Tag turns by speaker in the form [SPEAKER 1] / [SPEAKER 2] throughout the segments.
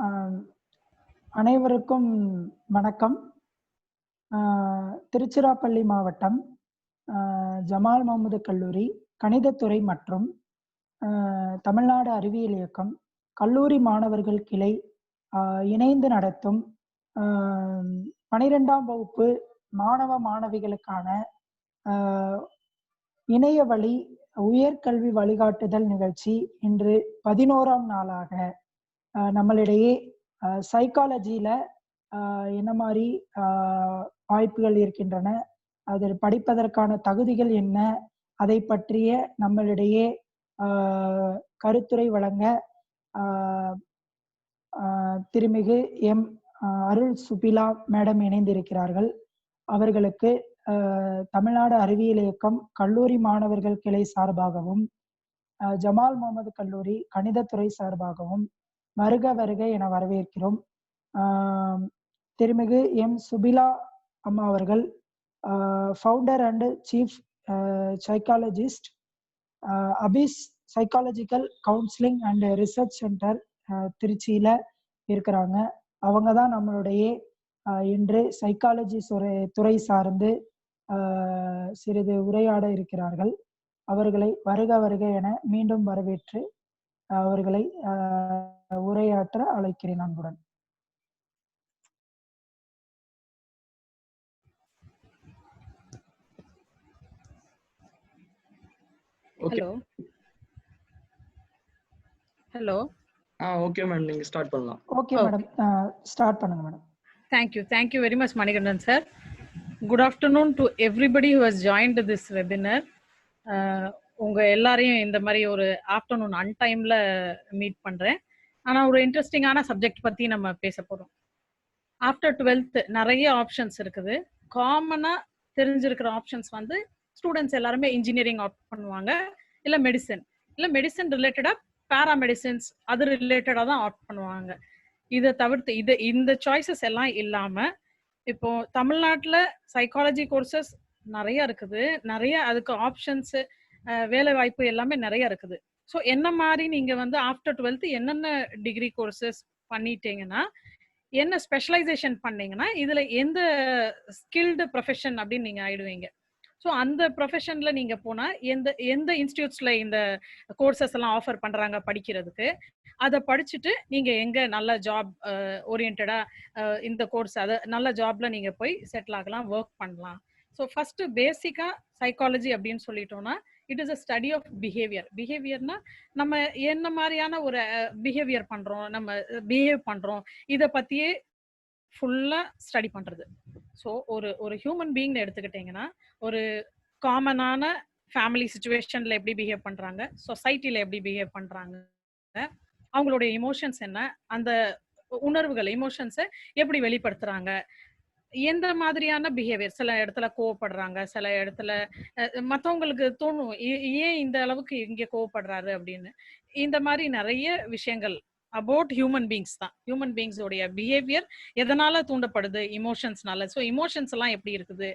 [SPEAKER 1] ஆம், அனைவருக்கும் வணக்கம். திருச்சிராப்பள்ளி மாவட்டம் ஜமால் முஹம்மது கல்லூரி கணிதத்துறை மற்றும் தமிழ்நாடு அறிவியல் இயக்கம் கல்லூரி மாணவர்கள் கிளை இணைந்து நடத்தும் 12ஆம் வகுப்பு மாணவ மாணவிகளுக்கான இணைய வழி உயர்கல்வி வழிகாட்டுதல் நிகழ்ச்சி இன்று 11ஆம் நாளாக நம்மளிடையே சைக்காலஜியில என்ன மாதிரி வாய்ப்புகள் இருக்கின்றன, அதில் படிப்பதற்கான தகுதிகள் என்ன, அதை பற்றிய நம்மளிடையே கருத்துரை வழங்க திருமிகு எம் அருள் சுபிலா மேடம் இணைந்திருக்கிறார்கள். அவர்களுக்கு தமிழ்நாடு அறிவியல் இயக்கம் கல்லூரி மாணவர்கள் கிளை சார்பாகவும் ஜமால் முஹம்மது கல்லூரி கணிதத்துறை சார்பாகவும் வருக வருக என வரவேற்கிறோம். திருமிகு எம் சுபிலா அம்மா அவர்கள் founder and chief psychologist, Abbe's psychological counselling and research centre திருச்சியில் இருக்கிறாங்க. அவங்க தான் நம்மளுடைய இன்று சைக்காலஜி துறை சார்ந்து சிறிது உரையாட இருக்கிறார்கள். அவர்களை வருக வருக என மீண்டும் வரவேற்று அவர்களை உரையாற்ற அழைக்கிறேன் அன்புடன்.
[SPEAKER 2] ஹலோ ஹலோ
[SPEAKER 3] ஓகே மேம், நீங்க ஸ்டார்ட் பண்ணலாம்.
[SPEAKER 1] ஓகே மேடம், ஸ்டார்ட் பண்ணுங்க madam.
[SPEAKER 2] Thank you very much Manikandan sir. Good afternoon to everybody who has joined this webinar. உங்க எல்லாரையும் இந்த மாதிரி ஒரு ஆஃப்டர்நூன் அன்டைம்ல மீட் பண்றேன். ஆனா ஒரு இன்ட்ரெஸ்டிங்கான சப்ஜெக்ட் பத்தி நம்ம பேச போறோம். ஆஃப்டர் 12th நிறைய ஆப்ஷன்ஸ் இருக்குது. காமனா தெரிஞ்சிருக்கிற ஆப்ஷன்ஸ் வந்து ஸ்டூடெண்ட்ஸ் எல்லாருமே இன்ஜினியரிங் ஆப்ட் பண்ணுவாங்க, இல்லை மெடிசன் ரிலேட்டடா பேராமெடிசின்ஸ் அது ரிலேட்டடா தான் ஆப்ட் பண்ணுவாங்க. இதை தவிர்த்து இந்த சாய்ஸஸ் எல்லாம் இல்லாம இப்போ தமிழ்நாட்டில் சைக்காலஜி கோர்சஸ் நிறைய இருக்குது, நிறைய அதுக்கு ஆப்ஷன்ஸ் வேலை வாய்ப்பு எல்லாமே நிறைய இருக்குது. ஸோ என்ன மாதிரி நீங்க வந்து ஆஃப்டர் 12th என்னென்ன டிகிரி கோர்சஸ் பண்ணிட்டீங்கன்னா, என்ன ஸ்பெஷலைசேஷன் பண்ணீங்கன்னா இதுல எந்த ஸ்கில்டு ப்ரொஃபஷன் அப்படின்னு நீங்க ஆயிடுவீங்க. ஸோ அந்த ப்ரொஃபஷன்ல நீங்க போனா எந்த இன்ஸ்டியூட்ஸ்ல இந்த கோர்சஸ் எல்லாம் ஆஃபர் பண்றாங்க படிக்கிறதுக்கு, அதை படிச்சுட்டு நீங்க எங்க நல்ல ஜாப் ஓரியன்டா இந்த கோர்ஸ் அதை நல்ல ஜாப்ல நீங்க போய் செட்டில் ஆகலாம், ஒர்க் பண்ணலாம். ஸோ ஃபர்ஸ்ட் பேசிக்கா சைக்காலஜி அப்படின்னு சொல்லிட்டோம்னா it is a study of பிஹேவியர்னா நம்ம என்ன மாதிரியான ஒரு பிஹேவியர் பண்றோம், நம்ம பிஹேவ் பண்றோம், இதை பத்தியே ஃபுல்லா ஸ்டடி பண்றது. ஸோ ஒரு ஹியூமன் பீயிங்னு எடுத்துக்கிட்டீங்கன்னா ஒரு காமனான ஃபேமிலி சுச்சுவேஷன்ல எப்படி பிஹேவ் பண்றாங்க, சொசைட்டில எப்படி பிஹேவ் பண்றாங்க, அவங்களுடைய இமோஷன்ஸ் என்ன, அந்த உணர்வுகள் இமோஷன்ஸை எப்படி வெளிப்படுத்துறாங்க, எந்த மாதிரியான பிஹேவியர், சில இடத்துல கோவப்படுறாங்க, சில இடத்துல மற்றவங்களுக்கு தோணும் ஏன் இந்த அளவுக்கு இங்கே கோவப்படுறாரு அப்படின்னு. இந்த மாதிரி நிறைய விஷயங்கள் அபவுட் ஹியூமன் பீங்ஸ் தான். ஹியூமன் பீங்ஸ் உடைய பிஹேவியர் எதனால தூண்டப்படுது, இமோஷன்ஸ்னால. ஸோ இமோஷன்ஸ் எல்லாம் எப்படி இருக்குது,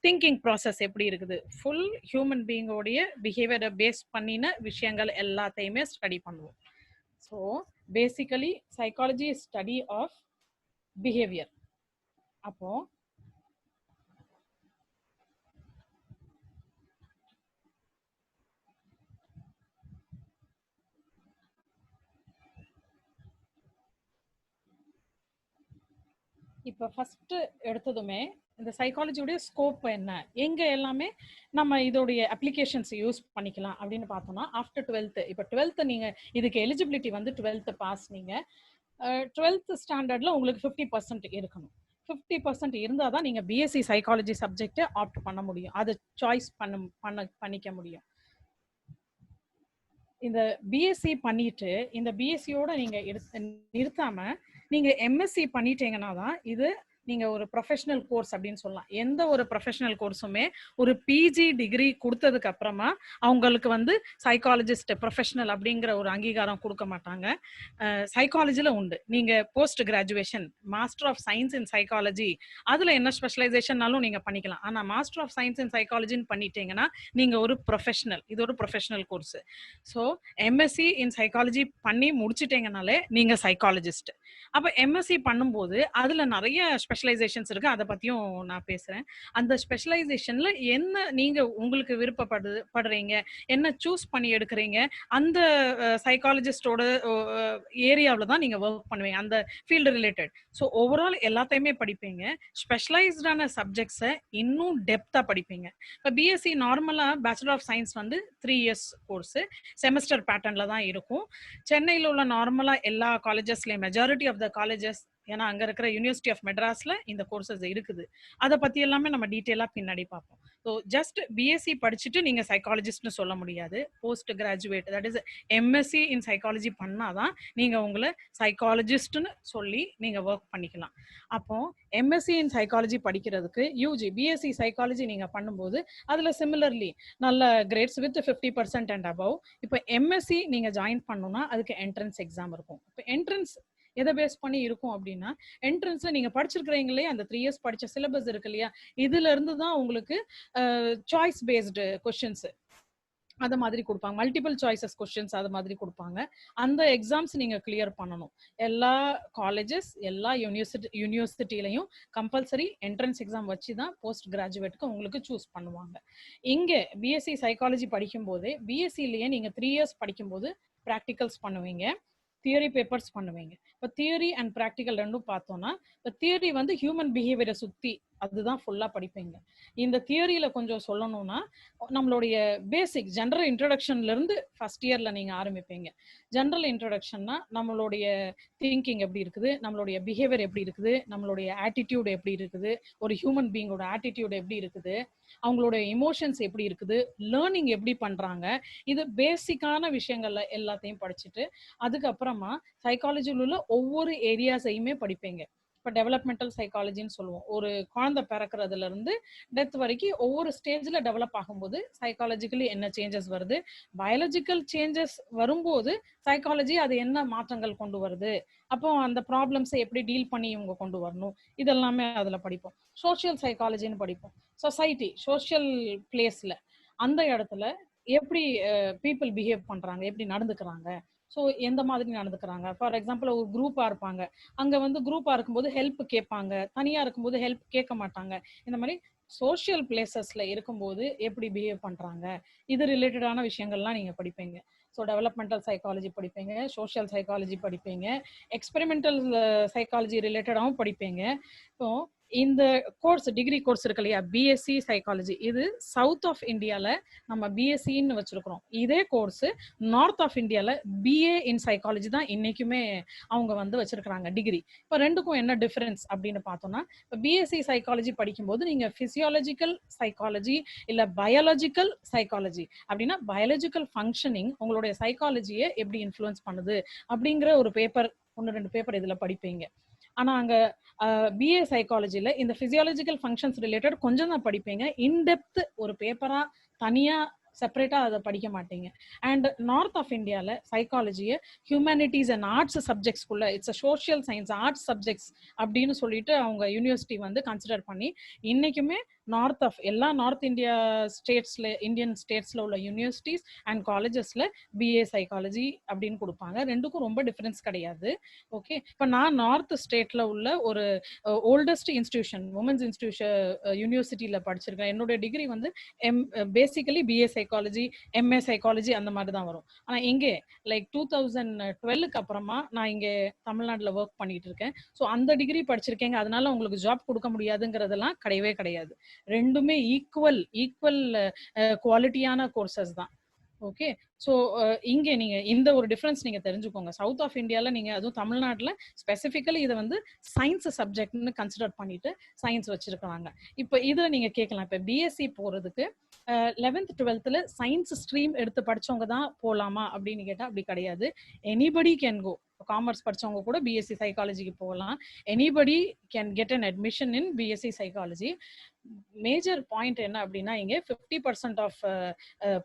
[SPEAKER 2] திங்கிங் ப்ராசஸ் எப்படி இருக்குது, ஃபுல் ஹியூமன் பீங்கோடைய பிஹேவியரை பேஸ் பண்ணின விஷயங்கள் எல்லாத்தையுமே ஸ்டடி பண்ணுவோம். So basically psychology study of behaviour. அப்போ இப்போ ஃபர்ஸ்ட் எடுத்ததுமே இந்த சைக்காலஜியோடைய ஸ்கோப் என்ன, எங்க எல்லாமே நம்ம இதோடைய அப்ளிகேஷன்ஸ் யூஸ் பண்ணிக்கலாம் அப்படின்னு பார்த்தோம்னா ஆஃப்டர் 12th. இப்போ 12th நீங்க இதுக்கு எலிஜிபிலிட்டி வந்து 12th பாஸ். நீங்க 12th ஸ்டாண்டர்ட்ல உங்களுக்கு 50% இருக்கணும். 50% இருந்தால் தான் நீங்கள் பிஎஸ்சி சைக்காலஜி சப்ஜெக்டை ஆப்ட் பண்ண முடியும், அதை சாய்ஸ் பண்ணிக்க முடியும். இந்த பிஎஸ்சி பண்ணிட்டு இந்த பிஎஸ்சியோட நீங்கள் நிறுத்தாம நீங்கள் எம்எஸ்சி பண்ணிட்டீங்கன்னா தான் இது நீங்க ஒரு ப்ரொஃபஷனல் கோர்ஸ் அப்படின்னு சொல்லலாம். எந்த ஒரு ப்ரொஃபஷனல் கோர்ஸுமே ஒரு பிஜி டிகிரி கொடுத்ததுக்கு அப்புறமா அவங்களுக்கு வந்து சைக்காலஜிஸ்ட் ப்ரொஃபஷனல் அப்படிங்கிற ஒரு அங்கீகாரம் கொடுக்க மாட்டாங்க. சைக்காலஜில உண்டு. நீங்க post graduation master of science in psychology அதுல என்ன ஸ்பெஷலைசேஷன்னாலும் நீங்க பண்ணிக்கலாம். ஆனா மாஸ்டர் ஆஃப் சயின்ஸ் இன் சைக்காலஜின்னு பண்ணிட்டீங்கன்னா நீங்க ஒரு ப்ரொஃபஷனல். இது ஒரு professional course. So MSc in psychology பண்ணி முடிச்சிட்டீங்கனாலே நீங்க சைக்காலஜிஸ்ட். அப்ப எம்எஸ்சி பண்ணும்போது அதுல நிறைய ஸ்பெஷலைசேஷன்ஸ் இருக்கு. அதை பத்தியும் நான் பேசுறேன். அந்த ஸ்பெஷலைசேஷன்ல என்ன நீங்க உங்களுக்கு விருப்பப்படுறீங்க, என்ன சூஸ் பண்ணி எடுக்கிறீங்க, அந்த சைக்காலஜிஸ்டோட ஏரியாவில் தான் நீங்க ஒர்க் பண்ணுவீங்க, அந்த ஃபீல்டு ரிலேட்டட். ஸோ ஓவரால் எல்லாத்தையுமே படிப்பீங்க. ஸ்பெஷலைஸ்டான சப்ஜெக்ட்ஸை இன்னும் டெப்தா படிப்பீங்க. இப்போ பிஎஸ்சி நார்மலா பேச்சுலர் ஆஃப் சயின்ஸ் வந்து 3 years கோர்ஸ் செமஸ்டர் பேட்டர்ன்ல தான் இருக்கும். சென்னையில் உள்ள நார்மலா எல்லா காலேஜஸ்லயும் மெஜாரிட்டி ஆஃப் த காலேஜஸ், ஏன்னா அங்க இருக்கிற யூனிவர்சிட்டி ஆஃப் மெட்ராஸ்ல இந்த கோர்சஸ் இருக்குது. அதை பத்தி எல்லாமே நம்ம டீட்டெயிலா பின்னாடி பார்ப்போம். ஸோ ஜஸ்ட் பிஎஸ்சி படிச்சுட்டு நீங்க சைக்காலஜிஸ்ட்னு சொல்ல முடியாது. Post graduate that is MSc in psychology பண்ணாதான் நீங்க உங்களை சைக்காலஜிஸ்ட்னு சொல்லி நீங்க ஒர்க் பண்ணிக்கலாம். அப்போ எம்எஸ்சி இன் சைக்காலஜி படிக்கிறதுக்கு யூஜி பிஎஸ்சி சைக்காலஜி நீங்க பண்ணும்போது அதுல சிமிலர்லி நல்ல கிரேட்ஸ் வித் 50% அண்ட் அபவ். இப்போ எம்எஸ்சி நீங்க ஜாயின் பண்ணணும்னா அதுக்கு என்ட்ரன்ஸ் எக்ஸாம் இருக்கும். இப்போ என்ட்ரன்ஸ் எதை பேஸ் பண்ணி இருக்கும் அப்படின்னா, என்ட்ரன்ஸ்ல நீங்க படிச்சிருக்கிறீங்களே அந்த 3 years படிச்ச சிலபஸ் இருக்கு இல்லையா, இதுல இருந்து தான் உங்களுக்கு சாய்ஸ் பேஸ்டு கொஸ்டின்ஸ் அது மாதிரி கொடுப்பாங்க. மல்டிபிள் சாய்ஸஸ் கொஸ்டின்ஸ் அது மாதிரி கொடுப்பாங்க. அந்த எக்ஸாம்ஸ் நீங்க கிளியர் பண்ணணும். எல்லா காலேஜஸ் எல்லா யூனிவர்சிட்டிலையும் கம்பல்சரி என்ட்ரன்ஸ் எக்ஸாம் வச்சு தான் போஸ்ட் கிராஜுவேட்க்கு உங்களுக்கு சூஸ் பண்ணுவாங்க. இங்க பிஎஸ்சி சைக்காலஜி படிக்கும் போதே பிஎஸ்சிலேயே நீங்க 3 years படிக்கும்போது ப்ராக்டிகல்ஸ் பண்ணுவீங்க, தியரி பேப்பர்ஸ் பண்ணுவீங்க. இப்போ தியரி அண்ட் ப்ராக்டிக்கல் ரெண்டும் பார்த்தோம்னா, இப்போ தியரி வந்து ஹியூமன் பிஹேவியரை சுற்றி அதுதான் ஃபுல்லாக படிப்பீங்க. இந்த தியரியில கொஞ்சம் சொல்லணும்னா நம்மளுடைய பேசிக் ஜென்ரல் இன்ட்ரடக்ஷன்ல இருந்து ஃபர்ஸ்ட் இயர்ல நீங்க ஆரம்பிப்பீங்க. ஜென்ரல் இன்ட்ரடக்ஷன்னா நம்மளுடைய திங்கிங் எப்படி இருக்குது, நம்மளுடைய பிஹேவியர் எப்படி இருக்குது, நம்மளுடைய ஆட்டிடியூட் எப்படி இருக்குது, ஒரு ஹியூமன் பீங்கோட ஆட்டிடியூட் எப்படி இருக்குது, அவங்களோட எமோஷன்ஸ் எப்படி இருக்குது, லேர்னிங் எப்படி பண்றாங்க, இது பேசிக்கான விஷயங்கள்ல எல்லாத்தையும் படிச்சுட்டு அதுக்கப்புறமா சைக்காலஜியில் உள்ள ஒவ்வொரு ஏரியாஸையுமே படிப்பீங்க. இப்போ டெவலப்மெண்டல் சைக்காலஜின்னு சொல்லுவோம். ஒரு குழந்தை பிறக்கிறதுல இருந்து டெத் வரைக்கும் ஒவ்வொரு ஸ்டேஜ்ல டெவலப் ஆகும்போது சைக்காலஜிக்கலி என்ன சேஞ்சஸ் வருது, பயாலஜிக்கல் சேஞ்சஸ் வரும்போது சைக்காலஜி அது என்ன மாற்றங்கள் கொண்டு வருது, அப்போ அந்த ப்ராப்ளம்ஸை எப்படி டீல் பண்ணி இவங்க கொண்டு வரணும், இதெல்லாமே அதுல படிப்போம். சோஷியல் சைக்காலஜின்னு படிப்போம். சொசைட்டி சோஷியல் பிளேஸ்ல அந்த இடத்துல எப்படி பீப்புள் பிஹேவ் பண்றாங்க, எப்படி நடந்துக்கிறாங்க, ஸோ எந்த மாதிரி நடந்துக்கிறாங்க. ஃபார் எக்ஸாம்பிள் ஒரு குரூப்பா இருப்பாங்க, அங்க வந்து குரூப்பா இருக்கும்போது ஹெல்ப் கேட்பாங்க, தனியா இருக்கும்போது ஹெல்ப் கேட்க மாட்டாங்க. இந்த மாதிரி சோஷியல் பிளேசஸ்ல இருக்கும்போது எப்படி பிஹேவ் பண்றாங்க, இது ரிலேட்டடான விஷயங்கள்லாம் நீங்க படிப்பீங்க. ஸோ டெவலப்மெண்டல் சைக்காலஜி படிப்பீங்க, சோஷியல் சைக்காலஜி படிப்பீங்க, எக்ஸ்பெரிமெண்டல் சைக்காலஜி ரிலேட்டடாகவும் படிப்பீங்க. இப்போ இந்த கோர்ஸ் டிகிரி கோர்ஸ் இருக்கு இல்லையா, பிஎஸ்சி சைக்காலஜி, இது சவுத் ஆஃப் இந்தியால நம்ம பிஎஸ்சின்னு வச்சிருக்கிறோம். இதே கோர்ஸ் நார்த் ஆஃப் இந்தியால பிஏ இன் சைக்காலஜி தான் இன்னைக்குமே அவங்க வந்து வச்சிருக்கிறாங்க டிகிரி. இப்போ ரெண்டுக்கும் என்ன டிஃபரன்ஸ் அப்படின்னு பார்த்தோம்னா, இப்போ பிஎஸ்சி சைக்காலஜி படிக்கும்போது நீங்க பிசியாலஜிக்கல் சைக்காலஜி இல்ல பயாலஜிக்கல் சைக்காலஜி அப்படின்னா பயாலஜிக்கல் ஃபங்க்ஷனிங் உங்களுடைய சைக்காலஜியை எப்படி இன்ஃப்ளூயன்ஸ் பண்ணுது அப்படிங்கிற ஒரு பேப்பர் 1-2 பேப்பர் இதுல படிப்பீங்க. ஆனா அங்க பிஏ சைக்காலஜில இந்த பிசியாலஜிக்கல் ஃபங்க்ஷன்ஸ் ரிலேட்டட் கொஞ்சம் தான் படிப்பீங்க. இன்டெப்த் ஒரு பேப்பரா தனியா செப்பரேட்டா அதை படிக்க மாட்டீங்க. அண்ட் நார்த் ஆஃப் இந்தியால சைக்காலஜியை ஹியூமனிட்டிஸ் அண்ட் ஆர்ட்ஸ் சப்ஜெக்ட்ஸ்குள்ள it's social science arts subjects அப்படின்னு சொல்லிட்டு அவங்க யூனிவர்சிட்டி வந்து கன்சிடர் பண்ணி இன்னைக்குமே நார்த் ஆஃப் எல்லா நார்த் இந்தியா ஸ்டேட்ஸ்ல இந்தியன் ஸ்டேட்ஸ்ல உள்ள யூனிவர்சிட்டிஸ் அண்ட் காலேஜஸ்ல பிஏ சைக்காலஜி அப்படின்னு கொடுப்பாங்க. ரெண்டுக்கும் ரொம்ப டிஃபரன்ஸ் கிடையாது. ஓகே, இப்போ நான் நார்த் ஸ்டேட்ல உள்ள ஒரு ஓல்டஸ்ட் இன்ஸ்டிடியூஷன் உமன்ஸ் இன்ஸ்டிடியூஷன் யூனிவர்சிட்டியில படிச்சிருக்கேன். என்னோட டிகிரி வந்து basically BA psychology MA psychology அந்த மாதிரி தான் வரும். ஆனா இங்கே லைக் 2012க்கு அப்புறமா நான் இங்கே தமிழ்நாட்டில் ஒர்க் பண்ணிட்டு இருக்கேன். ஸோ அந்த டிகிரி படிச்சிருக்கேங்க, அதனால உங்களுக்கு ஜாப் கொடுக்க முடியாதுங்கிறதெல்லாம் கிடையவே கிடையாது. ரெண்டுமே ஈக்குவல் குவாலிட்டியான கோர்சஸ் தான். ஓகே, ஸோ இங்கே நீங்க இந்த ஒரு டிஃபரன்ஸ் நீங்க தெரிஞ்சுக்கோங்க. சவுத் ஆஃப் இந்தியாவில் நீங்க அதுவும் தமிழ்நாட்டில் ஸ்பெசிஃபிக்கலி இதை வந்து சயின்ஸ் சப்ஜெக்ட்னு கன்சிடர் பண்ணிட்டு சயின்ஸ் வச்சிருக்காங்க. இப்போ இதை நீங்க கேட்கலாம், இப்போ பிஎஸ்சி போறதுக்கு 11th 12th சயின்ஸ் ஸ்ட்ரீம் எடுத்து படிச்சவங்க தான் போலாமா அப்படின்னு கேட்டா அப்படி கிடையாது. Anybody can go. காமர்ஸ் படிச்சவங்க கூட பிஎஸ்சி சைக்காலஜிக்கு போகலாம். Anybody can get an admission in BSc psychology. Major point என்ன அப்படின்னா, இங்க 50% ஆஃப்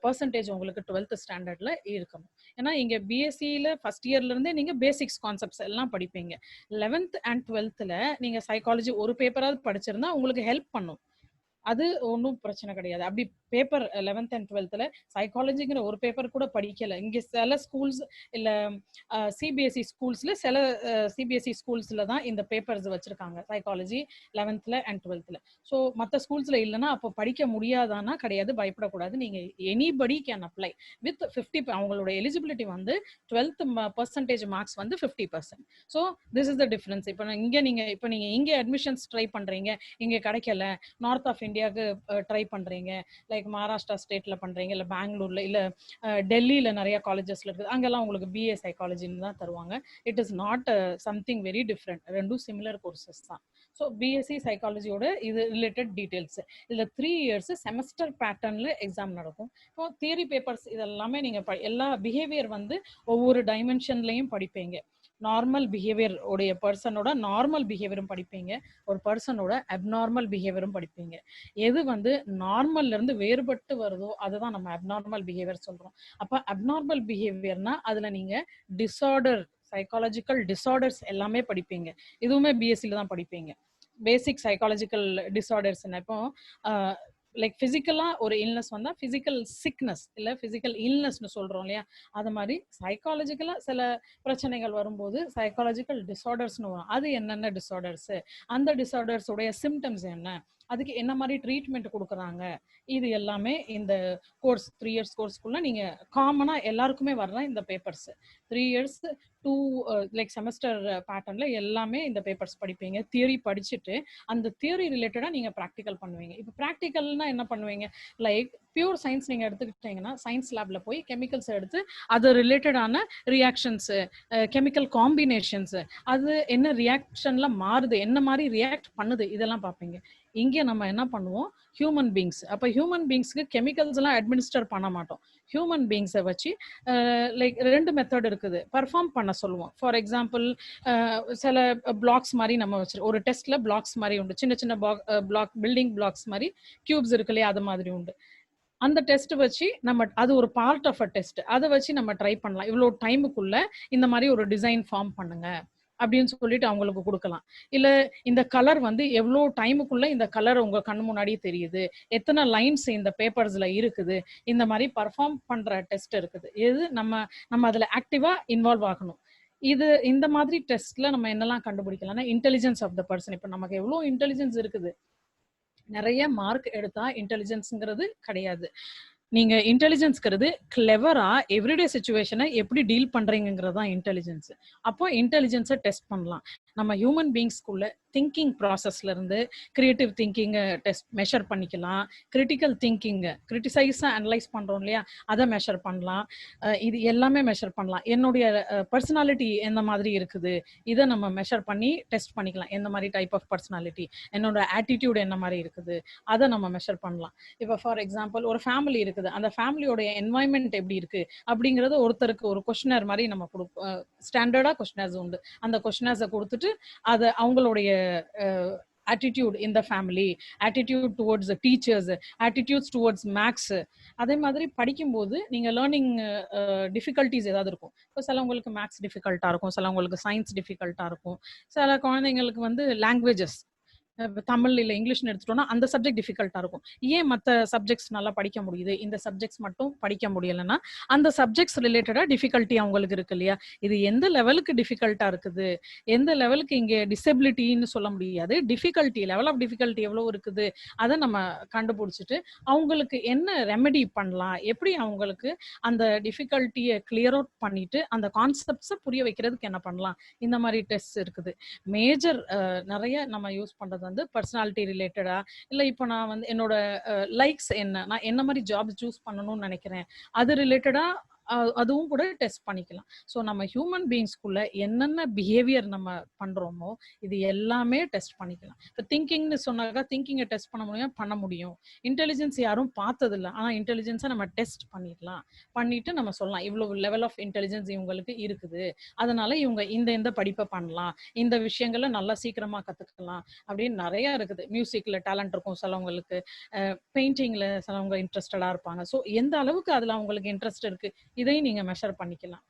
[SPEAKER 2] பர்சன்டேஜ் உங்களுக்கு 12th ஸ்டாண்டர்ட்ல இருக்கணும். ஏன்னா இங்க பிஎஸ்சியில ஃபர்ஸ்ட் இயர்ல இருந்தே நீங்க பேசிக்ஸ் கான்செப்ட்ஸ் எல்லாம் படிப்பீங்க. 11th அண்ட் 12thல நீங்க சைக்காலஜி ஒரு பேப்பராவது படிச்சிருந்தா உங்களுக்கு ஹெல்ப் பண்ணும். அது ஒன்றும் பிரச்சனை கிடையாது. அப்படி பேப்பர் 11th அண்ட் 12thல சைக்காலஜிங்கிற ஒரு பேப்பர் கூட படிக்கல. இங்க சில ஸ்கூல்ஸ் இல்ல சிபிஎஸ்இ ஸ்கூல்ஸ்ல சில சிபிஎஸ்இ ஸ்கூல்ஸ்ல தான் இந்த பேப்பர்ஸ் வச்சிருக்காங்க சைக்காலஜி 11th அண்ட் 12thல. ஸோ மற்ற ஸ்கூல்ஸ்ல இல்லைன்னா அப்போ படிக்க முடியாதானா கிடையாது, பயப்படக்கூடாது. நீங்க எனிபடி கேன் அப்ளை வித் 50. அவங்களோட எலிஜிபிலிட்டி வந்து 12th பர்சன்டேஜ் மார்க்ஸ் வந்து 50%. So this is the difference. இப்போ நீங்க இங்க அட்மிஷன்ஸ் ட்ரை பண்றீங்க, இங்க கிடைக்கல, நார்த் ஆஃப் இந்தியாவுக்கு ட்ரை பண்றீங்க, லைக் மகாராஷ்டிரா ஸ்டேட்ல பண்றீங்க, இல்ல பெங்களூர்ல இல்ல டெல்லியில நிறைய காலேஜஸ்ல இருக்குது, அங்கெல்லாம் உங்களுக்கு பிஏ சைக்காலஜின்னு தான் தருவாங்க. It is not something very different. ரெண்டும் சிமிலர் கோர்சஸ் தான். ஸோ பிஎஸ்சி சைக்காலஜியோட இது ரிலேட்டட் டீடைல்ஸ். இதுல 3 years செமஸ்டர் பேட்டர்ன்ல எக்ஸாம் நடக்கும். இப்போ தியரி பேப்பர்ஸ் இதெல்லாமே நீங்க எல்லா பிஹேவியர் வந்து ஒவ்வொரு டைமென்ஷன்லயும் படிப்பீங்க. நார்மல் பிஹேவியர் உடைய பர்சனோட நார்மல் பிஹேவியரும் படிப்பீங்க, ஒரு பர்சனோட அப்நார்மல் பிஹேவியரும் படிப்பீங்க. எது வந்து நார்மல்ல இருந்து வேறுபட்டு வருதோ அதுதான் நம்ம அப்நார்மல் பிஹேவியர் சொல்றோம். அப்ப அப்நார்மல் பிஹேவியர்னா அதுல நீங்க டிசார்டர், சைக்காலஜிக்கல் டிசார்டர்ஸ் எல்லாமே படிப்பீங்க. இதுவுமே பிஎஸ்சில தான் படிப்பீங்க. பேசிக் சைக்காலஜிக்கல் டிசார்டர்ஸ். இப்போ லைக் பிசிக்கலா ஒரு இல்னஸ் வந்தா பிசிக்கல் சிக்னஸ் இல்ல பிசிக்கல் இல்னஸ்னு சொல்றோம் இல்லையா, அது மாதிரி சைக்காலஜிக்கலா சில பிரச்சனைகள் வரும்போது சைக்காலஜிக்கல் டிசார்டர்ஸ்னு வரும். அது என்னென்ன டிசார்டர்ஸ், அந்த டிசார்டர்ஸ் உடைய சிம்டம்ஸ் என்ன, அதுக்கு என்ன மாதிரி ட்ரீட்மெண்ட் கொடுக்குறாங்க, இது எல்லாமே இந்த கோர்ஸ் 3 years கோர்ஸ்க்குள்ள நீங்க காமனா எல்லாருக்குமே வர்ற இந்த பேப்பர்ஸ் 3 years 2 லைக் செமஸ்டர் பேட்டர்ன்ல எல்லாமே இந்த பேப்பர்ஸ் படிப்பீங்க. தியரி படிச்சுட்டு அந்த தியரி ரிலேட்டடா நீங்க ப்ராக்டிக்கல் பண்ணுவீங்க. இப்போ ப்ராக்டிக்கல்னா என்ன பண்ணுவீங்க, லைக் பியூர் சயின்ஸ் நீங்க எடுத்துக்கிட்டீங்கன்னா சயின்ஸ் லேப்ல போய் கெமிக்கல்ஸ் எடுத்து அது ரிலேட்டடான ரியாக்ஷன்ஸ், கெமிக்கல் காம்பினேஷன்ஸ், அது என்ன ரியாக்ஷன்ல மாறுது, என்ன மாதிரி ரியாக்ட் பண்ணுது, இதெல்லாம் பார்ப்பீங்க. இங்கே நம்ம என்ன பண்ணுவோம், ஹியூமன் பீங்ஸ். அப்போ ஹியூமன் பீங்ஸ்க்கு கெமிக்கல்ஸ் எல்லாம் அட்மினிஸ்டர் பண்ண மாட்டோம். ஹியூமன் பீங்ஸை வச்சு லைக் 2 மெத்தட் இருக்குது, பர்ஃபார்ம் பண்ண சொல்லுவோம். ஃபார் எக்ஸாம்பிள் சில பிளாக்ஸ் மாதிரி நம்ம வச்சிருக்கோம். ஒரு டெஸ்ட்ல பிளாக்ஸ் மாதிரி உண்டு, சின்ன சின்ன பிளாக் பில்டிங் பிளாக்ஸ் மாதிரி கியூப்ஸ் இருக்கு இல்லையா, அது மாதிரி உண்டு. அந்த டெஸ்ட் வச்சு நம்ம, அது ஒரு பார்ட் ஆஃப் அ டெஸ்ட், அதை வச்சு நம்ம ட்ரை பண்ணலாம். இவ்வளோ டைமுக்குள்ள இந்த மாதிரி ஒரு டிசைன் ஃபார்ம் பண்ணுங்க அப்படின்னு சொல்லிட்டு அவங்களுக்கு கொடுக்கலாம். இல்ல இந்த கலர் வந்து எவ்வளோ டைமுக்குள்ள இந்த கலர் உங்க கண் முன்னாடியே தெரியுது, எத்தனை லைன்ஸ் இந்த பேப்பர்ஸ்ல இருக்குது, இந்த மாதிரி பர்ஃபார்ம் பண்ற டெஸ்ட் இருக்குது. இது நம்ம அதுல ஆக்டிவா இன்வால்வ் ஆகணும். இது இந்த மாதிரி டெஸ்ட்ல நம்ம என்னெல்லாம் கண்டுபிடிக்கலாம்னா, இன்டெலிஜென்ஸ் ஆஃப் த பர்சன். இப்போ நமக்கு எவ்வளோ இன்டெலிஜென்ஸ் இருக்குது, நிறைய மார்க் எடுத்தா இன்டெலிஜென்ஸ்ங்கிறது கிடையாது. நீங்க இன்டெலிஜென்ஸ்ங்கிறது கிளெவரா எவ்ரிடே சிச்சுவேஷனை எப்படி டீல் பண்றீங்கிறது தான் இன்டெலிஜென்ஸ். அப்போ இன்டெலிஜென்ஸை டெஸ்ட் பண்ணலாம். நம்ம ஹியூமன் பீங்ஸ்குள்ள திங்கிங் ப்ராசஸ்ல இருந்து கிரியேட்டிவ் திங்கிங்கை டெஸ்ட் மெஷர் பண்ணிக்கலாம். கிரிட்டிக்கல் திங்கிங்கை கிரிட்டிசைஸா அனலைஸ் பண்றோம் இல்லையா, அதை மெஷர் பண்ணலாம். இது எல்லாமே மெஷர் பண்ணலாம். என்னுடைய பர்சனாலிட்டி எந்த மாதிரி இருக்குது, இதை நம்ம மெஷர் பண்ணி டெஸ்ட் பண்ணிக்கலாம். எந்த மாதிரி டைப் ஆஃப் பர்சனாலிட்டி, என்னோட ஆட்டிடியூட் என்ன மாதிரி இருக்குது, அதை நம்ம மெஷர் பண்ணலாம். இப்போ ஃபார் எக்ஸாம்பிள் ஒரு ஃபேமிலி இருக்குது, அந்த ஃபேமிலியோட என்வாயன்மெண்ட் எப்படி இருக்கு அப்படிங்கறது ஒருத்தருக்கு ஒரு கொஸ்டினர் மாதிரி நம்ம கொடுப்போம். ஸ்டாண்டர்டா கொஸ்டினர்ஸ் உண்டு. அந்த கொஸ்டினர்ஸை கொடுத்துட்டு அதை அவங்களுடைய attitude in the family, attitude towards the teachers, attitudes towards maths, அதே மாதிரி படிக்கும்போது நீங்க லேர்னிங் டிஃபிகல்ட்டிஸ் ஏதாவது இருக்கும். இப்போ சிலவங்களுக்கு மேத்ஸ் டிஃபிகல்ட்டா இருக்கும், சிலவங்களுக்கு சயின்ஸ் டிஃபிகல்ட்டா இருக்கும், சில குழந்தைங்களுக்கு வந்து லாங்குவேஜஸ் தமிழ் இல்லை இங்கிலீஷ்னு எடுத்துட்டோம்னா அந்த சப்ஜெக்ட் டிஃபிகல்ட்டா இருக்கும். ஏன் மற்ற சப்ஜெக்ட்ஸ் நல்லா படிக்க முடியுது, இந்த சப்ஜெக்ட்ஸ் மட்டும் படிக்க முடியலைன்னா அந்த சப்ஜெக்ட்ஸ் ரிலேட்டடா டிஃபிகல்ட்டி அவங்களுக்கு இருக்கு இல்லையா. இது எந்த லெவலுக்கு டிஃபிகல்ட்டா இருக்குது, எந்த லெவலுக்கு இங்கே டிசபிலிட்டின்னு சொல்ல முடியாது, டிஃபிகல்ட்டி லெவல் ஆஃப் டிஃபிகல்ட்டி எவ்வளோ இருக்குது, அதை நம்ம கண்டுபிடிச்சிட்டு அவங்களுக்கு என்ன ரெமெடி பண்ணலாம், எப்படி அவங்களுக்கு அந்த டிஃபிகல்ட்டியை கிளியர் அவுட் பண்ணிட்டு அந்த கான்செப்ட்ஸை புரிய வைக்கிறதுக்கு என்ன பண்ணலாம், இந்த மாதிரி டெஸ்ட் இருக்குது. மேஜர் நிறைய நம்ம யூஸ் பண்றது வந்து பர்சனாலிட்டி ரிலேட்டடா, இல்ல இப்போ நான் வந்து என்னோட லைக்ஸ் என்ன, நான் என்ன மாதிரி ஜாப் சூஸ் பண்ணணும்னு நினைக்கிறேன், அது ரிலேட்டடா அதுவும் கூட டெஸ்ட் பண்ணிக்கலாம். ஸோ நம்ம ஹியூமன் பீயிங்ஸ்குள்ள என்னென்ன பிஹேவியர் நம்ம பண்றோமோ இது எல்லாமே டெஸ்ட் பண்ணிக்கலாம். இப்போ திங்கிங்னு சொன்னாக்கா திங்கிங்கை டெஸ்ட் பண்ண முடியும். இன்டெலிஜென்ஸ் யாரும் பார்த்ததில்ல, ஆனால் இன்டெலிஜென்ஸை நம்ம டெஸ்ட் பண்ணிடலாம். பண்ணிட்டு நம்ம சொல்லலாம் இவ்வளவு லெவல் ஆஃப் இன்டெலிஜென்ஸ் இவங்களுக்கு இருக்குது, அதனால இவங்க இந்த படிப்பை பண்ணலாம், இந்த விஷயங்களை நல்லா சீக்கிரமா கத்துக்கலாம் அப்படின்னு நிறைய இருக்குது. மியூசிக்ல டேலண்ட் இருக்கும் சிலவங்களுக்கு, பெயிண்டிங்ல சிலவங்க இன்ட்ரெஸ்டடா இருப்பாங்க. ஸோ எந்த அளவுக்கு அதுல அவங்களுக்கு இன்ட்ரெஸ்ட் இருக்கு இதையும் நீங்க மெஷர் பண்ணிக்கலாம்.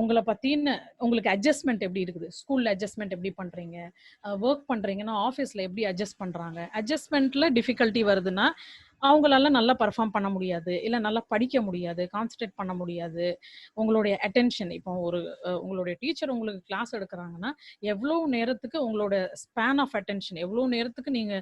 [SPEAKER 2] உங்களை பத்தின உங்களுக்கு அட்ஜஸ்ட்மெண்ட் எப்படி இருக்குது, ஸ்கூல்ல அட்ஜஸ்ட்மெண்ட் எப்படி பண்றீங்க, ஒர்க் பண்றீங்கன்னா ஆஃபீஸ்ல எப்படி அட்ஜஸ்ட் பண்றாங்க. அட்ஜஸ்ட்மெண்ட்ல டிஃபிகல்ட்டி வருதுன்னா அவங்களால நல்லா பர்ஃபார்ம் பண்ண முடியாது, இல்லை நல்லா படிக்க முடியாது, கான்சன்ட்ரேட் பண்ண முடியாது. உங்களுடைய அட்டென்ஷன் இப்போ உங்களுடைய டீச்சர் உங்களுக்கு கிளாஸ் எடுக்கிறாங்கன்னா எவ்வளோ நேரத்துக்கு உங்களோட ஸ்பேன் ஆஃப் அட்டென்ஷன், எவ்வளோ நேரத்துக்கு நீங்க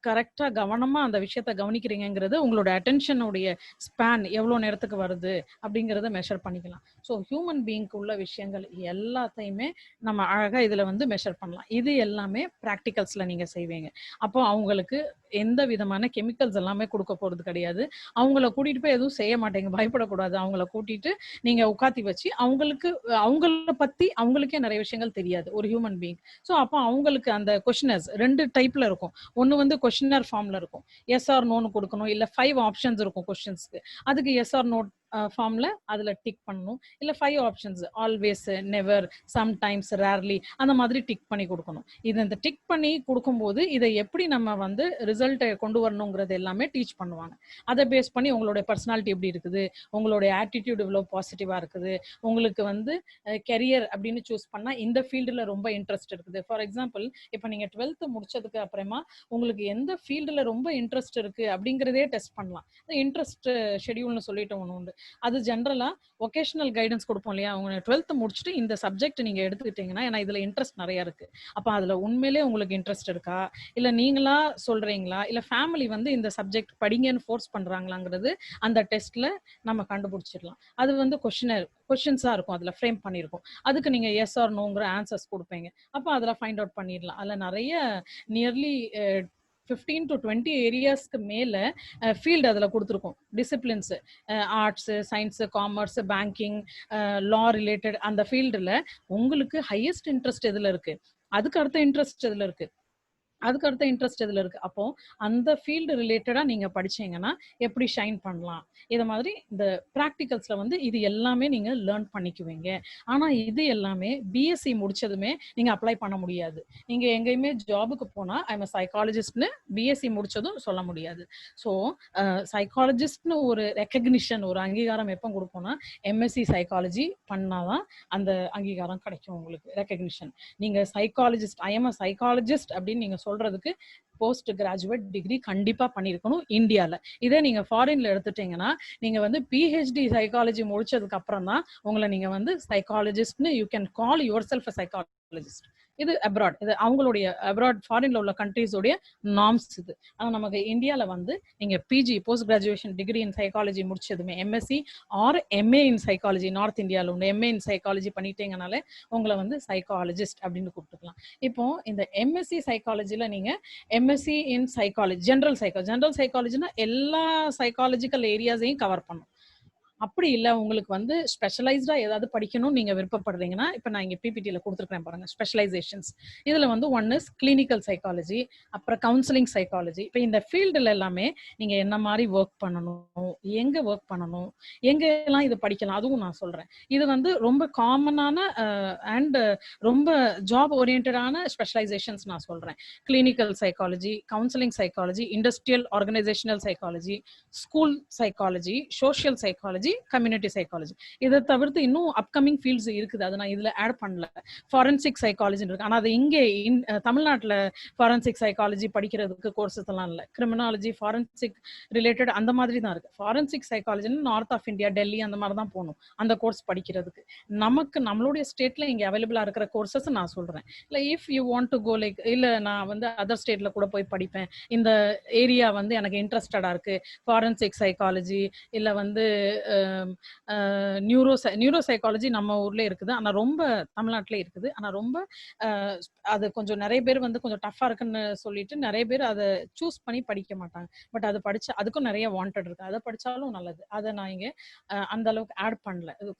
[SPEAKER 2] கரெக்டா கவனமா அந்த விஷயத்த கவனிக்கிறீங்கிறது, உங்களோட அட்டென்ஷனுடைய ஸ்பேன் எவ்வளோ நேரத்துக்கு வருது அப்படிங்கிறத மெஷர் பண்ணிக்கலாம். ஸோ ஹியூமன் பீயிங்க்கு உள்ள விஷயங்கள் எல்லாத்தையுமே நம்ம அழகா இதுல மெஷர் பண்ணலாம். இது எல்லாமே ப்ராக்டிகல்ஸ்ல நீங்க செய்வீங்க. அப்போ அவங்களுக்கு எந்த விதமான கெமிக்கல்ஸ் எல்லாமே கொடுக்க போறது கிடையாது. அவங்கள கூட்டிட்டு போய் எதுவும் செய்ய மாட்டேங்க, பயப்படக்கூடாது. அவங்கள கூட்டிட்டு நீங்க உட்காத்தி வச்சு அவங்கள பத்தி அவங்களுக்கே நிறைய விஷயங்கள் தெரியாது ஒரு ஹியூமன் பீயிங். ஸோ அப்போ அவங்களுக்கு அந்த கொஸ்டினர்ஸ் 2 டைப்ல இருக்கும். ஒன்று கொஸ்டினர் ஃபார்ம்ல இருக்கும், எஸ் ஆர் நோன்னு கொடுக்கணும், இல்லை 5 ஆப்ஷன்ஸ் இருக்கும் கொஸ்டின்ஸ்க்கு. அதுக்கு எஸ் ஆர் நோ ஃபார்ம்ல அதுல டிக் பண்ணணும், இல்ல 5 options always, never, sometimes, rarely அந்த மாதிரி டிக் பண்ணி கொடுக்கணும். இந்த டிக் பண்ணி கொடுக்கும்போது இதை எப்படி நம்ம ரிசல்ட்டை கொண்டு வரணுங்கிறது எல்லாமே டீச் பண்ணுவாங்க. அதை பேஸ் பண்ணி உங்களுடைய பர்சனாலிட்டி எப்படி இருக்குது, உங்களுடைய ஆட்டிடியூட் இவ்வளோ பாசிட்டிவா இருக்குது, உங்களுக்கு கெரியர் அப்படின்னு சூஸ் பண்ணா இந்த ஃபீல்டுல ரொம்ப இன்ட்ரெஸ்ட் இருக்குது. ஃபார் எக்ஸாம்பிள் இப்போ நீங்க 12th முடிச்சதுக்கு அப்புறமா உங்களுக்கு எந்த ஃபீல்டுல ரொம்ப இன்ட்ரெஸ்ட் இருக்கு அப்படிங்கிறதே டெஸ்ட் பண்ணலாம். இன்ட்ரெஸ்ட் ஷெடியூல்னு சொல்லிட்டு ஒன்று உண்டு. அது ஜென்ரலா ஒகேஷனல் கைடன்ஸ் கொடுப்போம் இல்லையா, அவங்க 12th முடிச்சுட்டு இந்த சப்ஜெக்ட் நீங்க எடுத்துக்கிட்டீங்கன்னா ஏன்னா இதுல இன்ட்ரெஸ்ட் நிறைய இருக்கு, அப்ப அதுல உண்மையிலே உங்களுக்கு இன்ட்ரெஸ்ட் இருக்கா, இல்ல நீங்களா சொல்றீங்களா, இல்ல ஃபேமிலி இந்த சப்ஜெக்ட் படிங்கன்னு ஃபோர்ஸ் பண்றாங்களாங்கிறது அந்த டெஸ்ட்ல நம்ம கண்டுபிடிச்சிடலாம். அது கொஸ்டின்ஸா இருக்கும், அதுல ஃப்ரேம் பண்ணிருக்கும். அதுக்கு நீங்க எஸ் ஆர் நோங்கிற ஆன்சர்ஸ் கொடுப்பீங்க. அப்ப அதுல ஃபைண்ட் அவுட் பண்ணிடலாம். அதுல நிறைய நியர்லி 15 to 20 ஏரியாஸ்க்கு மேல ஃபீல்டு அதில் கொடுத்துருக்கோம். டிசிப்ளின்ஸு, ஆர்ட்ஸு, சயின்ஸு, காமர்ஸ், பேங்கிங், லா ரிலேட்டட் அந்த ஃபீல்டில் உங்களுக்கு ஹையஸ்ட் இன்ட்ரெஸ்ட் எதில் இருக்கு, அதுக்கு அடுத்த இன்ட்ரெஸ்ட் எதில் இருக்கு, அதுக்கு அடுத்த இன்ட்ரெஸ்ட் எதுல இருக்கு. அப்போ அந்த ஃபீல்டு ரிலேட்டடா நீங்க படிச்சீங்கன்னா எப்படி ஷைன் பண்ணலாம், இத மாதிரி இந்த ப்ராக்டிகல்ஸ்ல இது எல்லாமே நீங்க லேர்ன் பண்ணிக்குவீங்க. ஆனா இது எல்லாமே பிஎஸ்சி முடிச்சதுமே நீங்க அப்ளை பண்ண முடியாது. நீங்க எங்கேயுமே ஜாபுக்கு போனா ஐ எம் சைக்காலஜிஸ்ட்னு பிஎஸ்சி முடிச்சதும் சொல்ல முடியாது. ஸோ சைக்காலஜிஸ்ட்னு ஒரு ரெக்கக்னிஷன், ஒரு அங்கீகாரம் எப்போ கொடுப்போம்னா எம்எஸ்சி சைக்காலஜி பண்ணாதான் அந்த அங்கீகாரம் கிடைக்கும் உங்களுக்கு, ரெக்கக்னிஷன். நீங்க சைக்காலஜிஸ்ட், ஐ எம் சைக்காலஜிஸ்ட் அப்படின்னு நீங்க சொல்றதுக்கு போஸ்ட் கிராஜுவேட் டிகிரி கண்டிப்பா பண்ணிருக்கணும் இந்தியால. இதே நீங்க ஃபாரின்ல எடுத்துட்டீங்கன்னா நீங்க பிஹெச்டி சைக்காலஜி முடிச்சதுக்கு அப்புறம் தான் உங்களை நீங்க சைக்காலஜிஸ்ட்னு you can call yourself psychologist. இது அப்ராட், இது அவங்களுடைய அப்ராட் ஃபாரின்ல உள்ள கண்ட்ரீஸோடைய நார்ம்ஸ் இது. ஆனால் நமக்கு இந்தியாவில் நீங்க PG post graduation degree in psychology முடிச்சதுமே MSc or MA in psychology, north இந்தியாவில் உண்டு எம்ஏ இன் சைக்காலஜி பண்ணிட்டீங்கனாலே உங்களை சைக்காலஜிஸ்ட் அப்படின்னு கூப்பிட்டுக்கலாம். இப்போ இந்த எம்எஸ்சி சைக்காலஜில நீங்க எம்எஸ்சி இன் சைக்காலஜி, ஜென்ரல் சைக்காலஜினா எல்லா சைக்காலஜிக்கல் ஏரியாஸையும் கவர் பண்ணும். அப்படி இல்லை உங்களுக்கு ஸ்பெஷலைஸ்டா ஏதாவது படிக்கணும்னு நீங்க விருப்பப்படுறீங்கன்னா, இப்போ நான் இங்க பிபிடியில் கொடுத்துருக்கேன் பாருங்க ஸ்பெஷலைசேஷன்ஸ். இதுல ஒன் இஸ் கிளினிக்கல் சைக்காலஜி, அப்புறம் கவுன்சிலிங் சைக்காலஜி. இப்போ இந்த ஃபீல்டுல எல்லாமே நீங்க என்ன மாதிரி ஒர்க் பண்ணணும், எங்க ஒர்க் பண்ணணும், எங்க எல்லாம் இது படிக்கலாம் அதுவும் நான் சொல்றேன். இது ரொம்ப காமனான அண்ட் ரொம்ப ஜாப் ஓரியன்டான ஸ்பெஷலைசேஷன்ஸ் நான் சொல்றேன். Clinical psychology, counselling psychology, industrial organisational psychology, school psychology, social psychology, community psychology. இதை தவிர்த்து இன்னும் அப்கமிங் ஃபீல்ட்ஸ் இருக்குது, அதை நான் இதுல ஆட் பண்ணல. ஃபாரன்சிக் சைக்காலஜி இருக்கு, ஆனால் அது இங்கே தமிழ்நாட்டில் ஃபாரன்சிக் சைக்காலஜி படிக்கிறதுக்கு கோர்சஸ் எல்லாம் இல்லை. கிரிமினாலஜி, ஃபாரன்சிக் ரிலேட்டட் அந்த மாதிரி தான் இருக்கு. ஃபாரன்சிக் சைக்காலஜின்னு நார்த் ஆஃப் இந்தியா, டெல்லி அந்த மாதிரி தான் போகணும் அந்த கோர்ஸ் படிக்கிறதுக்கு. நம்மளுடைய ஸ்டேட்ல இங்கே அவைலபிளா இருக்கிற கோர்சஸ் நான் சொல்றேன். இல்லை if you want to go like, இல்லை நான் அதர் ஸ்டேட்ல கூட போய் படிப்பேன், இந்த ஏரியா எனக்கு இன்ட்ரெஸ்டடா இருக்கு, ஃபாரன்சிக் சைக்காலஜி இல்லை நியூரோ சைக்காலஜி நம்ம ஊர்ல இருக்குது. ஆனா ரொம்ப தமிழ்நாட்டிலே இருக்குது. ஆனா ரொம்ப அது கொஞ்சம் நிறைய பேர் வந்து கொஞ்சம் டஃப்பா இருக்குன்னு சொல்லிட்டு நிறைய பேர் அதை சூஸ் பண்ணி படிக்க மாட்டாங்க. பட் அது படிச்சா அதுக்கும் நிறைய வாண்டட் இருக்கு. அதை படிச்சாலும் நல்லது. அதை நான் இங்க அந்த அளவுக்கு ஆட் பண்ணல.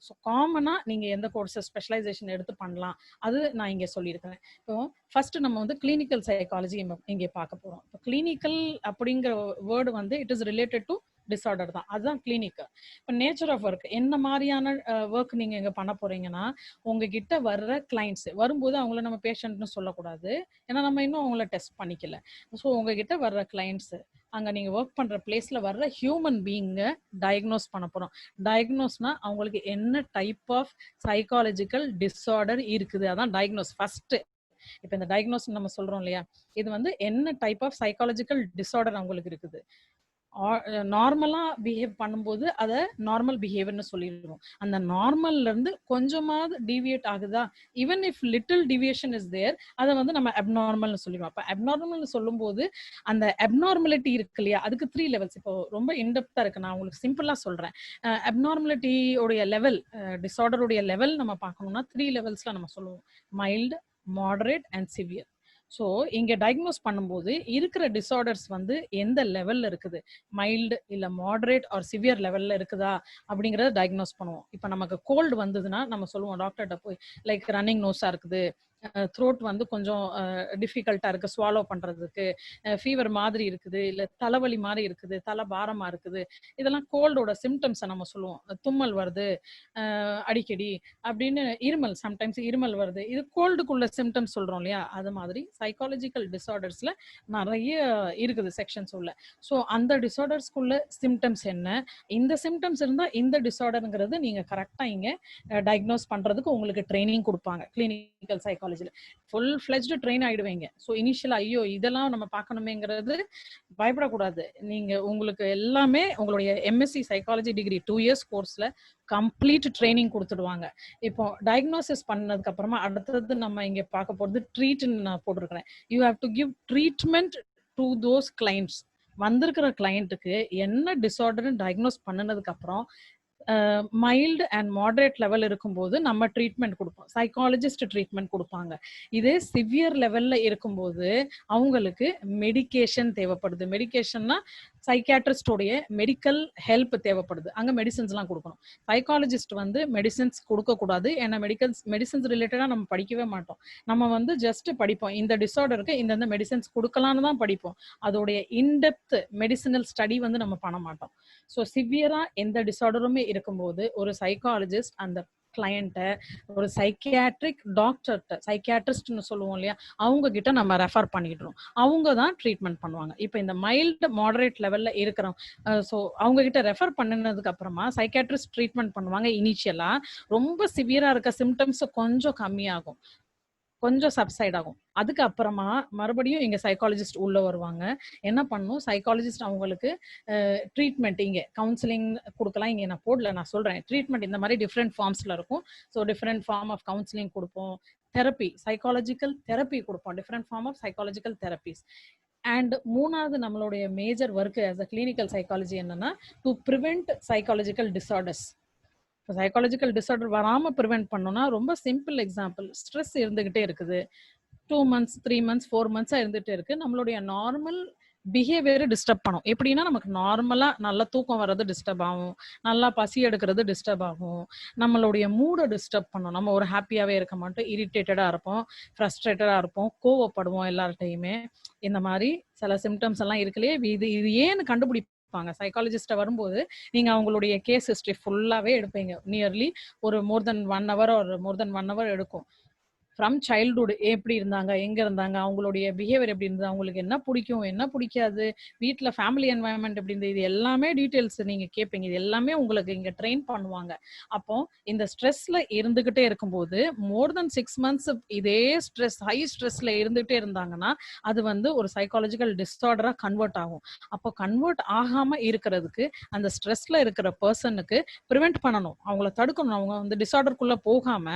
[SPEAKER 2] காமனா நீங்க எந்த கோர்ஸ் ஸ்பெஷலைசேஷன் எடுத்து பண்ணலாம் அது நான் இங்க சொல்லியிருக்கிறேன். இப்போ ஃபர்ஸ்ட் நம்ம வந்து கிளினிக்கல் சைக்காலஜி இங்கே பார்க்க போறோம். இப்போ கிளினிக்கல் அப்படிங்கிற வேர்டு வந்து it is related to disorder தான். அதுதான் கிளினிக்கல். இப்போ நேச்சர் ஆஃப் ஒர்க் என்ன மாதிரியான ஒர்க் நீங்க இங்க பண்ண போறீங்கன்னா, உங்ககிட்ட வர்ற கிளைண்ட்ஸ் வரும்போது அவங்கள நம்ம பேஷண்ட்னு சொல்லக்கூடாது. ஏன்னா நம்ம இன்னும் அவங்கள டெஸ்ட் பண்ணிக்கல. ஸோ உங்ககிட்ட வர்ற கிளைண்ட்ஸ் அங்க நீங்க ஒர்க் பண்ற பிளேஸ்ல வர்ற ஹியூமன் பீயிங்க டயக்னோஸ் பண்ண போறோம். டயக்னோஸ்னா அவங்களுக்கு என்ன டைப் ஆஃப் சைக்காலஜிக்கல் டிஸார்டர் இருக்குது, அதான் டயக்னோஸ் ஃபர்ஸ்ட். இப்ப இந்த டயக்னோஸ் நம்ம சொல்றோம் இல்லையா, இது வந்து என்ன டைப் ஆஃப் சைக்காலஜிக்கல் டிஸார்டர் அவங்களுக்கு இருக்குது. நார்மலா பிஹேவ் பண்ணும்போது அதை நார்மல் பிஹேவியர்னு சொல்லிடுவோம். அந்த நார்மல்ல இருந்து கொஞ்சமாவது டிவியேட் ஆகுதா, even if little deviation is there, அதை வந்து நம்ம அப்நார்மல்னு சொல்லிடுவோம். அப்ப அப்நார்மல்னு சொல்லும்போது அந்த அப்நார்மலிட்டி இருக்கு இல்லையா, அதுக்கு 3 லெவல்ஸ். இப்போ ரொம்ப இன்டெப்தா இருக்கு, நான் உங்களுக்கு சிம்பிளா சொல்றேன். அப்நார்மலிட்டி உடைய லெவல், டிஸார்டருடைய லெவல் நம்ம பார்க்கணும்னா 3 லெவல்ஸ்ல நம்ம சொல்லுவோம். Mild, moderate and severe. So இங்க டயக்னோஸ் பண்ணும்போது இருக்கிற டிஸார்டர்ஸ் வந்து எந்த லெவல்ல இருக்குது, மைல்டு இல்ல மாடரேட் ஆர் சிவியர் லெவல்ல இருக்குதா அப்படிங்கறத டயக்னோஸ் பண்ணுவோம். இப்ப நமக்கு கோல்டு வந்ததுன்னா நம்ம சொல்லுவோம் டாக்டர்கிட்ட போய், லைக் ரன்னிங் நோஸா இருக்குது, த்ரோட் வந்து கொஞ்சம் டிஃபிகல்ட்டா இருக்கு ஸ்வாலோ பண்றதுக்கு, ஃபீவர் மாதிரி இருக்குது, இல்ல தலைவலி மாதிரி இருக்குது, தலை பாரமா இருக்குது, இதெல்லாம் கோல்டோட சிம்டம்ஸை நம்ம சொல்லுவோம். தும்மல் வருது அடிக்கடி அப்படின்னு, இருமல் சம்டைம்ஸ் இருமல் வருது, இது கோல்டுக்குள்ள சிம்டம்ஸ் சொல்றோம் இல்லையா. அது மாதிரி சைக்காலஜிக்கல் டிஸார்டர்ஸ்ல நிறைய இருக்குது செக்ஷன்ஸ் உள்ள. ஸோ அந்த டிஸார்டர்ஸ்குள்ள சிம்டம்ஸ் என்ன, இந்த சிம்டம்ஸ் இருந்தா இந்த டிஸார்டருங்கிறது நீங்க கரெக்டா இங்க டயக்னோஸ் பண்றதுக்கு உங்களுக்கு ட்ரைனிங் கொடுப்பாங்க. கிளினிக்கல் சைக்காலஜில ஃபுல் ஃபிளெஜ்டு ட்ரெயின் ஆயிடுவீங்க. ஸோ இனிஷியலா ஐயோ இதெல்லாம் நம்ம பார்க்கணுமேங்கிறது பயப்படக்கூடாது. நீங்க உங்களுக்கு எல்லாமே உங்களுடைய எம்எஸ்சி சைக்காலஜி டிகிரி 2 இயர்ஸ் கோர்ஸ்ல கம்ப்ளீட் ட்ரைனிங் கொடுத்துடுவாங்க. இப்போ டயக்னோசிஸ் பண்ணதுக்கு அப்புறமா அடுத்தது நம்ம இங்க பார்க்க போறது ட்ரீட்னு நான் போட்டிருக்கிறேன். You have to give treatment to those clients. வந்திருக்கிற கிளைண்ட்டுக்கு என்ன டிஸார்டர்னு டயக்னோஸ் பண்ணதுக்கு அப்புறம் மைல்டு அண்ட் மாடரேட் லெவல் இருக்கும்போது நம்ம ட்ரீட்மெண்ட் கொடுப்போம். சைக்காலஜிஸ்ட் ட்ரீட்மெண்ட் கொடுப்பாங்க. இதே சிவியர் லெவல்ல இருக்கும்போது அவங்களுக்கு மெடிகேஷன் தேவைப்படுது. மெடிகேஷன்னா சைக்கியாட்ரிஸ்டோடைய மெடிக்கல் ஹெல்ப் தேவைப்படுது. அங்க மெடிசன்ஸ்லாம் கொடுக்கணும். சைக்காலஜிஸ்ட் வந்து மெடிசன்ஸ் கொடுக்கக்கூடாது. ஏன்னா மெடிசன்ஸ் ரிலேட்டடா நம்ம படிக்கவே மாட்டோம். நம்ம வந்து ஜஸ்ட் படிப்போம், இந்த டிஸார்டருக்கு இந்தந்த மெடிசன்ஸ் கொடுக்கலான்னு தான் படிப்போம். அதோடைய இன்டெப்த் மெடிசினல் ஸ்டடி வந்து நம்ம பண்ண மாட்டோம். ஸோ சிவியரா எந்த டிஸார்டருமே இருக்கும்போது ஒரு சைக்காலஜிஸ்ட் அந்த கிளையண்ட்டை ஒரு சைக்கியாட்ரிக் டாக்டர்கிட்ட, சைக்கியாட்ரிஸ்ட்னு சொல்லுவோம் இல்லையா, அவங்க கிட்ட நம்ம ரெஃபர் பண்ணிடுறோம். அவங்க தான் ட்ரீட்மெண்ட் பண்ணுவாங்க. இப்போ இந்த மைல்டு மாடரேட் லெவல்ல இருக்கிறோம், ஸோ அவங்க கிட்ட ரெஃபர் பண்ணினதுக்கு அப்புறமா சைக்கியாட்ரிஸ்ட் ட்ரீட்மெண்ட் பண்ணுவாங்க. இனிஷியலா ரொம்ப சிவியரா இருக்க சிம்டம்ஸ் கொஞ்சம் கம்மியாகும், கொஞ்சம் சப்சைட் ஆகும். அதுக்கு அப்புறமா மறுபடியும் இங்க சைக்காலஜிஸ்ட் உள்ள வருவாங்க. என்ன பண்ணணும், சைக்காலஜிஸ்ட் அவங்களுக்கு ட்ரீட்மெண்ட் இங்க கவுன்சிலிங் கொடுக்கலாம். இங்க நான் போடல, நான் சொல்றேன். ட்ரீட்மெண்ட் இந்த மாதிரி டிஃப்ரெண்ட் ஃபார்ம்ஸ்ல இருக்கும். So different form of counselling கொடுப்போம். தெரப்பி, சைக்காலஜிக்கல் தெரப்பி கொடுப்போம், different form of psychological therapies. And மூணாவது நம்மளுடைய major work as a clinical psychology என்னன்னா, to prevent psychological disorders. Psychological disorder வராம ப்ரிவென்ட் பண்ணோம்னா, ரொம்ப சிம்பிள் எக்ஸாம்பிள், ஸ்ட்ரெஸ் இருந்துகிட்டே இருக்குது, 2 months 3 months 4 months இருந்துட்டே இருக்கு, நம்மளுடைய நார்மல் பிஹேவியர் டிஸ்டர்ப் பண்ணும். எப்படின்னா, நமக்கு நார்மலா நல்லா தூக்கம் வர்றது டிஸ்டர்ப் ஆகும், நல்லா பசி எடுக்கிறது டிஸ்டர்ப் ஆகும், நம்மளுடைய மூடை டிஸ்டர்ப் பண்ணும். நம்ம ஒரு ஹாப்பியாவே இருக்க மாட்டோம், இரிட்டேட்டடா இருப்போம், ஃப்ரஸ்ட்ரேட்டடா இருப்போம், கோவப்படுவோம் எல்லார்ட்டையுமே. இந்த மாதிரி சில சிம்டம்ஸ் எல்லாம் இருக்குல்லையே, இது ஏன்னு கண்டுபிடிப்பாங்க சைக்காலஜிஸ்ட வரும்போது. நீங்க அவங்களுடைய கேஸ் ஹிஸ்டரி ஃபுல்லாவே எடுப்பீங்க. நியர்லி ஒரு மோர் தென் 1 hour ஒரு மோர் தென் 1 hour எடுக்கும். ஃப்ரம் சைல்ட்ஹுட் எப்படி இருந்தாங்க, எங்க இருந்தாங்க, அவங்களுடைய பிஹேவியர் எப்படி இருந்தது, அவங்களுக்கு என்ன பிடிக்கும் என்ன பிடிக்காது, வீட்டில் ஃபேமிலி என்வாயன்மெண்ட் எப்படி இருந்தது, இது எல்லாமே டீட்டெயில்ஸ் நீங்க கேட்பீங்க. இது எல்லாமே உங்களுக்கு இங்க ட்ரெயின் பண்ணுவாங்க. அப்போ இந்த ஸ்ட்ரெஸ்ல இருந்துகிட்டே இருக்கும்போது மோர் தென் 6 months இதே ஸ்ட்ரெஸ், ஹை ஸ்ட்ரெஸ்ல இருந்துகிட்டே இருந்தாங்கன்னா அது வந்து ஒரு சைக்காலஜிக்கல் டிஸார்டரா கன்வெர்ட் ஆகும். அப்போ கன்வெர்ட் ஆகாம இருக்கிறதுக்கு அந்த ஸ்ட்ரெஸ்ல இருக்கிற பர்சனுக்கு ப்ரிவென்ட் பண்ணணும், அவங்கள தடுக்கணும். அவங்க வந்து டிஸார்டருக்குள்ள போகாம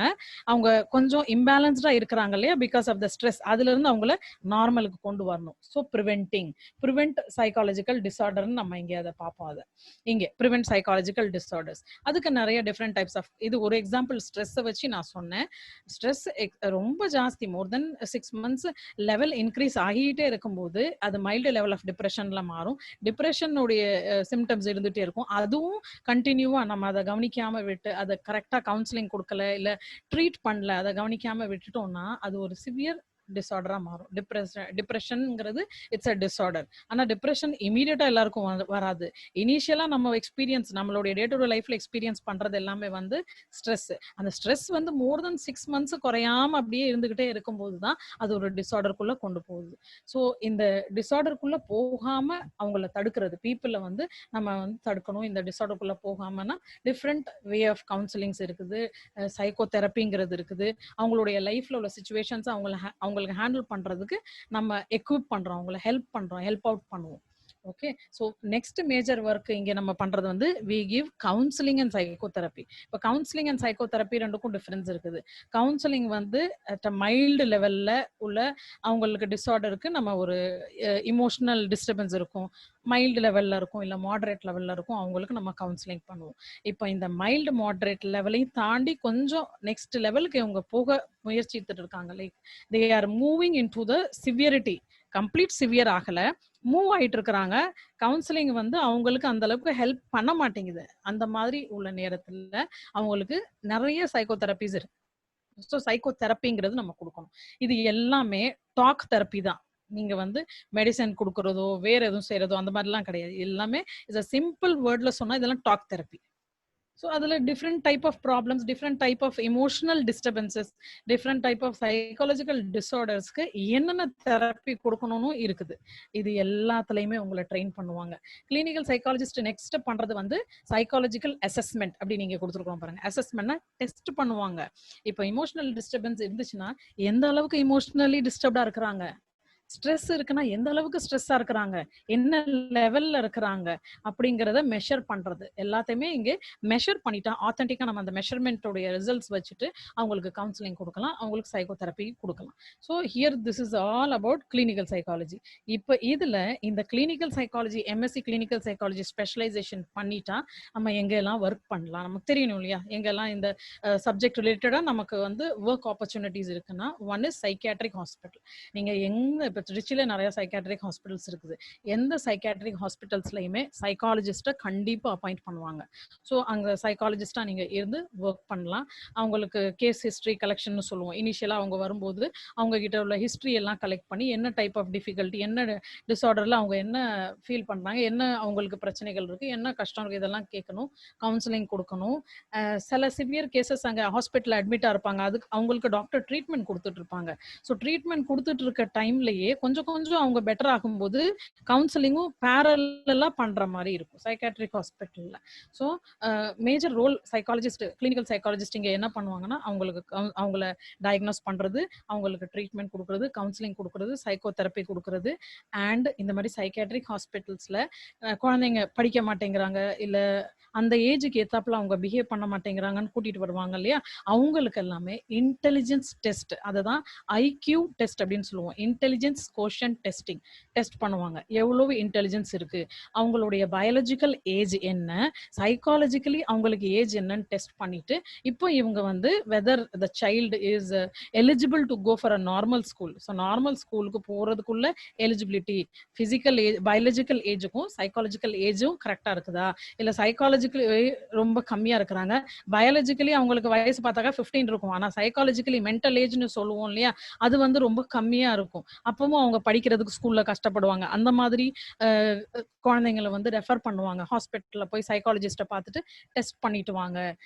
[SPEAKER 2] அவங்க கொஞ்சம் இம்பேலன்ஸ் அட்வான்ஸ்டா இருக்கிறாங்க இல்லையா, பிகாஸ் ஆஃப் த ஸ்ட்ரெஸ், அதுல இருந்து அவங்கள நார்மலுக்கு கொண்டு வரணும். ஸோ ப்ரிவென்ட் சைக்காலஜிக்கல் டிசார்டர்னு நம்ம இங்க அதை பார்ப்போம். அதை இங்கே ப்ரிவென்ட் சைக்காலஜிக்கல் டிசார்டர்ஸ், அதுக்கு நிறைய டிஃப்ரெண்ட் டைப்ஸ் ஆஃப், இது ஒரு எக்ஸாம்பிள் ஸ்ட்ரெஸ்ஸை வச்சு நான் சொன்னேன். ஸ்ட்ரெஸ் ரொம்ப ஜாஸ்தி, மோர் தென் 6 months லெவல் இன்க்ரீஸ் ஆகிட்டே இருக்கும்போது அது மைல்டு லெவல் ஆஃப் டிப்ரெஷன்ல மாறும். டிப்ரெஷனுடைய சிம்டம்ஸ் இருந்துட்டே இருக்கும். அதுவும் கண்டினியூவா நம்ம அதை கவனிக்காம விட்டு, அதை கரெக்டா கவுன்சிலிங் கொடுக்கல, இல்ல ட்ரீட் பண்ணல, அதை கவனிக்காம விட்டுட்டோம்னா அது ஒரு சிவியர் டிசார்டரா மாறும். டிப்ரெஷன்ங்கிறது இட்ஸ் அ டிசார்டர். ஆனா டிப்ரெஷன் இமீடியட்டா எல்லாருக்கும் வராது. இனிஷியலா நம்ம எக்ஸ்பீரியன்ஸ், நம்மளுடைய டே டு டே லைஃப்ல எக்ஸ்பீரியன்ஸ் பண்றது எல்லாமே வந்து ஸ்ட்ரெஸ். அந்த ஸ்ட்ரெஸ் வந்து மோர் தென் 6 months குறையாம அப்படியே இருந்துகிட்டே இருக்கும்போது தான் அது ஒரு டிசார்டருக்குள்ள கொண்டு போகுது. ஸோ இந்த டிசார்டருக்குள்ள போகாம அவங்கள தடுக்கிறது, பீப்புளை வந்து நம்ம வந்து தடுக்கணும். இந்த டிசார்டருக்குள்ள போகாமனா டிஃப்ரெண்ட் வே ஆஃப் கவுன்சிலிங்ஸ் இருக்குது, சைக்கோ தெரப்பிங்கிறது இருக்குது. அவங்களுடைய லைஃப்ல உள்ள சுச்சுவேஷன்ஸ் அவங்களுக்கு ஹேண்டில் பண்றதுக்கு நம்ம எக்யூப் பண்றோம், அவங்களை ஹெல்ப் அவுட் பண்ணுவோம். Okay, so next major work இங்க நம்ம பண்றது வந்து we give counselling and psychotherapy. இப்போ கவுன்சிலிங் அண்ட் சைக்கோ தெரப்பி ரெண்டுக்கும் டிஃபரன்ஸ் இருக்குது. கவுன்சிலிங் வந்து அட் அ மைல்டு லெவல்ல உள்ள அவங்களுக்கு டிசார்டருக்கு நம்ம ஒரு இமோஷனல் டிஸ்டர்பன்ஸ் இருக்கும், மைல்டு லெவல்ல இருக்கும், இல்ல மாடரேட் லெவல்ல இருக்கும், அவங்களுக்கு நம்ம கவுன்சிலிங் பண்ணுவோம். இப்போ இந்த மைல்டு மாடரேட் லெவலையும் தாண்டி கொஞ்சம் நெக்ஸ்ட் லெவலுக்கு இவங்க போக முயற்சித்துட்டு இருக்காங்க. Like they are moving in to the severity, complete severe ஆகல, மூவ் ஆயிட்டு இருக்கிறாங்க. கவுன்சிலிங் வந்து அவங்களுக்கு அந்த அளவுக்கு ஹெல்ப் பண்ண மாட்டேங்குது. அந்த மாதிரி உள்ள நேரத்துல அவங்களுக்கு நிறைய சைக்கோ தெரப்பிஸ் இருக்கு. ஸோ சைக்கோ தெரப்பிங்கிறது நம்ம கொடுக்கணும். இது எல்லாமே டாக் தெரப்பி தான். நீங்க வந்து மெடிசன் கொடுக்கறதோ வேற எதுவும் செய்யறதோ அந்த மாதிரிலாம் கிடையாது. எல்லாமே இஸ் அ சிம்பிள் வேர்ட்ல சொன்னா இதெல்லாம் டாக் தெரப்பி. ஸோ அதில் different type of problems, different type of emotional disturbances, different type of psychological டிஸார்டர்ஸ்க்கு என்னென்ன தெரப்பி கொடுக்கணும்னு இருக்குது. இது எல்லாத்துலேயுமே உங்களை ட்ரெயின் பண்ணுவாங்க. கிளினிக்கல் சைக்காலஜிஸ்ட் நெக்ஸ்ட் பண்ணுறது வந்து சைக்காலஜிக்கல் அசஸ்மெண்ட் அப்படி நீங்கள் கொடுத்துருக்கோம் பாருங்க. அசஸ்மெண்ட்னா டெஸ்ட் பண்ணுவாங்க. இப்போ இமோஷனல் டிஸ்டர்பன்ஸ் இருந்துச்சுன்னா எந்த அளவுக்கு இமோஷனலி டிஸ்டர்ப்டா இருக்கிறாங்க, ஸ்ட்ரெஸ் இருக்குன்னா எந்த அளவுக்கு ஸ்ட்ரெஸ்ஸா இருக்கிறாங்க, என்ன லெவல்ல இருக்கிறாங்க அப்படிங்கிறத மெஷர் பண்றது. எல்லாத்தையுமே இங்கே மெஷர் பண்ணிட்டா ஆத்தென்டிக்கா நம்ம அந்த மெஷர்மெண்ட்டோடைய ரிசல்ட்ஸ் வச்சுட்டு அவங்களுக்கு கவுன்சிலிங் கொடுக்கலாம், அவங்களுக்கு சைக்கோ தெரப்பி கொடுக்கலாம். So here this is all about clinical psychology. இப்போ இதுல இந்த clinical psychology, MSc clinical psychology specialisation பண்ணிட்டா நம்ம எங்கெல்லாம் ஒர்க் பண்ணலாம் நமக்கு தெரியணும் இல்லையா, எங்கெல்லாம் இந்த சப்ஜெக்ட் ரிலேட்டடா நமக்கு வந்து ஒர்க் ஆப்பர்ச்சுனிட்டிஸ் இருக்குன்னா, ஒன் இஸ் சைக்கியாட்ரிக் ஹாஸ்பிட்டல். நீங்க எங்க இப்போ திருச்சியில நிறைய சைக்காட்ரிக் ஹாஸ்பிட்டல்ஸ் இருக்குது. எந்த சைக்காட்ரிக் ஹாஸ்பிட்டல்ஸ்லையுமே சைக்காலஜிஸ்ட்டை கண்டிப்பாக அப்பாயிண்ட் பண்ணுவாங்க. ஸோ அங்கே சைக்காலஜிஸ்டாக நீங்கள் இருந்து ஒர்க் பண்ணலாம். அவங்களுக்கு கேஸ் ஹிஸ்ட்ரி கலெக்ஷன் சொல்லுவோம். இனிஷியலாக அவங்க வரும்போது அவங்க கிட்ட உள்ள ஹிஸ்ட்ரி எல்லாம் கலெக்ட் பண்ணி என்ன டைப் ஆஃப் டிஃபிகல்ட்டி, என்ன டிஸார்டரில் அவங்க என்ன ஃபீல் பண்ணுறாங்க, என்ன அவங்களுக்கு பிரச்சனைகள் இருக்குது, என்ன கஷ்டம் இருக்குது, இதெல்லாம் கேட்கணும், கவுன்சிலிங் கொடுக்கணும். சில சிவியர் கேசஸ் அங்கே ஹாஸ்பிட்டலில் அட்மிட்டாக இருப்பாங்க, அதுக்கு அவங்களுக்கு டாக்டர் ட்ரீட்மெண்ட் கொடுத்துட்டு இருப்பாங்க. ஸோ ட்ரீட்மெண்ட் கொடுத்துட்டு இருக்க டைம்லேயே கொஞ்சம் கொஞ்சம் அவங்க பெட்டர் ஆகும்போது கவுன்சிலிங்கும் பேரலா பண்ற மாதிரி இருக்கும் சைக்காட்ரிக் ஹாஸ்பிட்டல்ல. So major role psychologist, clinical psychologist இங்க என்ன பண்ணுவாங்கன்னா அவங்களுக்கு அவங்கள டயக்னோஸ் பண்றது, அவங்களுக்கு ட்ரீட்மெண்ட் கொடுக்கறது, கவுன்சிலிங் கொடுக்கறது, சைக்கோ தெரப்பி கொடுக்கறது. அண்ட் இந்த மாதிரி சைக்காட்ரிக் ஹாஸ்பிட்டல்ஸ்ல குழந்தைங்க படிக்க மாட்டேங்கிறாங்க, இல்ல அந்த ஏஜுக்கு ஏத்தாப்புல அவங்க பிஹேவ் பண்ண மாட்டேங்கிறாங்கன்னு கூட்டிட்டு வருவாங்க இல்லையா, அவங்களுக்கு எல்லாமே இன்டெலிஜென்ஸ் டெஸ்ட், அதுதான் ஐக்யூ டெஸ்ட் அப்படின்னு சொல்லுவோம். இன்டெலிஜென்ஸ் கோஷன் டெஸ்டிங் டெஸ்ட் பண்ணுவாங்க. எவ்வளவு இன்டெலிஜென்ஸ் இருக்கு, அவங்களுடைய பயாலஜிக்கல் ஏஜ் என்ன, சைக்காலஜிக்கலி அவங்களுக்கு ஏஜ் என்னன்னு டெஸ்ட் பண்ணிட்டு இப்போ இவங்க வந்து whether the child is eligible to go for a normal school. So normal ஸ்கூலுக்கு போறதுக்குள்ள எலிஜிபிலிட்டி, பிசிக்கல் ஏஜ், பயாலஜிக்கல் ஏஜுக்கும் சைக்காலஜிக்கல் ஏஜும் கரெக்டா இருக்குதா, இல்ல சைக்காலஜிக்கலி ரொம்ப கம்மியா இருக்கிறாங்க, பயாலஜிக்கலி அவங்களுக்கு வயசு பார்த்தாக்கா 15 இருக்கும், ஆனா சைக்காலஜிக்கலி மென்டல் ஏஜ்னு சொல்லுவோம் இல்லையா, அது வந்து ரொம்ப கம்மியா இருக்கும், அப்பவும் அவங்க படிக்கிறதுக்கு ஸ்கூல்ல கஷ்டப்படுவாங்க. அந்த மாதிரி குழந்தைங்களை வந்து ரெஃபர் பண்ணுவாங்க. ஹாஸ்பிட்டல்ல போய் சைக்காலஜிஸ்ட்டை பார்த்துட்டு டெஸ்ட் பண்ணிட்டு வாங்க.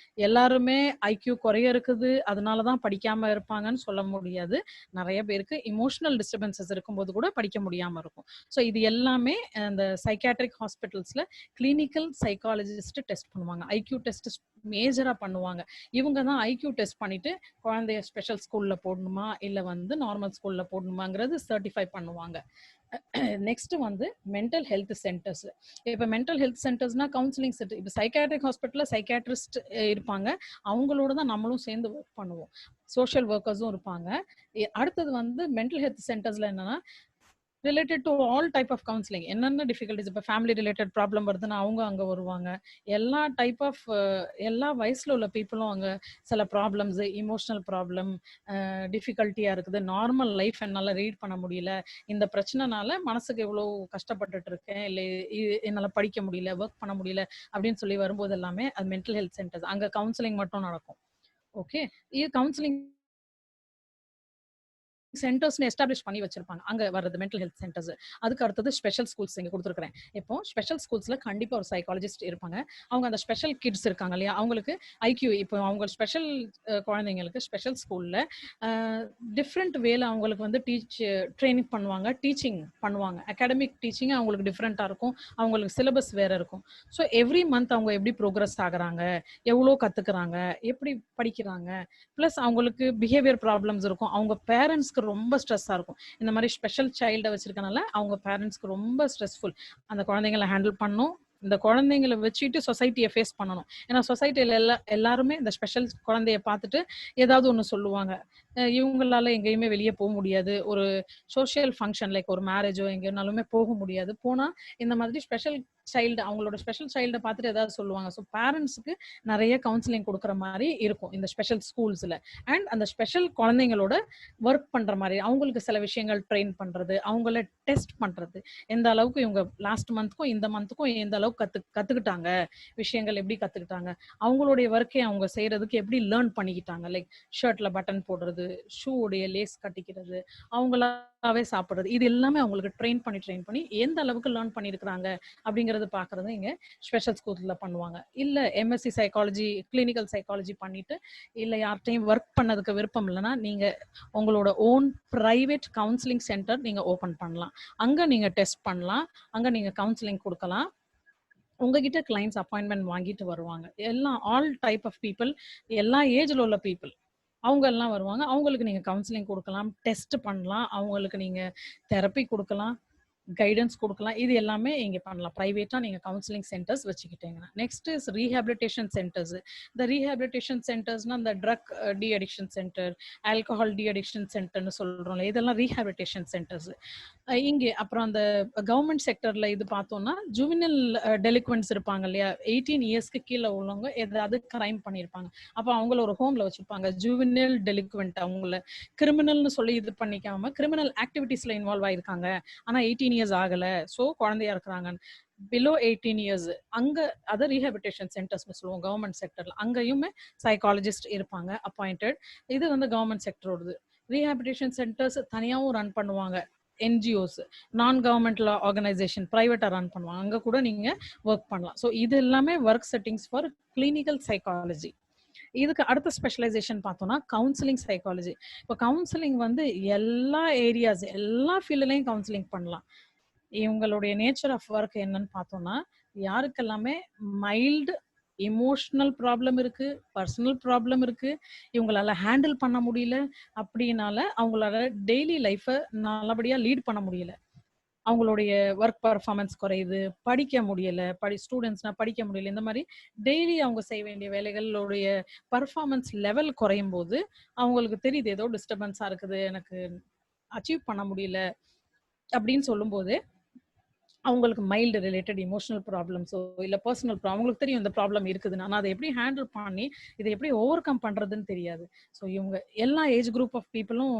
[SPEAKER 2] எல்லாருமே ஐக்யூ குறைய இருக்குது அதனாலதான் படிக்காம இருப்பாங்கன்னு சொல்ல முடியாது. நிறைய பேருக்கு இமோஷனல் டிஸ்டர்பன்சஸ் இருக்கும்போது கூட படிக்க முடியாம இருக்கும். ஸோ இது எல்லாமே அந்த சைக்காட்ரிக் ஹாஸ்பிட்டல்ஸ்ல கிளினிக்கல் சைக்காலஜிஸ்ட் டெஸ்ட் பண்ணுவாங்க. ஐக்யூ டெஸ்ட் மேஜரா பண்ணுவாங்க. இவங்க தான் ஐக்யூ டெஸ்ட் பண்ணிட்டு குழந்தைய ஸ்பெஷல் ஸ்கூல்ல போடணுமா இல்ல வந்து நார்மல் ஸ்கூல்ல போடணுமாங்கிறது சர்டிஃபை பண்ணுவாங்க. நெக்ஸ்ட் வந்து மென்டல் ஹெல்த் சென்டர்ஸ். இப்போ மென்டல் ஹெல்த் சென்டர்ஸ்னா கவுன்சிலிங் சென்டர். இப்போ சைக்காட்ரிக் ஹாஸ்பிட்டல்ல சைக்காட்ரிஸ்ட் இருப்பாங்க. அவங்களோட தான் நம்மளும் சேர்ந்து ஒர்க் பண்ணுவோம். சோஷியல் ஒர்க்கர்ஸும் இருப்பாங்க. அடுத்தது வந்து மென்டல் ஹெல்த் சென்டர்ஸ்ல என்னன்னா related to all type of counselling. என்னென்ன டிஃபிகல்டிஸ் இப்போ ஃபேமிலி ரிலேட்டட் ப்ராப்ளம் வருதுன்னா அவங்க அங்கே வருவாங்க. எல்லா டைப் ஆஃப் எல்லா வயசுல உள்ள பீப்புளும் அங்கே சில ப்ராப்ளம்ஸ், இமோஷனல் ப்ராப்ளம், டிஃபிகல்ட்டியா இருக்குது, நார்மல் லைஃப் என்னால் ரீட் பண்ண முடியல, இந்த பிரச்சனைனால மனசுக்கு எவ்வளோ கஷ்டப்பட்டுட்டு இருக்கேன், இல்லை என்னால் படிக்க முடியல, ஒர்க் பண்ண முடியல அப்படின்னு சொல்லி வரும்போது எல்லாமே அது மென்டல் ஹெல்த் சென்டர்ஸ். அங்கே கவுன்சிலிங் மட்டும் நடக்கும். ஓகே, இது கவுன்சிலிங் சென்டர்ஸ்னு எஸ்டாப்ளிஷ் பண்ணி வச்சிருப்பாங்க. அங்க வர்றது மென்டல் ஹெல்த் சென்டர்ஸ். அதுக்கு அடுத்தது ஸ்பெஷல் ஸ்கூல்ஸ் இங்க கொடுத்துருக்கேன். இப்போ ஸ்பெஷல் ஸ்கூல்ஸ்ல கண்டிப்பா ஒரு சைக்காலஜிஸ்ட் இருப்பாங்க. அவங்க அந்த ஸ்பெஷல் கிட்ஸ் இருக்காங்க இல்லையா, அவங்களுக்கு ஐக்யூ, இப்போ அவங்க ஸ்பெஷல் குழந்தைங்களுக்கு ஸ்பெஷல் ஸ்கூல்ல டிஃப்ரெண்ட் வேல அவங்களுக்கு வந்து ட்ரைனிங் பண்ணுவாங்க, டீச்சிங் பண்ணுவாங்க. அகாடமிக் டீச்சிங் அவங்களுக்கு டிஃப்ரெண்டா இருக்கும். அவங்களுக்கு சிலபஸ் வேற இருக்கும். ஸோ எவ்ரி மந்த் அவங்க எப்படி ப்ரோக்ரஸ் ஆகுறாங்க, எவ்வளோ கத்துக்கிறாங்க, எப்படி படிக்கிறாங்க, பிளஸ் அவங்களுக்கு பிஹேவியர் ப்ராப்ளம்ஸ் இருக்கும். அவங்க பேரண்ட்ஸ்க்கு ரொம்ப ஸ்ட்ரெஸ்ஸா இருக்கும். இந்த மாதிரி ஸ்பெஷல் சைல்டை வச்சிருக்கனால அவங்க பேரண்ட்ஸ்க்கு ரொம்ப ஸ்ட்ரெஸ்ஃபுல். அந்த குழந்தைங்களை ஹேண்டில் பண்ணும். இந்த குழந்தைங்களை வச்சுட்டு சொசைட்டியை ஃபேஸ் பண்ணணும். ஏன்னா சொசைட்டியில எல்லாருமே இந்த ஸ்பெஷல் குழந்தைய பார்த்துட்டு ஏதாவது ஒன்று சொல்லுவாங்க. இவங்களால எங்கேயுமே வெளியே போக முடியாது. ஒரு சோஷியல் ஃபங்க்ஷன் லைக் ஒரு மேரேஜோ எங்கேனாலுமே போக முடியாது. போனா இந்த மாதிரி ஸ்பெஷல் சைல்டு, அவங்களோட ஸ்பெஷல் சைல்டை பார்த்துட்டு ஏதாவது சொல்லுவாங்க. ஸோ பேரண்ட்ஸுக்கு நிறைய கவுன்சிலிங் கொடுக்குற மாதிரி இருக்கும் இந்த ஸ்பெஷல் ஸ்கூல்ஸ்ல. அண்ட் அந்த ஸ்பெஷல் குழந்தைங்களோட ஒர்க் பண்ற மாதிரி அவங்களுக்கு சில விஷயங்கள் ட்ரெயின் பண்றது, அவங்கள டெஸ்ட் பண்றது, எந்த அளவுக்கு இவங்க லாஸ்ட் மந்த்துக்கும் இந்த மந்த்துக்கும் எந்த அளவுக்கு கத்துக்கிட்டாங்க, விஷயங்கள் எப்படி கத்துக்கிட்டாங்க, அவங்களுடைய ஒர்க்கை அவங்க செய்யறதுக்கு எப்படி லேர்ன் பண்ணிக்கிட்டாங்க. லைக் ஷர்ட்ல பட்டன் போடுறது, ஷூ உடைய லேஸ் கட்டிக்கிறது, அவங்களாவே சாப்பிடுறது, இது எல்லாமே அவங்களுக்கு ட்ரெயின் பண்ணி எந்த அளவுக்கு லேர்ன் பண்ணியிருக்கிறாங்க அப்படிங்கறது பாக்குறது இங்க ஸ்பெஷல் ஸ்கூல்ல பண்ணுவாங்க. இல்ல எம்எஸ்சி சைக்காலஜி, கிளினிக்கல் சைக்காலஜி பண்ணிட்டு இல்ல யார்கிட்டையும் ஒர்க் பண்ணதுக்கு விருப்பம் இல்லைன்னா நீங்க உங்களோட ஓன் பிரைவேட் கவுன்சிலிங் சென்டர் நீங்க ஓபன் பண்ணலாம். அங்க நீங்க டெஸ்ட் பண்ணலாம், அங்க நீங்க கவுன்சிலிங் கொடுக்கலாம். உங்ககிட்ட கிளைண்ட்ஸ் அப்பாயின்மெண்ட் வாங்கிட்டு வருவாங்க. எல்லாம் ஆல் டைப் ஆஃப் பீப்புள், எல்லா ஏஜ்ல உள்ள பீப்புள் அவங்க எல்லாம் வருவாங்க. அவங்களுக்கு நீங்க கவுன்சிலிங் கொடுக்கலாம், டெஸ்ட் பண்ணலாம், அவங்களுக்கு நீங்க தெரப்பி கொடுக்கலாம், கைடன்ஸ் கொடுக்கலாம். இது எல்லாமே இங்க பண்ணலாம். பிரைவேட்டா நீங்க கவுன்சிலிங் சென்டர்ஸ் வச்சுக்கிட்டீங்கன்னா. Next is rehabilitation centres. இந்த ரீஹாபிலிட்டேஷன் சென்டர்ஸ்னா இந்த drug de addiction centre, alcohol de addiction சென்டர்னு சொல்றோம்ல, இதெல்லாம் ரீஹாபிலிட்டேஷன் சென்டர்ஸ். இங்கே அப்புறம் அந்த கவர்மெண்ட் செக்டர்ல இது பார்த்தோம்னா ஜுவினல் டெலிக்வென்ட்ஸ் இருப்பாங்க இல்லையா, 18 இயர்ஸ்க்கு கீழே உள்ளவங்க ஏதாவது கிரைம் பண்ணியிருப்பாங்க. அப்போ அவங்கள ஒரு ஹோம்ல வச்சிருப்பாங்க. ஜுவினல் டெலிக்வென்ட் அவங்கள கிரிமினல்னு சொல்லி இது பண்ணிக்காம கிரிமினல் ஆக்டிவிட்டீஸ்ல இன்வால்வ் ஆயிருக்காங்க, ஆனா 18 இயர்ஸ் ஆகல, சோ குழந்தையா இருக்கிறாங்க, பிலோ 18 இயர்ஸ், அங்க அதை ரீஹாபிலிட்டேஷன் சென்டர்ஸ்னு சொல்லுவோம் கவர்மெண்ட் செக்டர்ல. அங்கேயுமே சைக்காலஜிஸ்ட் இருப்பாங்க அப்பாயிண்டட். இது வந்து கவர்மெண்ட் செக்டரோடது. ரீஹாபிலிட்டேஷன் சென்டர்ஸ் தனியாகவும் ரன் பண்ணுவாங்க. என்ஜிஓஸ், நான் கவர்மெண்ட்ல ஆர்கனைசேஷன் பிரைவேட்டா ரன் பண்ணுவாங்க, அங்க கூட நீங்க ஒர்க் பண்ணலாம். ஸோ இது எல்லாமே work settings for clinical psychology. இதுக்கு அடுத்த ஸ்பெஷலைசேஷன் பார்த்தோம்னா கவுன்சிலிங் சைக்காலஜி. இப்போ கவுன்சிலிங் வந்து எல்லா ஏரியாஸ், எல்லா ஃபீல்ட்லையும் கவுன்சிலிங் பண்ணலாம். இவங்களுடைய நேச்சர் ஆஃப் ஒர்க் என்னன்னு பார்த்தோம்னா, யாருக்கெல்லாமே மைல்டு எமோஷனல் ப்ராப்ளம் இருக்கு, பர்சனல் ப்ராப்ளம் இருக்கு, இவங்களால ஹேண்டில் பண்ண முடியல, அப்படினால அவங்களால டெய்லி லைஃபை நல்லபடியா லீட் பண்ண முடியல, அவங்களுடைய ஒர்க் பர்ஃபார்மன்ஸ் குறையுது, படிக்க முடியல, ஸ்டூடெண்ட்ஸ்னா படிக்க முடியல, இந்த மாதிரி டெய்லி அவங்க செய்ய வேண்டிய வேலைகளுடைய பர்ஃபார்மன்ஸ் லெவல் குறையும் போது அவங்களுக்கு தெரியுது ஏதோ டிஸ்டர்பன்ஸா இருக்குது, எனக்கு அச்சீவ் பண்ண முடியல அப்படின்னு சொல்லும்போது அவங்களுக்கு மைல்டு ரிலேட்டட் இமோஷனல் ப்ராப்ளம்ஸோ இல்லை பர்சனல் ப்ராப்ளம் அவங்களுக்கு தெரியும் இந்த ப்ராப்ளம் இருக்குதுன்னு, ஆனால் அதை எப்படி ஹேண்டில் பண்ணி இதை எப்படி ஓவர் கம் பண்ணுறதுன்னு தெரியாது. ஸோ இவங்க எல்லா ஏஜ் குரூப் ஆஃப் பீப்புளும்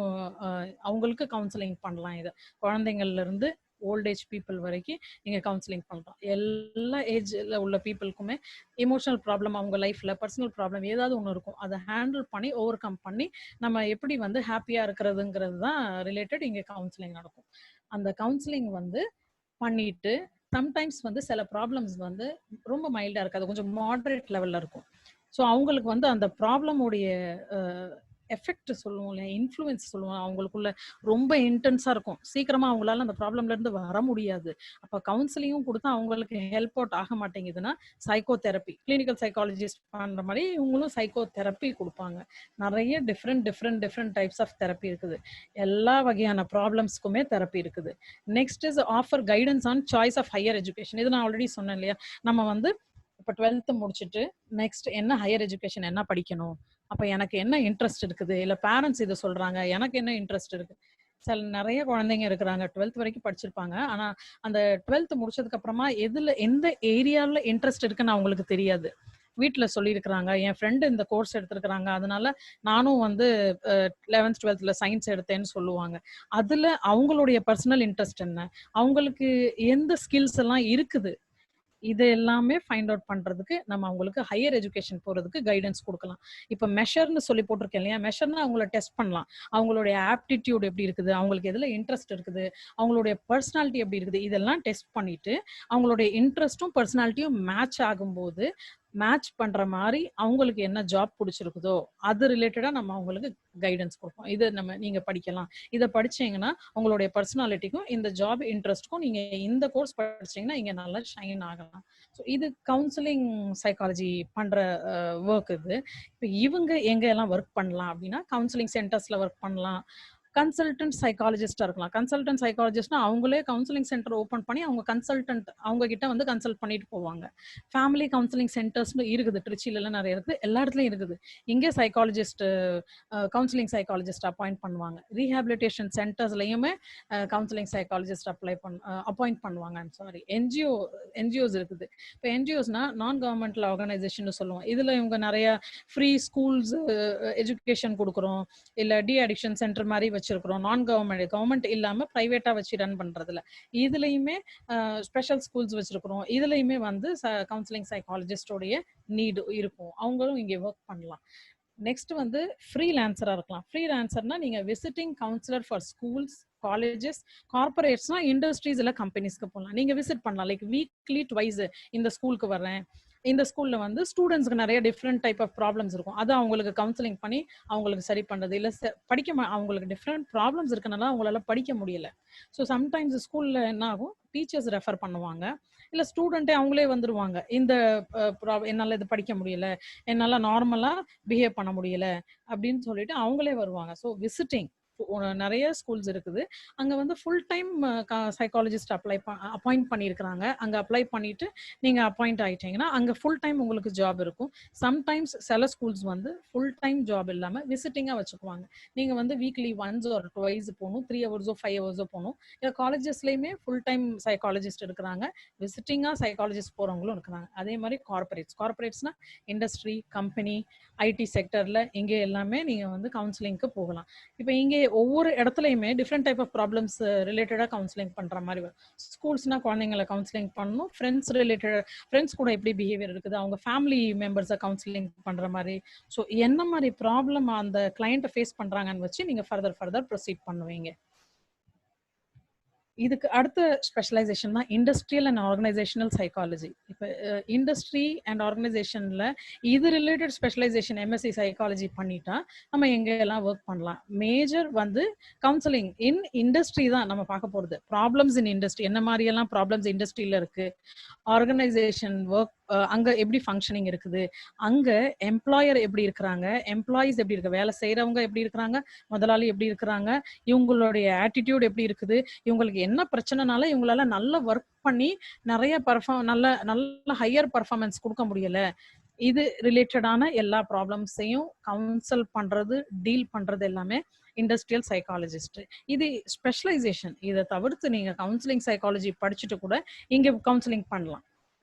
[SPEAKER 2] அவங்களுக்கு கவுன்சிலிங் பண்ணலாம். இதை குழந்தைங்கள்லேருந்து ஓல்டேஜ் பீப்புள் வரைக்கும் நீங்கள் கவுன்சிலிங் பண்ணலாம். எல்லா ஏஜில் உள்ள பீப்புளுக்குமே எமோஷனல் ப்ராப்ளம், அவங்க லைஃப்பில் பர்சனல் ப்ராப்ளம் ஏதாவது ஒன்று இருக்கும், அதை ஹேண்டில் பண்ணி ஓவர் கம் பண்ணி நம்ம எப்படி வந்து ஹாப்பியாக இருக்கிறதுங்கிறது தான் ரிலேட்டட் இங்கே கவுன்சிலிங் நடக்கும். அந்த கவுன்சிலிங் வந்து பண்ணிட்டு சம்டைம்ஸ் வந்து சில ப்ராப்ளம்ஸ் வந்து ரொம்ப மைல்டா இருக்காது, கொஞ்சம் மாடரேட் லெவல்ல இருக்கும். ஸோ அவங்களுக்கு வந்து அந்த ப்ராப்ளமுடைய எஃபெக்ட் சொல்லுவோம் இல்லையா, இன்ஃப்ளூயன்ஸ் சொல்லுவோம், அவங்களுக்குள்ள ரொம்ப இன்டென்ஸா இருக்கும். சீக்கிரமா அவங்களால அந்த ப்ராப்ளம்ல இருந்து வர முடியாது. அப்ப கவுன்சிலிங்கும் கொடுத்தா அவங்களுக்கு ஹெல்ப் அவுட் ஆக மாட்டேங்குதுன்னா சைக்கோ தெரப்பி, கிளினிக்கல் சைக்காலஜிஸ்ட் பண்ற மாதிரி இவங்களும் சைக்கோ தெரப்பி கொடுப்பாங்க. நிறைய டிஃப்ரெண்ட் டைப்ஸ் ஆஃப் தெரப்பி இருக்குது. எல்லா வகையான ப்ராப்ளம்ஸ்க்குமே தெரப்பி இருக்குது. Next is offer guidance on choice of higher education. இது நான் ஆல்ரெடி சொன்னேன் இல்லையா, நம்ம வந்து இப்போ 12th முடிச்சுட்டு நெக்ஸ்ட் என்ன ஹையர் எஜுகேஷன் என்ன படிக்கணும், அப்ப எனக்கு என்ன இன்ட்ரெஸ்ட் இருக்குது, இல்ல பேரண்ட்ஸ் இதை சொல்றாங்க, எனக்கு என்ன இன்ட்ரெஸ்ட் இருக்கு. சில நிறைய குழந்தைங்க இருக்கிறாங்க 12th வரைக்கும் படிச்சிருப்பாங்க, ஆனா அந்த 12th முடிச்சதுக்கு அப்புறமா எந்த ஏரியால இன்ட்ரெஸ்ட் இருக்குன்னு அவங்களுக்கு தெரியாது. வீட்டுல சொல்லியிருக்கிறாங்க, என் ஃப்ரெண்டு இந்த கோர்ஸ் எடுத்திருக்கிறாங்க, அதனால நானும் வந்து 11th 12th சயின்ஸ் எடுத்தேன்னு சொல்லுவாங்க. அதுல அவங்களுடைய பர்சனல் இன்ட்ரெஸ்ட் என்ன, அவங்களுக்கு எந்த ஸ்கில்ஸ் எல்லாம் இருக்குது, இது எல்லாமே ஃபைண்ட் அவுட் பண்றதுக்கு நம்ம அவங்களுக்கு ஹையர் எஜுகேஷன் போறதுக்கு கைடன்ஸ் கொடுக்கலாம். இப்ப மெஷர்னு சொல்லி போட்டிருக்கேன் இல்லையா, மெஷர்னா அவங்கள டெஸ்ட் பண்ணலாம். அவங்களுடைய ஆப்டிடியூட் எப்படி இருக்குது, அவங்களுக்கு எதுல இன்ட்ரெஸ்ட் இருக்குது, அவங்களுடைய பர்சனாலிட்டி எப்படி இருக்குது, இதெல்லாம் டெஸ்ட் பண்ணிட்டு அவங்களுடைய இன்ட்ரெஸ்டும் பர்சனாலிட்டியும் மேட்ச் ஆகும்போது மேட்ச் பண்ற மாதிரி அவங்களுக்கு என்ன ஜாப் பிடிச்சிருக்குதோ அது ரிலேட்டடா நம்ம அவங்களுக்கு கைடன்ஸ் கொடுப்போம். இதை நீங்க படிக்கலாம், இதை படிச்சீங்கன்னா உங்களுடைய பர்சனாலிட்டிக்கும் இந்த ஜாப் இன்ட்ரெஸ்ட்க்கும் நீங்க இந்த கோர்ஸ் படிச்சீங்கன்னா இங்க நல்லா ஷைன் ஆகலாம். ஸோ இது கவுன்சிலிங் சைக்காலஜி பண்ற ஒர்க். இது இப்போ இவங்க எங்க எல்லாம் ஒர்க் பண்ணலாம் அப்படின்னா, கவுன்சிலிங் சென்டர்ஸ்ல ஒர்க் பண்ணலாம், கன்சல்டன்ட் சைக்காலஜிஸ்டா இருக்கலாம். கன்சல்டன்ட் சைக்காலஜிஸ்ட்னா அவங்களே கவுன்சிலிங் சென்டர் ஓபன் பண்ணி அவங்க கன்சல்டன்ட் அவங்க கிட்ட வந்து கன்சல்ட் பண்ணிட்டு போவாங்க. ஃபேமிலி கவுன்சிலிங் சென்டர்ஸ்னு இருக்குது, திருச்சியில எல்லாம் நிறைய இருக்குது, எல்லா இடத்துலயும் இருக்குது. இங்கே சைக்காலஜிஸ்ட் கவுன்சிலிங் சைக்காலஜிஸ்ட் அப்பாயிண்ட் பண்ணுவாங்க. ரீஹாபிலிட்டேஷன் சென்டர்ஸ்லயுமே கவுன்சிலிங் சைக்காலஜிஸ்ட் அப்பாயிண்ட் பண்ணுவாங்க. ஐம் சாரி, என்ஜிஓஸ் இருக்குது. இப்போ என்ஜிஓஸ்னா நான் கவர்மெண்டல் ஆர்கனைசேஷன் சொல்லுவோம். இதுல இவங்க நிறைய ஃப்ரீ ஸ்கூல்ஸ் எஜுகேஷன் கொடுக்குறோம், இல்ல டி அடிக்ஷன் சென்டர் மாதிரி வச்சிருக்கிறோம். நான் கவர்மெண்ட் இல்லாம பிரைவேட்டா வச்சு ரன் பண்றதுல இதுலயுமே ஸ்பெஷல் ஸ்கூல்ஸ் வச்சிருக்கிறோம். இதுலயுமே வந்து கவுன்சிலிங் சைக்காலஜிஸ்டோடைய நீடு இருக்கும், அவங்களும் இங்கே ஒர்க் பண்ணலாம். நெக்ஸ்ட் வந்து ஃப்ரீலான்சரா இருக்கலாம். ஃப்ரீலான்சர்னா நீங்க visiting counsellor for schools, colleges, கார்பரேட்ஸ்னா இண்டஸ்ட்ரீஸ் இல்ல கம்பெனிஸ்க்கு போகலாம். நீங்க விசிட் பண்ணலாம். லைக் வீக்லி ட்வைஸ் இந்த ஸ்கூலுக்கு வர்றேன், இந்த ஸ்கூல்ல வந்து ஸ்டூடெண்ட்ஸ்க்கு நிறைய டிஃப்ரெண்ட் டைப் ஆஃப் ப்ராப்ளம்ஸ் இருக்கும், அது அவங்களுக்கு கவுன்சிலிங் பண்ணி அவங்களுக்கு சரி பண்றது. இல்ல அவங்களுக்கு டிஃப்ரெண்ட் ப்ராப்ளம்ஸ் இருக்கனால அவங்களால படிக்க முடியல. ஸோ சம்டைம்ஸ் ஸ்கூல்ல என்ன ஆகும், டீச்சர்ஸ் ரெஃபர் பண்ணுவாங்க, இல்ல ஸ்டூடெண்டே அவங்களே வந்துருவாங்க. இந்த என்னால இது படிக்க முடியல, என்னால நார்மலா பிஹேவ் பண்ண முடியல அப்படின்னு சொல்லிட்டு அவங்களே வருவாங்க. ஸோ விசிட்டிங் நிறைய ஸ்கூல்ஸ் இருக்குது, அங்க வந்து ஃபுல் டைம் சைக்காலஜிஸ்ட் அப்பாயிண்ட் பண்ணியிருக்கிறாங்க. அங்க அப்ளை பண்ணிட்டு நீங்க அப்பாயிண்ட் ஆயிட்டீங்கன்னா அங்க ஃபுல் டைம் உங்களுக்கு ஜாப் இருக்கும். சம்டைம்ஸ் சில ஸ்கூல்ஸ் வந்து ஃபுல் டைம் ஜாப் இல்லாம விசிட்டிங்கா வச்சுக்குவாங்க. நீங்க வந்து வீக்லி ஒன்ஸ் ஒரு ட்வைஸ் போகணும், 3 ஹவர்ஸோ 5 ஹவர்ஸோ போகணும். இல்லை காலேஜஸ்லயுமே ஃபுல் டைம் சைக்காலஜிஸ்ட் இருக்கிறாங்க, விசிட்டிங்கா சைக்காலஜிஸ்ட் போறவங்களும் இருக்கிறாங்க. அதே மாதிரி கார்பரேட்ஸ்னா இண்டஸ்ட்ரி, கம்பெனி, ஐடி செக்டர்ல இங்கே எல்லாமே நீங்க வந்து கவுன்சிலிங்க்கு போகலாம். இப்போ இங்கே ஒவ்வொரு இடத்துலயுமே டிஃப்ரெண்ட் டைப் ஆஃப் ப்ராப்ளம்ஸ் ரிலேட்டடா கவுன்சிலிங் பண்ற மாதிரி வரும். ஸ்கூல்ஸ்னா குழந்தைங்களை கவுன்சிலிங் பண்ணணும், ஃப்ரெண்ட்ஸ் கூட எப்படி பிஹேவியர் இருக்குது, அவங்க ஃபேமிலி மெம்பர்ஸை கவுன்சிலிங் பண்ற மாதிரி. ஸோ என்ன மாதிரி ப்ராப்ளம் அந்த கிளையண்ட்டை ஃபேஸ் பண்றாங்கன்னு வச்சு நீங்க ஃபர்தர் ப்ரொசீட் பண்ணுவீங்க. இதுக்கு அடுத்த ஸ்பெஷலைசேஷன் தான் இண்டஸ்ட்ரியல் அண்ட் ஆர்கனைசேஷனல் சைக்காலஜி. இப்போ இண்டஸ்ட்ரி அண்ட் ஆர்கனைசேஷன்ல இது ரிலேட்டட் ஸ்பெஷலைசேஷன் எம்எஸ்சி சைக்காலஜி பண்ணிட்டா நம்ம எங்க எல்லாம் ஒர்க் பண்ணலாம். மேஜர் வந்து கவுன்சிலிங் இன் இண்டஸ்ட்ரி தான் நம்ம பார்க்க போறது. ப்ராப்ளம்ஸ் இன் இண்டஸ்ட்ரி, என்ன மாதிரி எல்லாம் ப்ராப்ளம்ஸ் இண்டஸ்ட்ரியில இருக்கு, ஆர்கனைசேஷன் ஒர்க் அங்க எப்படி ஃபங்க்ஷனிங் இருக்குது, அங்க எம்ப்ளாயர் எப்படி இருக்கிறாங்க, எம்ப்ளாயிஸ் எப்படி இருக்கு, வேலை செய்யறவங்க எப்படி இருக்கிறாங்க, முதலாளி எப்படி இருக்கிறாங்க, இவங்களுடைய ஆட்டிடியூட் எப்படி இருக்குது, இவங்களுக்கு என்ன பிரச்சனைனால இவங்களால நல்ல ஒர்க் பண்ணி நிறைய நல்ல ஹையர் பர்ஃபார்மன்ஸ் கொடுக்க முடியல. இது ரிலேட்டடான எல்லா ப்ராப்ளம்ஸையும் கவுன்சில் பண்றது, டீல் பண்றது எல்லாமே இண்டஸ்ட்ரியல் சைக்காலஜிஸ்ட். இது ஸ்பெஷலைசேஷன். இதை தவிர்த்து நீங்க கவுன்சிலிங் சைக்காலஜி படிச்சுட்டு கூட இங்க கவுன்சிலிங் பண்ணலாம்.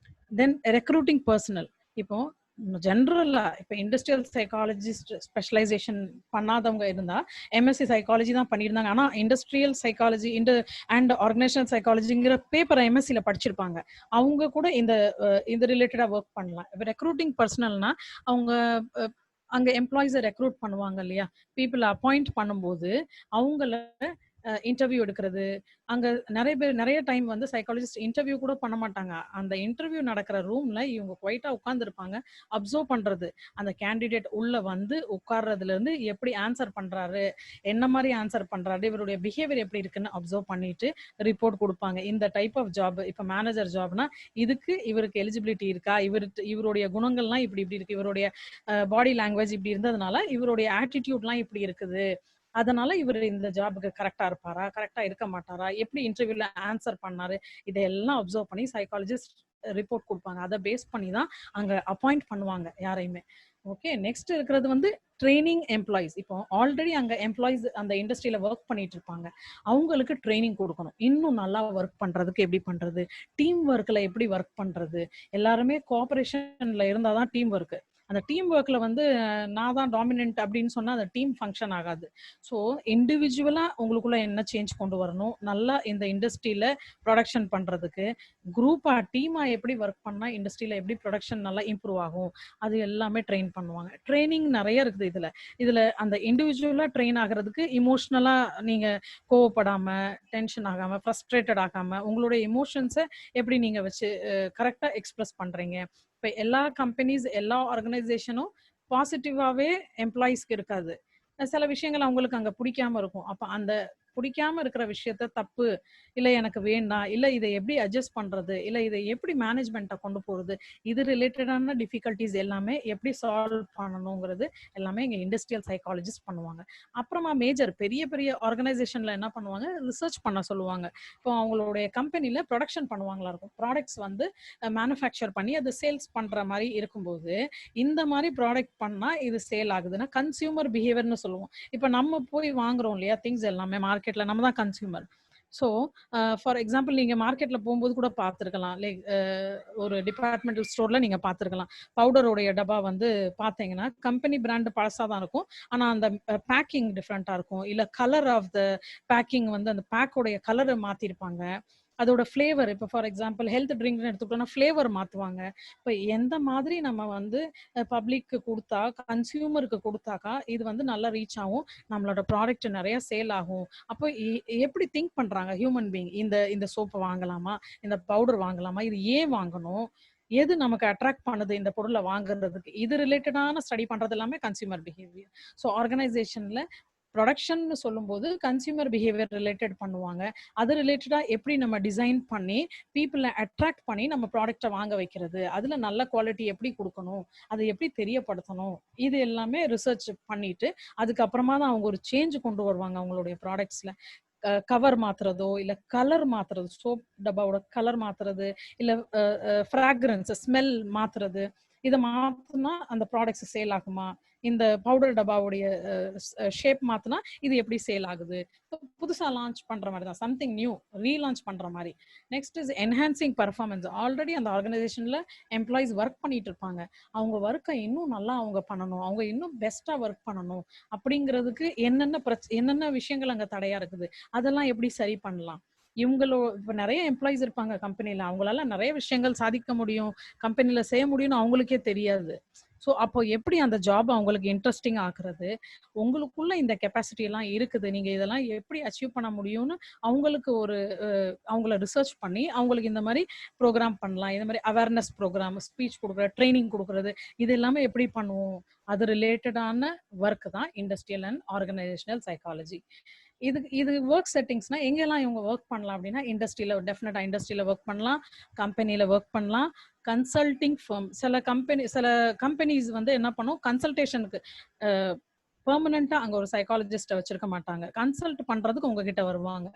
[SPEAKER 2] தென் ரெக்ரூட்டிங் பர்சனல். இப்போ ஜென்ரலா இப்போ இண்டஸ்ட்ரியல் சைக்காலஜிஸ்ட் ஸ்பெஷலைசேஷன் பண்ணாதவங்க இருந்தா எம்எஸ்சி சைக்காலஜி தான் பண்ணியிருந்தாங்க, ஆனா இண்டஸ்ட்ரியல் சைக்காலஜி அண்ட் ஆர்கனைசேஷனல் சைக்காலஜிங்கிற பேப்பரை எம்எஸ்சியில் படிச்சிருப்பாங்க, அவங்க கூட இந்த ரிலேட்டடா ஒர்க் பண்ணலாம். இப்போ ரெக்ரூட்டிங் பர்சனல்னா அவங்க அங்க எம்ப்ளாயிஸை ரெக்ரூட் பண்ணுவாங்க இல்லையா, பீப்புளை அப்பாயிண்ட் பண்ணும்போது அவங்கள இன்டர்வியூ எடுக்கிறது. அங்க நிறைய டைம் வந்து சைக்காலஜிஸ்ட் இன்டர்வியூ கூட பண்ண மாட்டாங்க. அந்த இன்டர்வியூ நடக்கிற ரூம்ல இவங்க குவைட்டா உட்கார்ந்துருப்பாங்க. அப்சர்வ் பண்றது. அந்த கேண்டிடேட் உள்ள வந்து உட்கார்றதுல இருந்து எப்படி ஆன்சர் பண்றாரு, என்ன மாரி ஆன்சர் பண்றாரு, இவருடைய பிஹேவியர் எப்படி இருக்குன்னு அப்சர்வ் பண்ணிட்டு ரிப்போர்ட் குடுப்பாங்க. இந்த டைப் ஆஃப் ஜாப் இப்ப மேனேஜர் ஜாப்னா, இதுக்கு இவருக்கு எலிஜிபிலிட்டி இருக்கா? இவருடைய குணங்கள்லாம் இப்படி இப்படி இருக்கு. இவருடைய பாடி லாங்குவேஜ் இப்படி இருந்ததுனால, இவருடைய ஆட்டிட்யூட்லாம் இப்படி இருக்குது. அதனால இவரு இந்த ஜாப்க்கு கரெக்ட்டா இருப்பாரா? கரெக்ட்டா இருக்க மாட்டாரா? எப்படி இன்டர்வியூல ஆன்சர் பண்ணாரு? இதெல்லாம் அப்சர்வ் பண்ணி சைக்காலஜிஸ்ட் ரிப்போர்ட் குடுப்பாங்க. அத பேஸ் பண்ணி தான் அங்க அப்பாயிண்ட் பண்ணுவாங்க யாரையுமே. ஓகே. நெக்ஸ்ட் இருக்கிறது வந்து ட்ரெய்னிங் எம்ப்ளாயீஸ். இப்போ ஆல்ரெடி அங்க எம்ப்ளாயீஸ் அந்த இண்டஸ்ட்ரியில வொர்க் பண்ணிட்டு இருப்பாங்க. அவங்களுக்கு ட்ரெய்னிங் குடுக்கணும். இன்னும் நல்லா வொர்க் பண்றதுக்கு எப்படி பண்றது? டீம் ஒர்க்ல எப்படி வொர்க் பண்றது? எல்லாருமே கோஆப்பரேஷன்ல இருந்தா தான் டீம் ஒர்க். அந்த டீம் ஒர்க்ல வந்து நான் தான் டாமினன்ட் அப்படின்னு சொன்னா அந்த டீம் ஃபங்க்ஷன் ஆகாது. ஸோ இண்டிவிஜுவலா உங்களுக்குள்ள என்ன சேஞ்ச் கொண்டு வரணும், நல்லா இந்த இண்டஸ்ட்ரியில ப்ரொடக்ஷன் பண்றதுக்கு, குரூப்பா டீமா எப்படி ஒர்க் பண்ணா இண்டஸ்ட்ரியில எப்படி ப்ரொடக்ஷன் நல்லா இம்ப்ரூவ் ஆகும், அது எல்லாமே ட்ரெயின் பண்ணுவாங்க. ட்ரெய்னிங் நிறைய இருக்குது இதுல. இதுல அந்த இண்டிவிஜுவலா ட்ரெயின் ஆகுறதுக்கு இமோஷனலா நீங்க கோவப்படாம, டென்ஷன் ஆகாம, ஃப்ரஸ்ட்ரேட்டட் ஆகாம, உங்களுடைய எமோஷன்ஸ எப்படி நீங்க வச்சு கரெக்ட்டா எக்ஸ்பிரஸ் பண்றீங்க. இப்ப எல்லா கம்பெனிஸ், எல்லா ஆர்கனைசேஷனும் பாசிட்டிவாவே எம்ப்ளாயீஸ்க்கு இருக்காது. சில விஷயங்கள் அவங்களுக்கு அங்க பிடிக்காம இருக்கும். அப்ப அந்த பிடிக்காம இருக்கிற விஷயத்த தப்பு, இல்ல எனக்கு வேண்டாம், இல்ல இதை எப்படி அட்ஜஸ்ட் பண்றது, இல்ல இதை எப்படி மேனேஜ்மெண்ட்டா கொண்டு போறது, இது ரிலேட்டடான டிஃபிகல்டீஸ் எல்லாமே எப்படி சால்வ் பண்ணணுங்கிறது எல்லாமே இங்க இண்டஸ்ட்ரியல் சைக்காலஜிஸ்ட் பண்ணுவாங்க. அப்புறமா மேஜர் பெரிய பெரிய ஆர்கனைசேஷன்ல என்ன பண்ணுவாங்க, ரிசர்ச் பண்ண சொல்லுவாங்க. இப்போ அவங்களுடைய கம்பெனில ப்ரொடக்ஷன் பண்ணுவாங்களா இருக்கும். ப்ராடக்ட்ஸ் வந்து மேனுஃபேக்சர் பண்ணி அது சேல்ஸ் பண்ற மாரி இருக்கும்போது, இந்த மாரி ப்ராடக்ட் பண்ணா இது சேல் ஆகுதுன்னா, கன்சியூமர் பிஹேவியர்ன்னு சொல்லுவோம். இப்ப நம்ம போய் வாங்குறோம் இல்லையா? திங்ஸ் எல்லாமே மார்க்கெட்ல நம்ம தான் கன்சியூமர். ஸோ, ஃபார் எக்ஸாம்பிள் நீங்க மார்க்கெட்ல போம்போது கூட பார்த்துருக்கலாம். லைக் ஒரு டிபார்ட்மெண்டல் ஸ்டோர்ல நீங்க பார்த்துருக்கலாம். பவுடருடைய டப்பா வந்து பார்த்தீங்கன்னா, கம்பெனி பிராண்ட் பழசா தான் இருக்கும். ஆனா அந்த பேக்கிங் டிஃபரெண்ட்டா இருக்கும். இல்ல கலர் ஆஃப் த பேக்கிங் வந்து அந்த பேக்கோடைய கலர மாத்திருப்பாங்க. அதோட ஃப்ளேவர் இப்போ ஃபார் எக்ஸாம்பிள் ஹெல்த் ட்ரிங்க்னு எடுத்துக்கிட்டோம்னா ஃப்ளேவர் மாத்துவாங்க. இப்ப எந்த மாதிரி நம்ம வந்து பப்ளிக்கு குடுத்தா, கன்சியூமருக்கு குடுத்தாக்கா, இது வந்து நல்லா ரீச் ஆகும். நம்மளோட ப்ராடக்ட் நெறைய சேல் ஆகும். அப்போ எப்படி திங்க் பண்றாங்க ஹியூமன் பீயிங்? இந்த இந்த சோப் வாங்கலாமா? இந்த பவுடர் வாங்கலாமா? இது ஏன் வாங்கணும்? எது நமக்கு அட்ராக்ட் பண்ணுது இந்த பொருள வாங்குறதுக்கு? இது ரிலேட்டடான ஸ்டடி பண்றது எல்லாமே கன்சியூமர் பிஹேவியர். ஸோ ஆர்கனைசேஷன்ல ப்ரொடக்ஷன்னு சொல்லும்போது கன்சியூமர் பிஹேவியர் ரிலேட்டட் பண்ணுவாங்க. அது ரிலேட்டடா எப்படி நம்ம டிசைன் பண்ணி பீப்பிள அட்ராக்ட் பண்ணி நம்ம ப்ராடக்ட்ட வாங்க வைக்கிறது. அதுல நல்ல குவாலிட்டி எப்படி குடுக்கணும்? அத எப்படி தெரியப்படுத்தணும்? இது எல்லாமே ரிசர்ச் பண்ணிட்டு, அதுக்கப்புறமா தான் அவங்க ஒரு சேஞ்ச் கொண்டு வருவாங்க அவங்களுடைய ப்ராடக்ட்ஸ்ல. கவர் மாத்துறதோ, இல்ல கலர் மாத்துறது, சோப் டப்பாவோட கலர் மாத்துறது, இல்ல ஃப்ராக்ரன்ஸ் ஸ்மெல் மாத்துறது. இத மாத்துனா அந்த ப்ராடக்ட்ஸ் சேல் ஆகுமா? இந்த பவுடர் டப்பாவுடைய ஷேப் மாத்துனா இது எப்படி சேல் ஆகுது? புதுசா லான்ச் பண்ற மாரி தான். சம்திங் நியூ ரீலான்ச் பண்ற மாரி. Next is enhancing performance. Already அந்த ஆர்கனைசேஷன்ல எம்ப்ளாயீஸ் ஒர்க் பண்ணிட்டு இருப்பாங்க. அவங்க ஒர்க்க இன்னும் நல்லா அவங்க பண்ணணும். அவங்க இன்னும் பெஸ்ட்டா ஒர்க் பண்ணணும். அப்படிங்கிறதுக்கு என்னென்ன விஷயங்கள் அங்க தடையா இருக்குது? அதெல்லாம் எப்படி சரி பண்ணலாம்? இப்ப நெறைய எம்ப்ளாயீஸ் இருப்பாங்க கம்பெனில. அவங்களால நெறைய விஷயங்கள் சாதிக்க முடியும். கம்பெனில செய்ய முடியும்னு அவங்களுக்கே தெரியாது. ஸோ அப்போ எப்படி அந்த ஜாப் அவங்களுக்கு இன்ட்ரஸ்டிங் ஆக்குறது? உங்களுக்குள்ள இந்த கெப்பாசிட்டி எல்லாம் இருக்குது. நீங்க இதெல்லாம் எப்படி அச்சீவ் பண்ண முடியும்னு அவங்களுக்கு ஒரு அவங்கள ரிசர்ச் பண்ணி, அவங்களுக்கு இந்த மாரி ப்ரோகிராம் பண்ணலாம். இந்த மாரி அவேர்னஸ் ப்ரோகிராம், ஸ்பீச் குடுக்குறது, ட்ரெய்னிங் குடுக்குறது, இது எல்லாமே எப்படி பண்ணுவோம்? அது ரிலேட்டடான வொர்க் தான் இண்டஸ்ட்ரியல் அண்ட் ஆர்கனைசேஷனல் சைக்காலஜி. இது இது வொர்க் செட்டிங்ஸ்னா எங்கெல்லாம் இவங்க வொர்க் பண்ணலாம் அப்படின்னா, இண்டஸ்ட்ரியில வொர்க் பண்ணலாம். கம்பெனில வொர்க் பண்ணலாம். கன்சல்டிங் ஃபர்ம் சில கம்பெனிஸ் வந்து என்ன பண்ணும், கன்சல்டேஷனுக்கு அ பெர்மனன்ட்டா அங்க ஒரு சைக்காலஜிஸ்ட்ட வச்சிருக்க மாட்டாங்க. கன்சல்ட் பண்றதுக்கு உங்ககிட்ட வருவாங்க.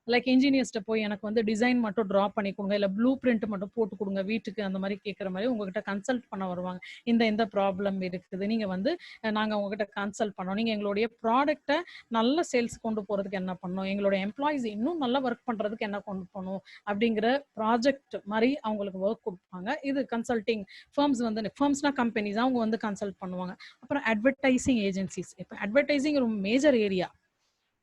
[SPEAKER 2] லைக் இன்ஜினியர்ஸ்ட்ட போய் எனக்கு வந்து டிசைன் மட்டும் டிரா பண்ணி குடுங்க. இல்ல ப்ளூ பிரிண்ட் மட்டும் போட்டு குடுங்க வீட்டுக்கு. அந்த மாரி கேட்கிற மாரி உங்ககிட்ட கன்சல்ட் பண்ண வருவாங்க. இந்த ப்ராப்ளம் இருக்குது. நீங்க வந்து நாங்க உங்ககிட்ட கன்சல்ட் பண்ணோம். நீங்க எங்களுடைய ப்ராடக்ட்ட நல்ல சேல்ஸ் கொண்டு போறதுக்கு என்ன பண்ணணும்? எங்களுடைய எம்ப்ளாயீஸ் இன்னும் நல்லா வொர்க் பண்றதுக்கு என்ன கொண்டு போணும்? அப்படிங்கிற ப்ராஜெக்ட் மாரி அவங்களுக்கு வொர்க் குடுப்பாங்க. இது கன்சல்டிங் ஃபர்ம்ஸ்னா கம்பெனிஸ் அவங்க வந்து கன்சல்ட் பண்ணுவாங்க. அப்புறம் அட்வர்டைசிங் ஏஜென்சிஸ். இப்ப அட்வர்டைசிங் ஒரு மேஜர் ஏரியா.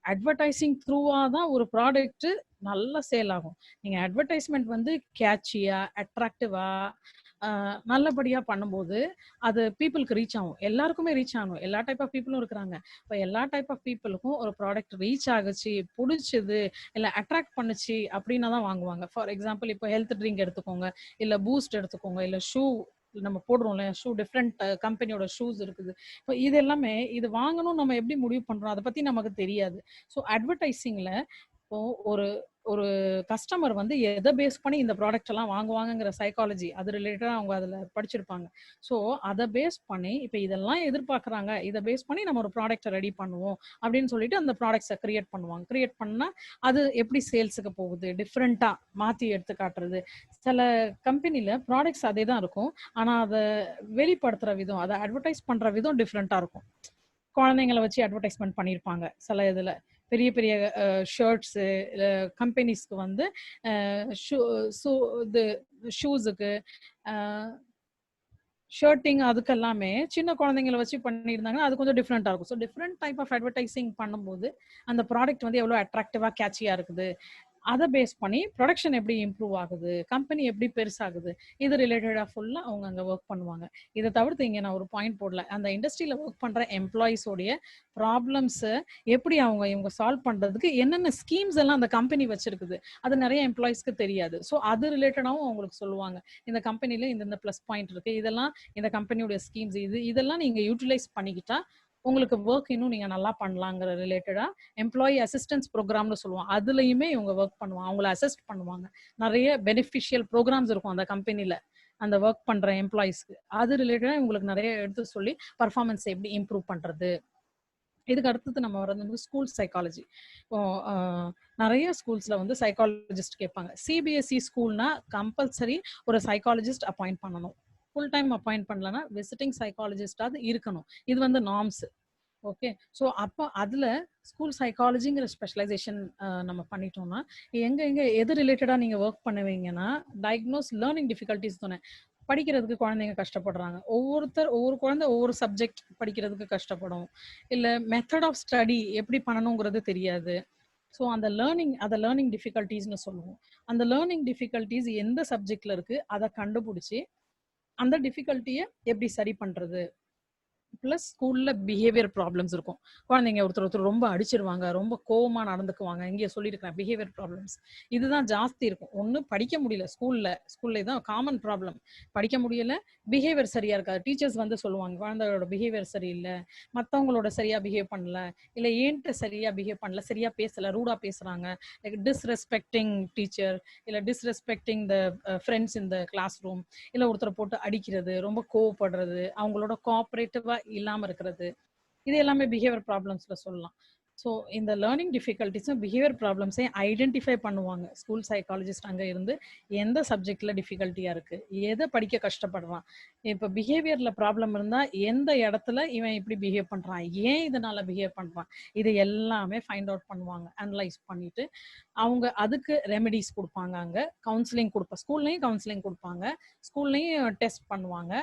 [SPEAKER 2] அட்வர்டைசிங் த்ரூவா தான் ஒரு ப்ராடக்ட் நல்லா சேல் ஆகும். நீங்க அட்வர்டைஸ்மென்ட் வந்து கேட்சியா, அட்ராக்டிவா, நல்லபடியா பண்ணும்போது அது பீப்புளுக்கு ரீச் ஆகும். எல்லாருக்குமே ரீச் ஆகணும். எல்லா டைப் ஆஃப் பீப்புளும் இருக்கிறாங்க. இப்ப எல்லா டைப் ஆஃப் பீப்புளுக்கும் ஒரு ப்ராடக்ட் ரீச் ஆகுச்சு, புடிச்சது, இல்ல அட்ராக்ட் பண்ணுச்சு அப்படின்னா தான் வாங்குவாங்க. ஃபார் எக்ஸாம்பிள் இப்போ ஹெல்த் ட்ரிங்க் எடுத்துக்கோங்க, இல்ல பூஸ்ட் எடுத்துக்கோங்க, இல்ல ஷூ நம்ம போடுறோம்ல ஷூ, டிஃப்ரெண்ட் கம்பெனியோட ஷூஸ் இருக்குது. இப்போ இது எல்லாமே இது வாங்கணும்னு நம்ம எப்படி முடிவு பண்றோம்? அத பத்தி நமக்கு தெரியாது. ஸோ அட்வர்டைசிங்ல இப்போ ஒரு ஒரு கஸ்டமர் வந்து எதை பேஸ் பண்ணி இந்த ப்ராடக்ட் எல்லாம் வாங்குவாங்கங்கிற சைக்காலஜி அது ரிலேட்டடா அவங்க அதுல படிச்சிருப்பாங்க. ஸோ அதை பேஸ் பண்ணி இப்போ இதெல்லாம் எதிர்பார்க்கறாங்க, இதை பேஸ் பண்ணி நம்ம ஒரு ப்ராடக்ட்டை ரெடி பண்ணுவோம் அப்படின்னு சொல்லிட்டு அந்த ப்ராடக்ட்ஸை கிரியேட் பண்ணுவாங்க. கிரியேட் பண்ணா அது எப்படி சேல்ஸுக்கு போகுது, டிஃப்ரெண்டா மாத்தி எடுத்து காட்டுறது. சில கம்பெனில ப்ராடக்ட்ஸ் அதே தான் இருக்கும், ஆனா அதை வெளிப்படுத்துற விதம், அதை அட்வர்டைஸ் பண்ற விதம் டிஃப்ரெண்டா இருக்கும். குழந்தைங்களை வச்சு அட்வர்டைஸ்மெண்ட் பண்ணியிருப்பாங்க சில இதுல. பெரிய பெரிய ஷர்ட்ஸு கம்பெனிஸ்க்கு வந்து இது ஷூஸுக்கு ஷர்ட்டிங் அதுக்கெல்லாமே சின்ன குழந்தைங்களை வச்சு பண்ணியிருந்தாங்கன்னா அது கொஞ்சம் டிஃப்ரெண்டா இருக்கும். So different type of advertising பண்ணும்போது அந்த ப்ராடக்ட் வந்து எவ்வளோ அட்ராக்டிவா கேட்சியா இருக்குது, அதை பேஸ் பண்ணி ப்ரொடக்ஷன் எப்படி இம்ப்ரூவ் ஆகுது, கம்பெனி எப்படி பெருசாகுது, இது ரிலேட்டடா ஃபுல்லா அவங்க அங்க ஒர்க் பண்ணுவாங்க. இதை தவிர்த்து இங்க நான் ஒரு பாயிண்ட் போடல, அந்த இண்டஸ்ட்ரியில ஒர்க் பண்ற எம்ப்ளாயிஸோடைய ப்ராப்ளம்ஸ் எப்படி இவங்க சால்வ் பண்றதுக்கு என்னென்ன ஸ்கீம்ஸ் எல்லாம் அந்த கம்பெனி வச்சிருக்குது, அது நிறைய எம்ப்ளாயிஸ்க்கு தெரியாது. ஸோ அது ரிலேட்டடாவும் அவங்களுக்கு சொல்லுவாங்க, இந்த கம்பெனில இந்த ப்ளஸ் பாயிண்ட் இருக்கு, இதெல்லாம் இந்த கம்பெனியோட ஸ்கீம்ஸ், இதெல்லாம் நீங்க யூட்டிலைஸ் பண்ணிக்கிட்டா உங்களுக்கு ஒர்க் இன்னும் நீங்க நல்லா பண்ணலாங்கிற ரிலேட்டடா எம்ப்ளாயி அசிஸ்டன்ஸ் ப்ரோக்ராம்னு சொல்லுவோம். அதுலயுமே இவங்க ஒர்க் பண்ணுவாங்க, அவங்கள அசிஸ்ட் பண்ணுவாங்க. நிறைய பெனிஃபிஷியல் ப்ரோக்ராம்ஸ் இருக்கும் அந்த கம்பெனில அந்த ஒர்க் பண்ற எம்ப்ளாயிஸ்க்கு. அது ரிலேட்டடா உங்களுக்கு நிறைய எடுத்து சொல்லி பர்ஃபார்மன்ஸ் எப்படி இம்ப்ரூவ் பண்றது. இதுக்கு அடுத்தது நம்ம வரது வந்து ஸ்கூல் சைக்காலஜி. இப்போ நிறைய ஸ்கூல்ஸ்ல வந்து சைக்காலஜிஸ்ட் கேட்பாங்க. சிபிஎஸ்இ ஸ்கூல்னா கம்பல்சரி ஒரு சைக்காலஜிஸ்ட் அப்பாயிண்ட் பண்ணணும். ஃபுல் டைம் அப்பாயிண்ட் பண்ணலன்னா விசிட்டிங் சைக்காலஜிஸ்டாவது இருக்கணும். இது வந்து நார்ம்ஸ். ஓகே. ஸோ அப்போ அதுல ஸ்கூல் சைக்காலஜிங்கிற ஸ்பெஷலைசேஷன் நம்ம பண்ணிட்டோம்னா எங்க எங்க எது ரிலேட்டடா நீங்க ஒர்க் பண்ணுவீங்கன்னா டயக்னோஸ் லேர்னிங் டிஃபிகல்ட்டிஸ் தானே. படிக்கிறதுக்கு குழந்தைங்க கஷ்டப்படுறாங்க, ஒவ்வொரு குழந்தை ஒவ்வொரு சப்ஜெக்ட் படிக்கிறதுக்கு கஷ்டப்படும், இல்ல மெத்தட் ஆஃப் ஸ்டடி எப்படி பண்ணணுங்கிறது தெரியாது. ஸோ அந்த லேர்னிங் டிஃபிகல்ட்டிஸ்னு சொல்லுவோம். அந்த லேர்னிங் டிஃபிகல்ட்டிஸ் எந்த சப்ஜெக்ட்ல இருக்கு அதை கண்டுபிடிச்சி அந்த டிஃபிகல்ட்டியை எப்படி சரி பண்றது. பிளஸ் ஸ்கூல்ல பிஹேவியர் ப்ராப்ளம்ஸ் இருக்கும். குழந்தைங்க ஒருத்தர் ரொம்ப அடிச்சிருவாங்க, ரொம்ப கோவமா நடந்துக்குவாங்க. இங்கே சொல்லியிருக்கிறேன் பிஹேவியர் ப்ராப்ளம்ஸ் இதுதான் ஜாஸ்தி இருக்கும். ஒன்று படிக்க முடியல, ஸ்கூல்ல தான் காமன் ப்ராப்ளம். படிக்க முடியல, பிஹேவியர் சரியா இருக்காது. டீச்சர்ஸ் வந்து சொல்லுவாங்க குழந்தையோட பிஹேவியர் சரியில்லை, மற்றவங்களோட சரியா பிஹேவ் பண்ணல, இல்லை ஏன்ட்டு சரியா பிஹேவ் பண்ணல, சரியா பேசல, ரூடா பேசுறாங்க, லைக் டிஸ்ரெஸ்பெக்டிங் டீச்சர், இல்லை disrespecting the friends in the class room, இல்லை ஒருத்தரை போட்டு அடிக்கிறது, ரொம்ப கோவப்படுறது, அவங்களோட கோஆப்ரேட்டிவா இல்லாம இருக்கிறது, இது எல்லாமே பிஹேவியர் ப்ராப்ளம்ஸ்ல சொல்லலாம். ஸோ இந்த லேர்னிங் டிஃபிகல்ட்டிஸும் பிஹேவியர் ப்ராப்ளம்ஸையும் ஐடென்டிஃபை பண்ணுவாங்க ஸ்கூல் சைக்காலஜிஸ்ட். அங்கே இருந்து எந்த சப்ஜெக்ட்ல டிஃபிகல்ட்டியா இருக்கு, எதை படிக்க கஷ்டப்படுறான், இப்போ பிஹேவியர்ல ப்ராப்ளம் இருந்தா எந்த இடத்துல இவன் இப்படி பிஹேவ் பண்றான், ஏன் இதனால பிஹேவ் பண்றான், இது எல்லாமே ஃபைண்ட் அவுட் பண்ணுவாங்க. அனலைஸ் பண்ணிட்டு அவங்க அதுக்கு ரெமெடிஸ் கொடுப்பாங்க. அங்கே கவுன்சிலிங் கொடுப்பாங்க, ஸ்கூல்லையும் கவுன்சிலிங் கொடுப்பாங்க, ஸ்கூல்லையும் டெஸ்ட் பண்ணுவாங்க.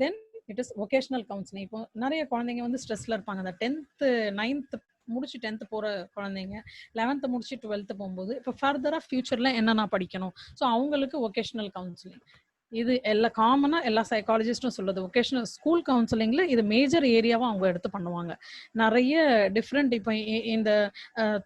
[SPEAKER 2] Then it is vocational counselling. இப்போ நிறைய குழந்தைங்க வந்து ஸ்ட்ரெஸ்ல இருப்பாங்க. அந்த 10th 9th முடிச்சு 10th போற குழந்தைங்க 11th முடிச்சு 12th போகும்போது இப்போ ஃபர்தரா ஃபியூச்சர்ல என்னென்ன படிக்கணும், ஸோ அவங்களுக்கு வொகேஷனல் கவுன்சிலிங். இது காமனா எல்லா சைக்காலஜிஸ்டும் சொல்லுது. வொகேஷனல் ஸ்கூல் கவுன்சிலிங்ல இது மேஜர் ஏரியாவா அவங்க எடுத்து பண்ணுவாங்க. நிறைய டிஃப்ரெண்ட் இப்போ இந்த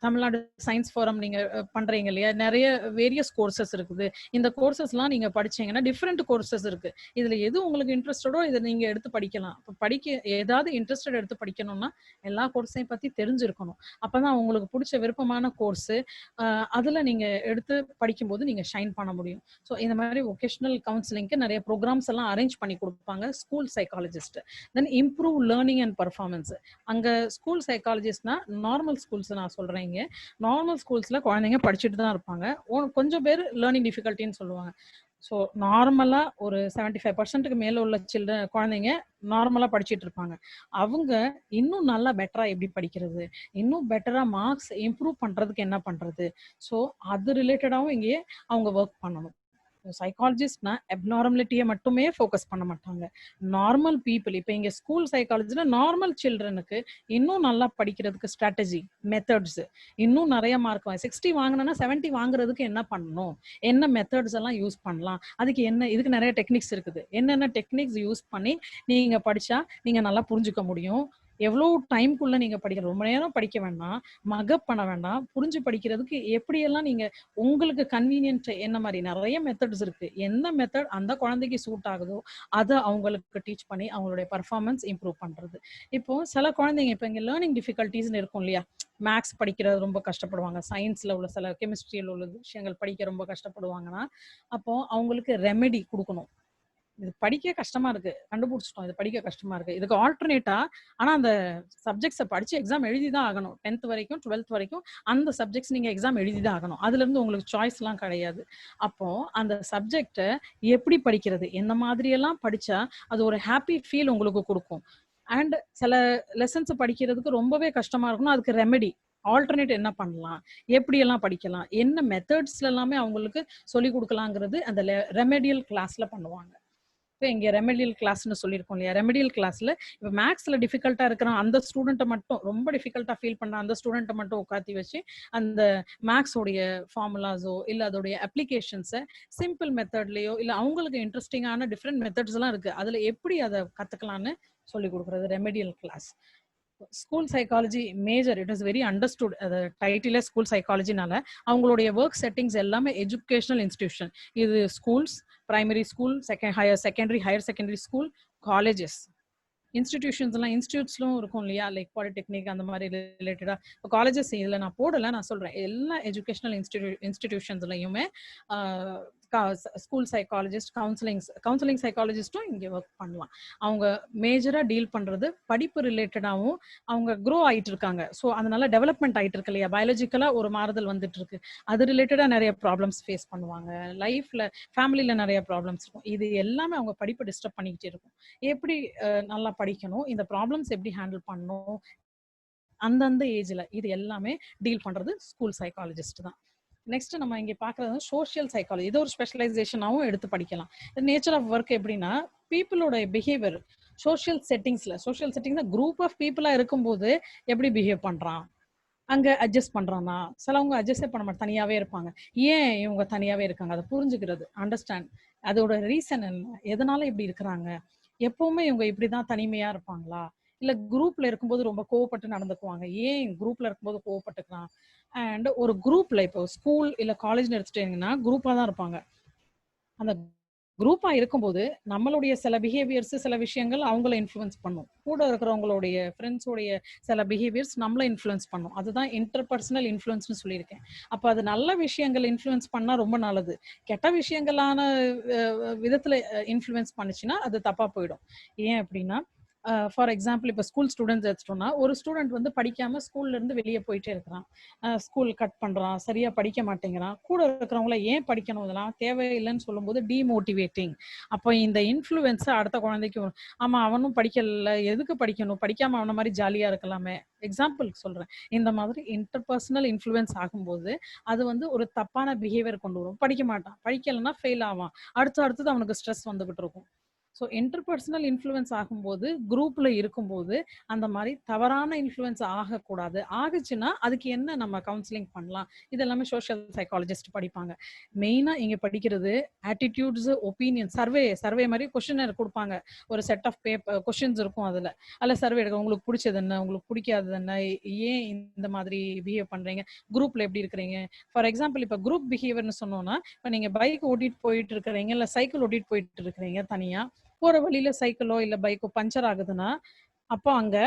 [SPEAKER 2] தமிழ்நாடு சயின்ஸ் ஃபோரம் நீங்க பண்றீங்க இல்லையா, நிறைய வேரியஸ் கோர்சஸ் இருக்குது. இந்த கோர்சஸ்லாம் நீங்க படிச்சீங்கன்னா டிஃப்ரெண்ட் கோர்சஸ் இருக்கு. இதுல எது உங்களுக்கு இன்ட்ரெஸ்டடோ இதை நீங்க எடுத்து படிக்கலாம். இப்போ ஏதாவது இன்ட்ரெஸ்டட் எடுத்து படிக்கணும்னா எல்லா கோர்ஸையும் பத்தி தெரிஞ்சிருக்கணும். அப்பதான் உங்களுக்கு பிடிச்ச விருப்பமான கோர்ஸ் அதுல நீங்க எடுத்து படிக்கும்போது நீங்க ஷைன் பண்ண முடியும். ஸோ இந்த மாதிரி வொகேஷனல் கவுன்சிலிங்க்கு நிறைய ப்ரோக்ராம்ஸ் எல்லாம் அரேஞ்ச் பண்ணி கொடுப்பாங்க school psychologist. Then improve learning and performance. அங்க ஸ்கூல் சைக்காலஜிஸ்ட்னா நார்மல் ஸ்கூல்ஸ் நான் சொல்றேங்க. நார்மல் ஸ்கூல்ஸ்ல குழந்தைங்க படிச்சுட்டு தான் இருப்பாங்க. கொஞ்சம் பேர் லேர்னிங் டிஃபிகல்ட்டின்னு சொல்லுவாங்க. ஸோ நார்மலா ஒரு 75% மேல உள்ள குழந்தைங்க நார்மலா படிச்சுட்டு இருப்பாங்க. அவங்க இன்னும் நல்லா பெட்டரா எப்படி படிக்கிறது, இன்னும் பெட்டரா மார்க்ஸ் இம்ப்ரூவ் பண்றதுக்கு என்ன பண்றது, ஸோ அது ரிலேட்டடாவும் இங்கே அவங்க ஒர்க் பண்ணணும். சைக்காலஜிஸ்ட்னா அப்நார்மலிட்டியை மட்டுமே ஃபோக்கஸ் பண்ண மாட்டாங்க. நார்மல் பீப்புள், இப்போ இங்கே ஸ்கூல் சைக்காலஜினா நார்மல் சில்ட்ரனுக்கு இன்னும் நல்லா படிக்கிறதுக்கு ஸ்ட்ராட்டஜி, மெத்தட்ஸ், இன்னும் நிறைய மார்க் 60 வாங்கினா 70 வாங்குறதுக்கு என்ன பண்ணணும், என்ன மெத்தட்ஸ் எல்லாம் யூஸ் பண்ணலாம், அதுக்கு என்ன, இதுக்கு நிறைய டெக்னிக்ஸ் இருக்குது. என்னென்ன டெக்னிக்ஸ் யூஸ் பண்ணி நீங்க படிச்சா நீங்க நல்லா புரிஞ்சுக்க முடியும், எவ்வளோ டைம்குள்ள நீங்க படிக்கணும், ரொம்ப நேரம் படிக்க வேண்டாம், மகப் பண்ண வேண்டாம், புரிஞ்சு படிக்கிறதுக்கு எப்படியெல்லாம் நீங்க உங்களுக்கு கன்வீனியன்ட் என்ன மாதிரி நிறைய மெத்தட்ஸ் இருக்கு. எந்த மெத்தட் அந்த குழந்தைக்கு சூட் ஆகுதோ அதை அவங்களுக்கு டீச் பண்ணி அவங்களுடைய பர்ஃபார்மன்ஸ் இம்ப்ரூவ் பண்றது. இப்போ சில குழந்தைங்க இப்போ இங்க லேர்னிங் டிஃபிகல்ட்டிஸ்னு இருக்கும் இல்லையா, மேக்ஸ் படிக்கிறது ரொம்ப கஷ்டப்படுவாங்க, சயின்ஸ்ல உள்ள சில கெமிஸ்ட்ரியில் உள்ள விஷயங்கள் படிக்க ரொம்ப கஷ்டப்படுவாங்கன்னா அப்போ அவங்களுக்கு ரெமெடி கொடுக்கணும். இது படிக்க கஷ்டமா இருக்கு, கண்டுபிடிச்சிட்டோம், இது படிக்க கஷ்டமா இருக்கு, இதுக்கு ஆல்டர்னேட்டா ஆனா அந்த சப்ஜெக்ட்ஸை படிச்சு எக்ஸாம் எழுதி தான் ஆகணும். 10th வரைக்கும் 12th வரைக்கும் அந்த சப்ஜெக்ட்ஸ் நீங்க எக்ஸாம் எழுதி தான் ஆகணும். அதுல இருந்து உங்களுக்கு சாய்ஸ் எல்லாம் கிடையாது. அப்போ அந்த சப்ஜெக்டை எப்படி படிக்கிறது, என்ன மாதிரி எல்லாம் படிச்சா அது ஒரு ஹாப்பி ஃபீல் உங்களுக்கு கொடுக்கும். அண்ட் சில லெசன்ஸ் படிக்கிறதுக்கு ரொம்பவே கஷ்டமா இருக்கும்னா அதுக்கு ரெமெடி, ஆல்டர்னேட் என்ன பண்ணலாம், எப்படி எல்லாம் படிக்கலாம், என்ன மெத்தட்ஸ்ல எல்லாமே அவங்களுக்கு சொல்லி கொடுக்கலாங்கிறது அந்த ரெமெடியல் கிளாஸ்ல பண்ணுவாங்க. இப்போ இங்கே ரெமெடியல் கிளாஸ்னு சொல்லியிருக்கோம் இல்லையா, ரெமெடியல் கிளாஸ்ல இப்போ மேக்ஸ்ல டிஃபிகல்ட்டா இருக்கிற அந்த ஸ்டூடெண்ட்டை மட்டும், ரொம்ப டிஃபிகல்ட்டா ஃபீல் பண்ண அந்த ஸ்டூடெண்ட்டை மட்டும் உட்காத்தி வச்சு அந்த மேக்ஸோடைய ஃபார்முலாஸோ இல்லை அதோடைய அப்ளிகேஷன்ஸை சிம்பிள் மெத்தட்லயோ இல்லை அவங்களுக்கு இன்ட்ரெஸ்டிங்கான டிஃப்ரெண்ட் மெத்தட்ஸ் எல்லாம் இருக்கு, அதுல எப்படி அதை கத்துக்கலாம்னு சொல்லி கொடுக்குறது remedial class. School psychology major, it is very understood. அது டைட்டிலே ஸ்கூல் சைக்காலஜினால அவங்களுடைய ஒர்க் செட்டிங்ஸ் எல்லாமே எஜுகேஷனல் இன்ஸ்டிடியூஷன். இது schools, primary school, secondary, higher secondary school, colleges, institutions எல்லாம் இன்ஸ்டியூட்ஸ்லும் இருக்கும் இல்லையா, லைக் பாலிடெக்னிக் அந்த மாதிரி ரிலேட்டடா. இப்போ காலேஜஸ் இதில் நான் போடலை, நான் சொல்றேன் எல்லா எஜுகேஷனல் இன்ஸ்டிடியூஷன்ஸ்லையுமே ஸ்கூல் சைக்காலஜிஸ்ட், கவுன்சிலிங் சைக்காலஜிஸ்ட்டும் இங்கே ஒர்க் பண்ணலாம். அவங்க மேஜரா டீல் பண்றது படிப்பு ரிலேட்டடாகவும் அவங்க க்ரோ ஆயிட்டு இருக்காங்க. ஸோ அதனால டெவலப்மெண்ட் ஆயிட்டு இருக்கு இல்லையா, பயாலஜிக்கலா ஒரு மாறுதல் வந்துட்டு இருக்கு, அது ரிலேட்டடா நிறைய ப்ராப்ளம்ஸ் ஃபேஸ் பண்ணுவாங்க, லைஃப்ல ஃபேமிலியில நிறைய ப்ராப்ளம்ஸ் இருக்கும். இது எல்லாமே அவங்க படிப்பை டிஸ்டர்ப் பண்ணிக்கிட்டே இருக்கும். எப்படி நல்லா படிக்கணும், இந்த ப்ராப்ளம்ஸ் எப்படி ஹேண்டில் பண்ணணும் அந்தந்த ஏஜ்ல, இது எல்லாமே டீல் பண்றது ஸ்கூல் சைக்காலஜிஸ்ட் தான். நெக்ஸ்ட் நம்ம இங்க பாக்குறது சோஷியல் சைக்காலஜி. இது ஒரு ஸ்பெஷலைசேஷனாவும் எடுத்து படிக்கலாம். நேச்சர் ஆஃப் ஒர்க் எப்படின்னா பீப்புளோட பிஹேவியர் சோஷியல் செட்டிங்ஸ்ல குரூப் ஆஃப் பீப்புளா இருக்கும்போது எப்படி பிஹேவ் பண்றான், அங்க அட்ஜஸ்ட் பண்றானா, சிலவங்க அட்ஜஸ்டே பண்ண மாட்டாங்க, தனியாவே இருப்பாங்க. ஏன் இவங்க தனியாவே இருக்காங்க அதை புரிஞ்சுக்கிறது, அண்டர்ஸ்டாண்ட் அதோட ரீசன் என்ன, எதனால இப்படி இருக்கிறாங்க, எப்பவுமே இவங்க இப்படிதான் தனிமையா இருப்பாங்களா, இல்ல குரூப்ல இருக்கும்போது ரொம்ப கோவப்பட்டு நடந்துக்குவாங்க, ஏன் குரூப்ல இருக்கும்போது கோவப்பட்டுக்கலாம். அண்ட் ஒரு குரூப்ல இப்போ ஸ்கூல் இல்ல காலேஜ்னு எடுத்துட்டீங்கன்னா குரூப்பா தான் இருப்பாங்க. அந்த குரூப்பா இருக்கும்போது நம்மளுடைய சில பிஹேவியர்ஸ், சில விஷயங்கள் அவங்கள இன்ஃப்ளூயன்ஸ் பண்ணும், கூட இருக்கிறவங்களுடைய ஃப்ரெண்ட்ஸோடைய சில பிஹேவியர்ஸ் நம்மள இன்ஃப்ளூயன்ஸ் பண்ணும். அதுதான் இன்டர்பர்சனல் இன்ஃப்ளூயன்ஸ்னு சொல்லியிருக்கேன். அப்போ அது நல்ல விஷயங்கள் இன்ஃப்ளூயன்ஸ் பண்ணா ரொம்ப நல்லது, கெட்ட விஷயங்களான விதத்துல இன்ஃப்ளூயன்ஸ் பண்ணுச்சுன்னா அது தப்பா போயிடும். ஏன் அப்படின்னா ஃபார் எக்ஸாம்பிள் இப்போ ஸ்கூல் ஸ்டூடெண்ட்ஸ் எடுத்துட்டோம்னா ஒரு ஸ்டூடெண்ட் வந்து படிக்காம ஸ்கூல்ல இருந்து வெளியே போயிட்டே இருக்கிறான், ஸ்கூல் கட் பண்றான், சரியா படிக்க மாட்டேங்கிறான், கூட இருக்கிறவங்கள ஏன் படிக்கணும் இதெல்லாம் தேவையில்லைன்னு சொல்லும்போது டிமோட்டிவேட்டிங். அப்போ இந்த இன்ஃப்ளூயன்ஸ் அடுத்த குழந்தைக்கு ஆமா அவனும் படிக்கல, எதுக்கு படிக்கணும், படிக்காம அவன மாதிரி ஜாலியா இருக்கலாமே, எக்ஸாம்பிளுக்கு சொல்றேன். இந்த மாதிரி இன்டர்பர்சனல் இன்ஃப்ளூயன்ஸ் ஆகும்போது அது வந்து ஒரு தப்பான பிஹேவியர் கொண்டு வரும், படிக்க மாட்டான், படிக்கலைன்னா ஃபெயில் ஆவான், அடுத்தது அவனுக்கு ஸ்ட்ரெஸ் வந்துகிட்டு இருக்கும். ஸோ இன்டர்பர்சனல் இன்ஃப்ளூயன்ஸ் ஆகும்போது குரூப்ல இருக்கும்போது அந்த மாதிரி தவறான இன்ஃப்ளூயன்ஸ் ஆகக்கூடாது. ஆகுச்சுன்னா அதுக்கு என்ன நம்ம கவுன்சிலிங் பண்ணலாம், இதெல்லாமே சோஷியல் சைக்காலஜிஸ்ட் படிப்பாங்க. மெயினா இங்க படிக்கிறது ஆட்டிடியூட்ஸ், ஒப்பீனியன், சர்வே மாதிரி கொஸ்டின் கொடுப்பாங்க. ஒரு செட் ஆஃப் பேப்பர் கொஸ்டின்ஸ் இருக்கும், அதில் சர்வே எடுக்க, உங்களுக்கு பிடிச்சது என்ன, உங்களுக்கு பிடிக்காதது என்ன, ஏன் இந்த மாதிரி பிஹேவ் பண்றீங்க, குரூப்ல எப்படி இருக்கிறீங்க. ஃபார் எக்ஸாம்பிள் இப்போ குரூப் பிஹேவியர்னு சொன்னோம்னா இப்போ நீங்க பைக் ஓட்டிட்டு போயிட்டு இருக்கிறீங்க இல்ல சைக்கிள் ஓட்டிட்டு போயிட்டு இருக்கிறீங்க, தனியா போற வழியில சைக்கிளோ இல்ல பைக்கோ பஞ்சர் ஆகுதுன்னா அப்போ அங்க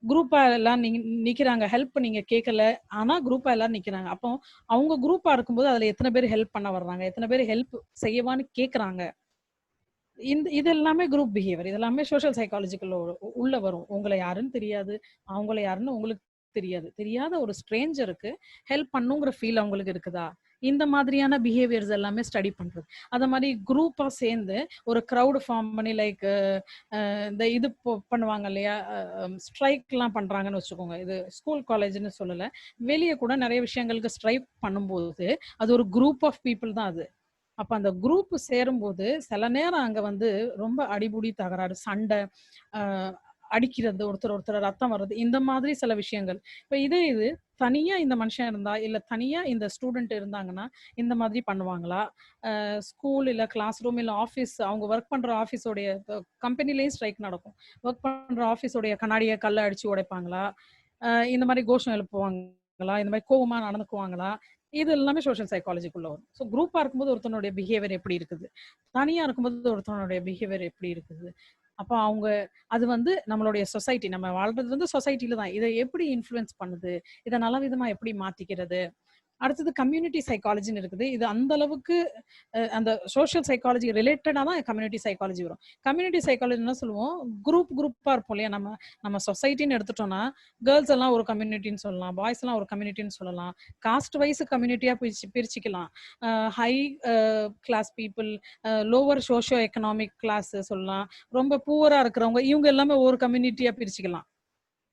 [SPEAKER 2] குரூப்பா எல்லாம் நிக்கிறாங்க, ஹெல்ப் நீங்க கேட்கல, ஆனா குரூப்பா எல்லாரும் நிக்கிறாங்க. அப்போ அவங்க குரூப்பா இருக்கும்போது அதுல எத்தனை பேர் ஹெல்ப் பண்ண வர்றாங்க, எத்தனை பேர் ஹெல்ப் செய்யவான்னு கேக்குறாங்க. இது எல்லாமே குரூப் பிஹேவியர், இதெல்லாமே சோஷியல் சைக்காலஜிக்கல் உள்ள வரும். உங்களை யாருன்னு தெரியாது, அவங்கள யாருன்னு உங்களுக்கு தெரியாத ஒரு ஸ்ட்ரேஞ்சருக்கு ஹெல்ப் பண்ணுங்கிற ஃபீல் அவங்களுக்கு இருக்குதா, இந்த மாதிரியான பிஹேவியர்ஸ் எல்லாமே ஸ்டடி பண்றது. அத மாதிரி குரூப்பா சேர்ந்து ஒரு க்ரௌட் ஃபார்ம் பண்ணி லைக் இந்த இது பண்ணுவாங்க இல்லையா, ஸ்ட்ரைக் எல்லாம் பண்றாங்கன்னு வச்சுக்கோங்க. இது ஸ்கூல் காலேஜ்னு சொல்லல, வெளியே கூட நிறைய விஷயங்களுக்கு ஸ்ட்ரைக் பண்ணும்போது அது ஒரு குரூப் ஆஃப் பீப்புள் தான். அது அப்ப அந்த குரூப் சேரும்போது சில நேரம் அங்க வந்து ரொம்ப அடிபுடி தகராறு, சண்டை, அடிக்கிறது, ஒருத்தர் ஒருத்தர் ரத்தம் வர்றது, இந்த மாதிரி சில விஷயங்கள். இப்ப இது தனியா இந்த மனுஷன் இருந்தா, இல்ல தனியா இந்த ஸ்டூடெண்ட் இருந்தாங்கன்னா, இந்த மாதிரி பண்ணுவாங்களா? ஸ்கூல் இல்ல கிளாஸ் ரூம் இல்ல ஆஃபீஸ், அவங்க ஒர்க் பண்ற ஆஃபீஸோடைய கம்பெனிலயும் ஸ்ட்ரைக் நடக்கும். ஒர்க் பண்ற ஆஃபீஸோடைய கண்ணாடிய கல்ல அடிச்சு உடைப்பாங்களா? இந்த மாரி கோஷம் எழுப்புவாங்களா? இந்த மாரி கோவமா நடந்துக்குவாங்களா? இது எல்லாமே சோஷியல் சைக்காலஜிக்குள்ள வரும். ஸோ குரூப்பா இருக்கும்போது ஒருத்தனுடைய பிஹேவியர் எப்படி இருக்குது? தனியா இருக்கும்போது ஒருத்தனுடைய பிஹேவியர் எப்படி இருக்குது? அப்ப அவங்க அது வந்து நம்மளுடைய சொசைட்டி, நம்ம வாழ்றது வந்து சொசைட்டில தான். இத எப்படி இன்ஃப்ளூயன்ஸ் பண்ணுது? இத நல்ல விதமா எப்படி மாத்திக்கிறது? அடுத்தது கம்யூனிட்டி சைக்காலஜின்னு இருக்குது. இது அந்த அளவுக்கு அந்த சோஷியல் சைக்காலஜி ரிலேட்டடா தான் கம்யூனிட்டி சைக்காலஜி வரும். கம்யூனிட்டி சைக்காலஜி என்ன சொல்லுவோம், குரூப்பா இருப்போம் இல்லையா? நம்ம நம்ம சொசைட்டின்னு எடுத்துட்டோம்னா, கேர்ள்ஸ் எல்லாம் ஒரு கம்யூனிட்டின்னு சொல்லலாம். பாய்ஸ் எல்லாம் ஒரு கம்யூனிட்டின்னு சொல்லலாம். காஸ்ட் வைஸ் கம்யூனிட்டியா பிரிச்சுக்கலாம். High class people, lower socio economic class சொல்லலாம். ரொம்ப புவரா இருக்கிறவங்க, இவங்க எல்லாமே ஒரு கம்யூனிட்டியா பிரிச்சுக்கலாம்.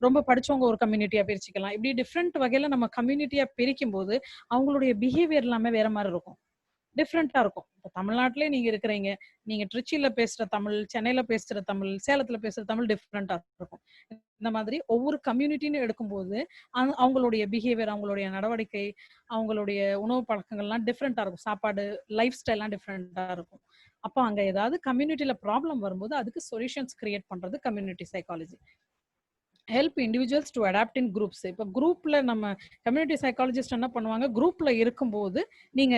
[SPEAKER 2] ரொம்ப படிச்சவங்க ஒரு கம்யூனிட்டியா பிரிச்சுக்கலாம். இப்படி டிஃப்ரெண்ட் வகையில நம்ம கம்யூனிட்டியா பிரிக்கும்போது, அவங்களுடைய பிஹேவியர் எல்லாமே வேற மாரி இருக்கும். டிஃப்ரெண்ட்டா இருக்கும். இப்ப தமிழ்நாட்டிலே நீங்க இருக்கிறீங்க. நீங்க திருச்சியில பேசுற தமிழ், சென்னையில பேசுற தமிழ், சேலத்துல பேசுற தமிழ் டிஃப்ரெண்ட்டா இருக்கும். இந்த மாதிரி ஒவ்வொரு கம்யூனிட்டின்னு எடுக்கும்போது, அவங்களுடைய பிஹேவியர், அவங்களுடைய நடவடிக்கை, அவங்களுடைய உணவு பழக்கங்கள்லாம் டிஃப்ரெண்ட்டா இருக்கும். சாப்பாடு, லைஃப் ஸ்டைல்லாம் டிஃப்ரெண்ட்டா இருக்கும். அப்ப அங்க ஏதாவது கம்யூனிட்டில ப்ராப்ளம் வரும்போது, அதுக்கு சொல்யூஷன்ஸ் கிரியேட் பண்றது community psychology. Help individuals to adapt in groups. இப்ப குரூப்ல நம்ம கம்யூனிட்டி சைக்காலஜிஸ்ட் என்ன பண்ணுவாங்க, குரூப்ல இருக்கும்போது நீங்க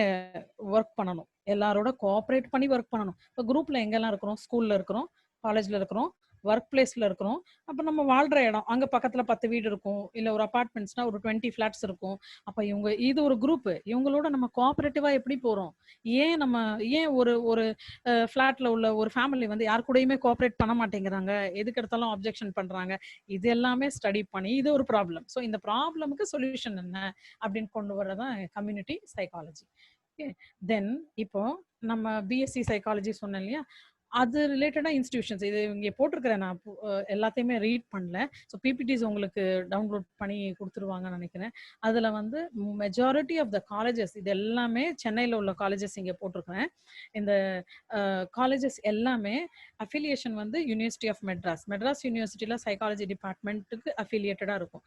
[SPEAKER 2] ஒர்க் பண்ணணும். எல்லாரோட கோஆப்பரேட் பண்ணி ஒர்க் பண்ணணும். இப்ப குரூப்ல எங்கெல்லாம் இருக்கிறோம்? ஸ்கூல்ல இருக்கிறோம், காலேஜ்ல இருக்கிறோம், ஒர்க் பிளேஸ்ல இருக்கிறோம். அப்ப நம்ம வாழ்ற இடம், அங்க பக்கத்துல 10 வீடு இருக்கும். இல்ல ஒரு அபார்ட்மெண்ட்ஸ்னா ஒரு 20 ஃபிளாட்ஸ் இருக்கும். அப்ப இது ஒரு குரூப். இவங்களோட நம்ம கோஆப்பரேட்டிவா எப்படி போறோம்? ஏன் ஒரு ஒரு ஃபிளாட்ல உள்ள ஒரு ஃபேமிலி வந்து யார் கூடயுமே கோஆப்பரேட் பண்ண மாட்டேங்கிறாங்க? எதுக்கு எடுத்தாலும் அப்ஜெக்ஷன் பண்றாங்க. இது எல்லாமே ஸ்டடி பண்ணி இது ஒரு ப்ராப்ளம். ஸோ இந்த ப்ராப்ளமுக்கு சொல்யூஷன் என்ன அப்படின்னு கொண்டு வரதான் கம்யூனிட்டி சைக்காலஜி. ஓகே. தென் இப்போ நம்ம பிஎஸ்சி சைக்காலஜி சொன்னேன் இல்லையா? அது ரிலேட்டடா இன்ஸ்டிடியூஷன்ஸ் இது இங்க போட்டிருக்கிறேன். நான் எல்லாத்தையுமே ரீட் பண்ணல. ஸோ பிபிடிஸ் உங்களுக்கு டவுன்லோட் பண்ணி குடுத்துருவாங்கன்னு நினைக்கிறேன். அதுல வந்து மெஜாரிட்டி ஆஃப் த காலேஜஸ் இது எல்லாமே சென்னையில உள்ள காலேஜஸ் இங்க போட்டிருக்கிறேன். இந்த காலேஜஸ் எல்லாமே அஃபிலியேஷன் வந்து யுனிவர்சிட்டி ஆஃப் மெட்ராஸ். மெட்ராஸ் யுனிவர்சிட்டியில சைக்காலஜி டிபார்ட்மெண்ட்டுக்கு அஃபிலியேட்டடா இருக்கும்.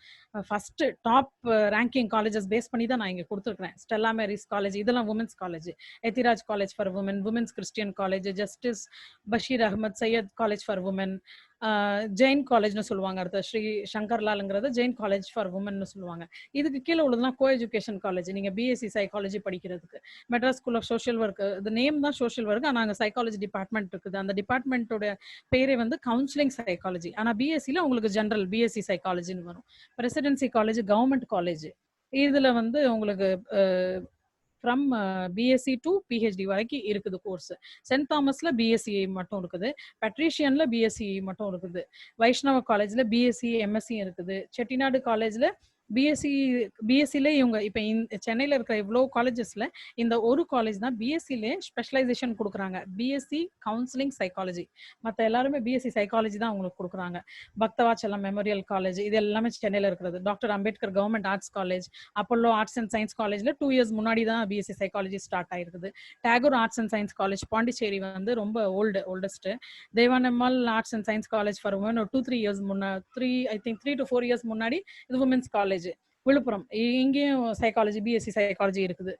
[SPEAKER 2] First top ranking colleges base பண்ணி தான் நான் இங்க குடுத்துருக்கிறேன். ஸ்டெல்லா மேரிஸ் காலேஜ் இதெல்லாம் women's college. Ethiraj college for women, women's Christian college, justice Basheer Ahmed Sayeed college for women, Jain காலேஜ்னு சொல்லுவாங்க. அடுத்த ஸ்ரீ சங்கர்லால்ங்கிறது ஜெயின் காலேஜ் ஃபார் உமன்னு சொல்லுவாங்க. இதுக்கு கீழே உள்ளதுலாம் கோ எஜுகேஷன் காலேஜ். நீங்க பிஎஸ்சி சைக்காலஜி படிக்கிறதுக்கு Madras school of social work, இந்த நேம் தான் சோஷியல் ஒர்க். ஆனால் அங்கே சைக்காலஜி டிபார்ட்மெண்ட் இருக்குது. அந்த டிபார்ட்மெண்ட்டோட பேரே வந்து கவுன்சிலிங் சைக்காலஜி. ஆனால் பிஎஸ்சியில் உங்களுக்கு ஜென்ரல் பிஎஸ்சி சைக்காலஜின்னு வரும். Presidency college government college. இதுல வந்து உங்களுக்கு ஃப்ரம் பிஎஸ்சி டு பிஹெச்டி வரைக்கும் இருக்குது கோர்ஸ். சென்ட் தாமஸ்ல பிஎஸ்சி மட்டும் இருக்குது. பெட்ரிஷியன்ல பிஎஸ்சி மட்டும் இருக்குது. வைஷ்ணவ காலேஜ்ல பிஎஸ்சி எம்எஸ்சி இருக்குது. செட்டிநாடு காலேஜ்ல பிஎஸ்சில இவங்க இப்ப சென்னையில இருக்கிற இவ்வளோ காலேஜஸ்ல இந்த ஒரு காலேஜ் தான் பிஎஸ்சிலே ஸ்பெஷலைசேஷன் கொடுக்குறாங்க. BSc counselling psychology. மற்ற எல்லாருமே பிஎஸ்சி சைக்காலஜி தான் அவங்களுக்கு கொடுக்குறாங்க. பக்தவாச்சலம் மெமோரியல் காலேஜ் இது எல்லாமே சென்னையில இருக்கிறது. Doctor Ambedkar government arts college, Apollo arts and science காலேஜ்ல 2 இயர்ஸ் முன்னாடி தான் பிஎஸ்சி சைக்காலஜி ஸ்டார்ட் ஆயிருக்குது. Tagore arts and science college Pondicherry வந்து ரொம்ப oldest. Devanammal arts and science college for women ஒரு 2-3 years I think 3 to 4 years முன்னாடி இது உமன்ஸ் காலேஜ். விழுப்புரம் இங்கேயும் சைக்காலஜி பிஎஸ்சி சைக்காலஜி இருக்குது.